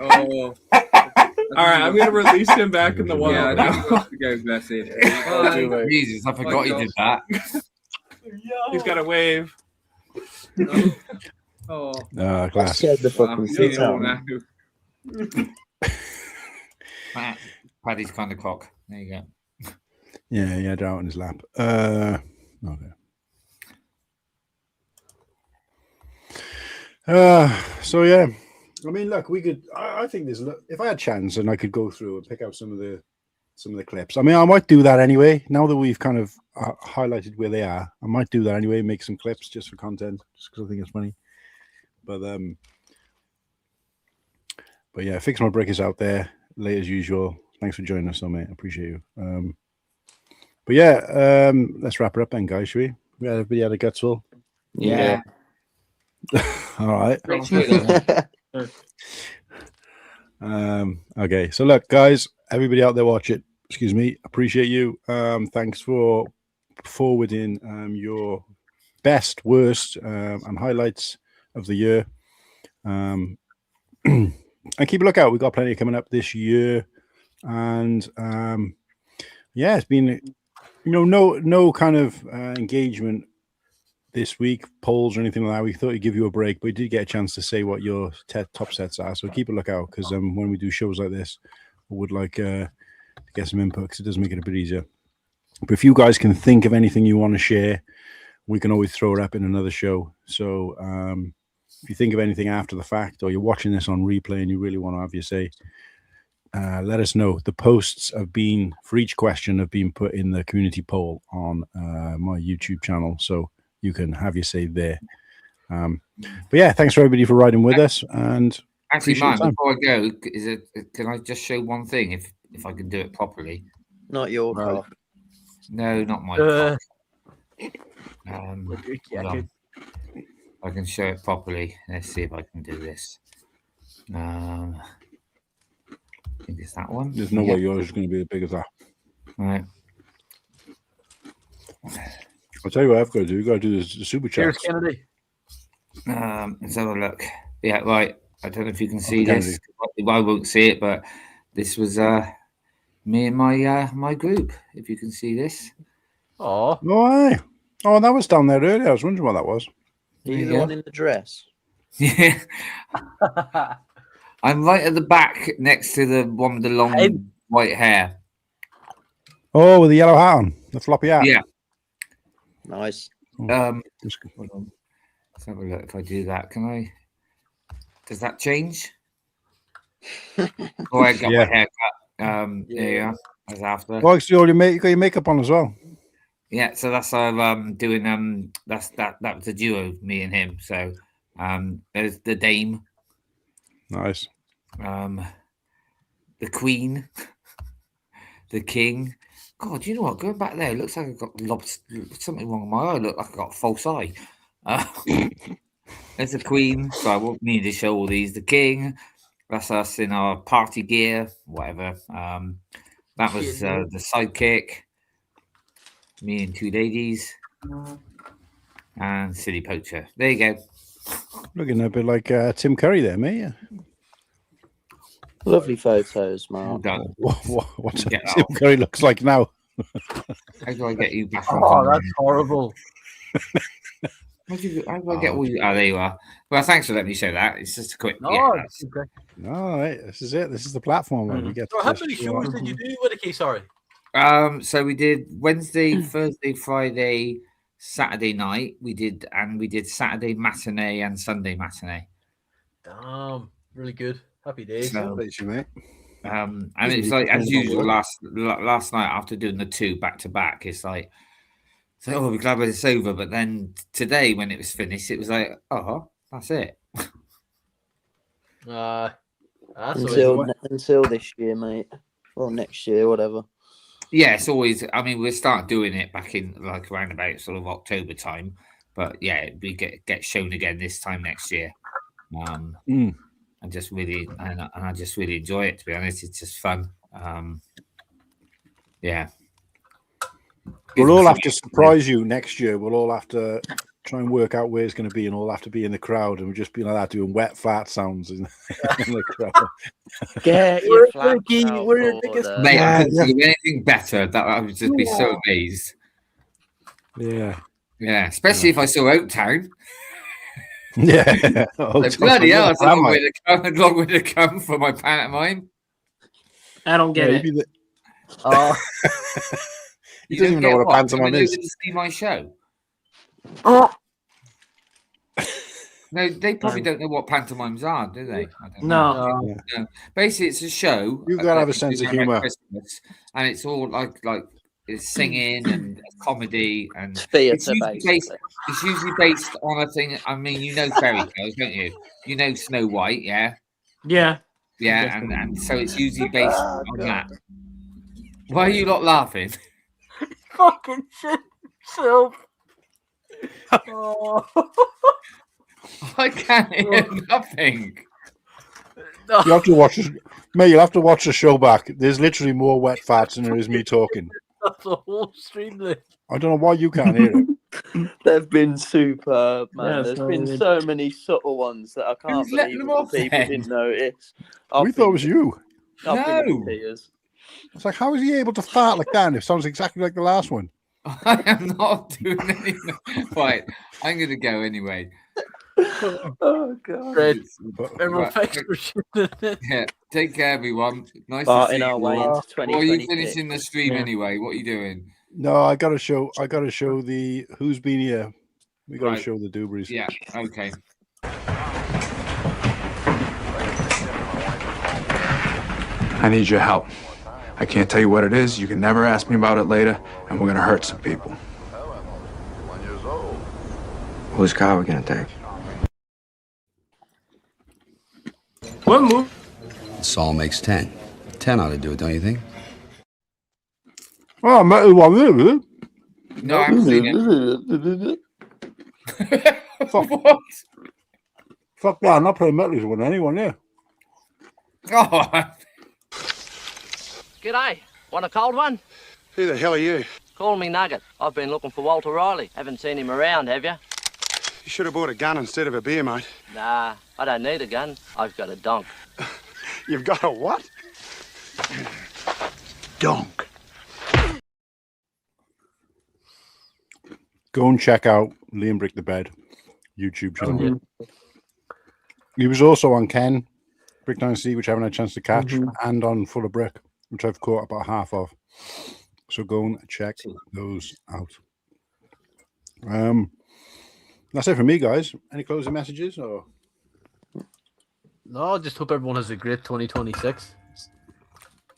Oh. All right, I'm gonna release him back in the wild. Yeah, I now. know he wants to go, bless him. Oh, Jesus, I forgot he did that. He's got a wave. Oh, Class. I'm seeing it all now. Paddy's kind of cock. There you go. Yeah, he had it out in his lap. Okay. So yeah, I mean, look, we could. I think there's. If I had chance, and I could go through and pick out some of the clips. I mean, I might do that anyway. Now that we've kind of highlighted where they are, I might do that anyway. Make some clips just for content, just because I think it's funny. But yeah, Fix My Brick is out there late as usual. Thanks for joining us, though, mate. I appreciate you. But yeah, let's wrap it up then, guys. Should we? We had everybody had a guts full. Yeah. All right. Okay. So look, guys, everybody out there watch it. Excuse me. Appreciate you. Thanks for forwarding your best, worst, and highlights of the year. And keep a lookout. We've got plenty coming up this year. And yeah, it's been no kind of engagement this week, polls or anything like that. We thought we'd give you a break, but we did get a chance to say what your top sets are. So keep a lookout, because when we do shows like this, I would like to get some input, because it does make it a bit easier. But if you guys can think of anything you want to share, we can always throw it up in another show. So if you think of anything after the fact, or you're watching this on replay and you really want to have your say, let us know. The posts have been, for each question, have been put in the community poll on my YouTube channel, so you can have your say there. But yeah, thanks for everybody for riding with us. And Actually, appreciate man, your time. before I go, can I just show one thing if I can do it properly? Not your cock. No, not my cock. Yeah, hold on. I can show it properly. Let's see if I can do this. I think it's that one. There's no way yours is going to be as big as that. Right. I'll tell you what I've got to do. You've got to do the super Cheers, chats. Kennedy. Let's have a look. Yeah, right. I don't know if you can see Okay. this. I won't see it, but this was me and my group. If you can see this. Oh, Oh, aye. Oh, that was down there earlier. I was wondering what that was. Are you the Yeah. one in the dress? Yeah. I'm right at the back next to the one with the long white hair. Oh, with the yellow hat on, the floppy hat. Yeah. Nice. Hold on. Let's have a look. If I do that, can I? Does that change? Oh, I got Yeah. my hair cut. There you are. That's after. Oh, actually, you got your makeup on as well. Yeah, so that's how I'm doing. That was a duo, me and him. So there's the dame, Nice. the queen, the king. God, you know what? Going back there, it looks like I've got something wrong with my eye. Look like I got a false eye. There's the queen. So I won't need to show all these. The king. That's us in our party gear, whatever. That was the sidekick, me and two ladies, and Silly Poacher. There you go. Looking a bit like Tim Curry there, mate. Lovely photos, Mark. What's Get that Tim off. Curry looks like now? How do I get you back on? Oh, that's horrible. How do I get all you? Oh, there you are. Well, thanks for letting me show that. It's just a quick. No, Yeah, that's- All right, this is it. This is the platform where we get. So to how just many show shows off. did you do with a key? Sorry. So we did Wednesday, Thursday, Friday, Saturday night. We did Saturday matinee and Sunday matinee. Damn, really good. Happy days. So- Thanks, you, mate. And it's like as usual last night after doing the two back to back, it's like, so oh, we're glad when it's over. But then today when it was finished, it was like, oh, that's it. That's Until this year, mate. Or next year, whatever. Yeah, it's always. I mean, we'll start doing it back in like around about sort of October time. But yeah, we get shown again this time next year. I just really and I just really enjoy it. To be honest, it's just fun. Yeah. We'll all have to surprise you next year. We'll all have to try and work out where it's going to be, and all have to be in the crowd, and we'll just be like that doing wet fart sounds in the crowd. Get your flaps out, we're your biggest Mate, I couldn't think of anything better. That I would just be so amazed. Yeah. Yeah, especially if I saw Oaktown. Yeah. Like, bloody hell, it's a long way to come for my pantomime. I don't get it. He doesn't even know what a pantomime is. To see my show. Oh. No, they probably don't know what pantomimes are, do they? I don't No. know. No. Basically, it's a show. You've got to have a that sense we of do around humour. Christmas, and it's all like it's singing and comedy and theatre, it's usually based on a thing. I mean, you know fairy tales, don't you? You know Snow White, yeah. Yeah. Yeah, and so it's usually based on that. Why are you not laughing? Fucking shit self. Oh. I can't hear nothing. You have to watch this, mate. You'll have to watch the show back. There's literally more wet farts than there is me talking. That's a whole stream list. I don't know why you can't hear it. They've been superb, man. Yeah, There's so been good. so many subtle ones that I can't Who's letting believe them off people then? didn't notice. We thought it was you. I've been in No. tears. It's like, how is he able to fart like that? And it sounds exactly like the last one. I am not doing anything. Right, I'm going to go anyway. Oh god. Great. Everyone, Right. thanks for shooting it. Yeah, take care, everyone. Nice Farting to see our you. way into Or are you 2026. finishing the stream Yeah. anyway? What are you doing? No, I gotta show the who's been here. We gotta Right. show the Dubries. Yeah, okay. I need your help. I can't tell you what it is. You can never ask me about it later, and we're gonna hurt some people. Whose car are we gonna take? What move? Saul makes 10. 10 ought to do it, don't you think? Oh, metal one there, is it? No, I haven't seen it. Fuck, fuck that! I'm not playing metal with anyone here. Oh, G'day. Want a cold one? Who the hell are you? Call me Nugget. I've been looking for Walter Riley. Haven't seen him around, have you? You should have bought a gun instead of a beer, mate. Nah, I don't need a gun. I've got a donk. You've got a what? Donk. Go and check out Liam Brick the Bed YouTube channel. He was also on Ken Brick Dynasty, which I haven't had a chance to catch, and on Full of Brick, which I've caught about half of. So go and check those out. That's it for me, guys. Any closing messages or? No, I just hope everyone has a great 2026.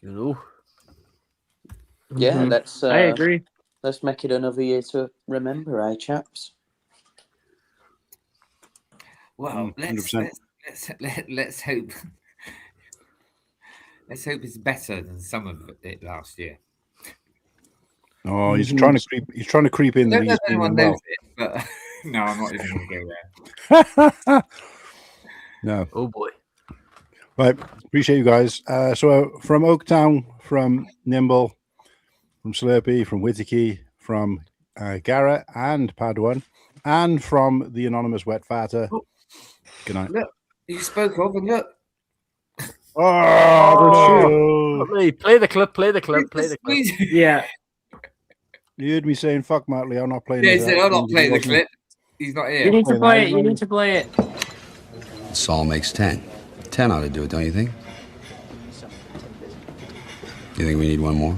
You know. Yeah, let's. I agree. Let's make it another year to remember, eh, chaps? well, let's 100%. let's hope. Let's hope it's better than some of it last year. Oh, he's trying to creep. He's trying to creep in I that don't know he's if doing anyone well. knows it, but no, I'm not even going to go there. No. Oh boy. Right. Appreciate you guys. So from Oaktown, from Nimble, from Slurpee, from Whittaky, from Garrett and Padawan, and from the anonymous Wet Fatter. Good night. Look, you spoke of and look. Oh, Play the clip. Play the clip. Play the clip. Yeah. You heard me saying fuck Matley. I'm not playing. Yeah, he his said, ass. I'm not playing the Wasn't- clip. He's not here. You need to play it. You need to play it. Saul makes 10. 10 ought to do it, don't you think? You think we need one more?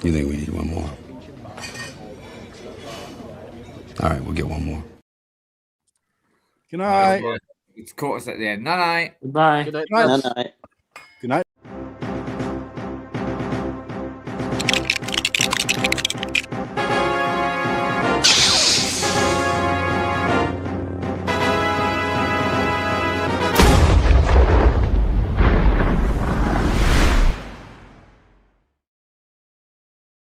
You think we need one more? All right, we'll get one more. Good night. It's caught us at the end. Night. Bye. Good night. Night. No, no.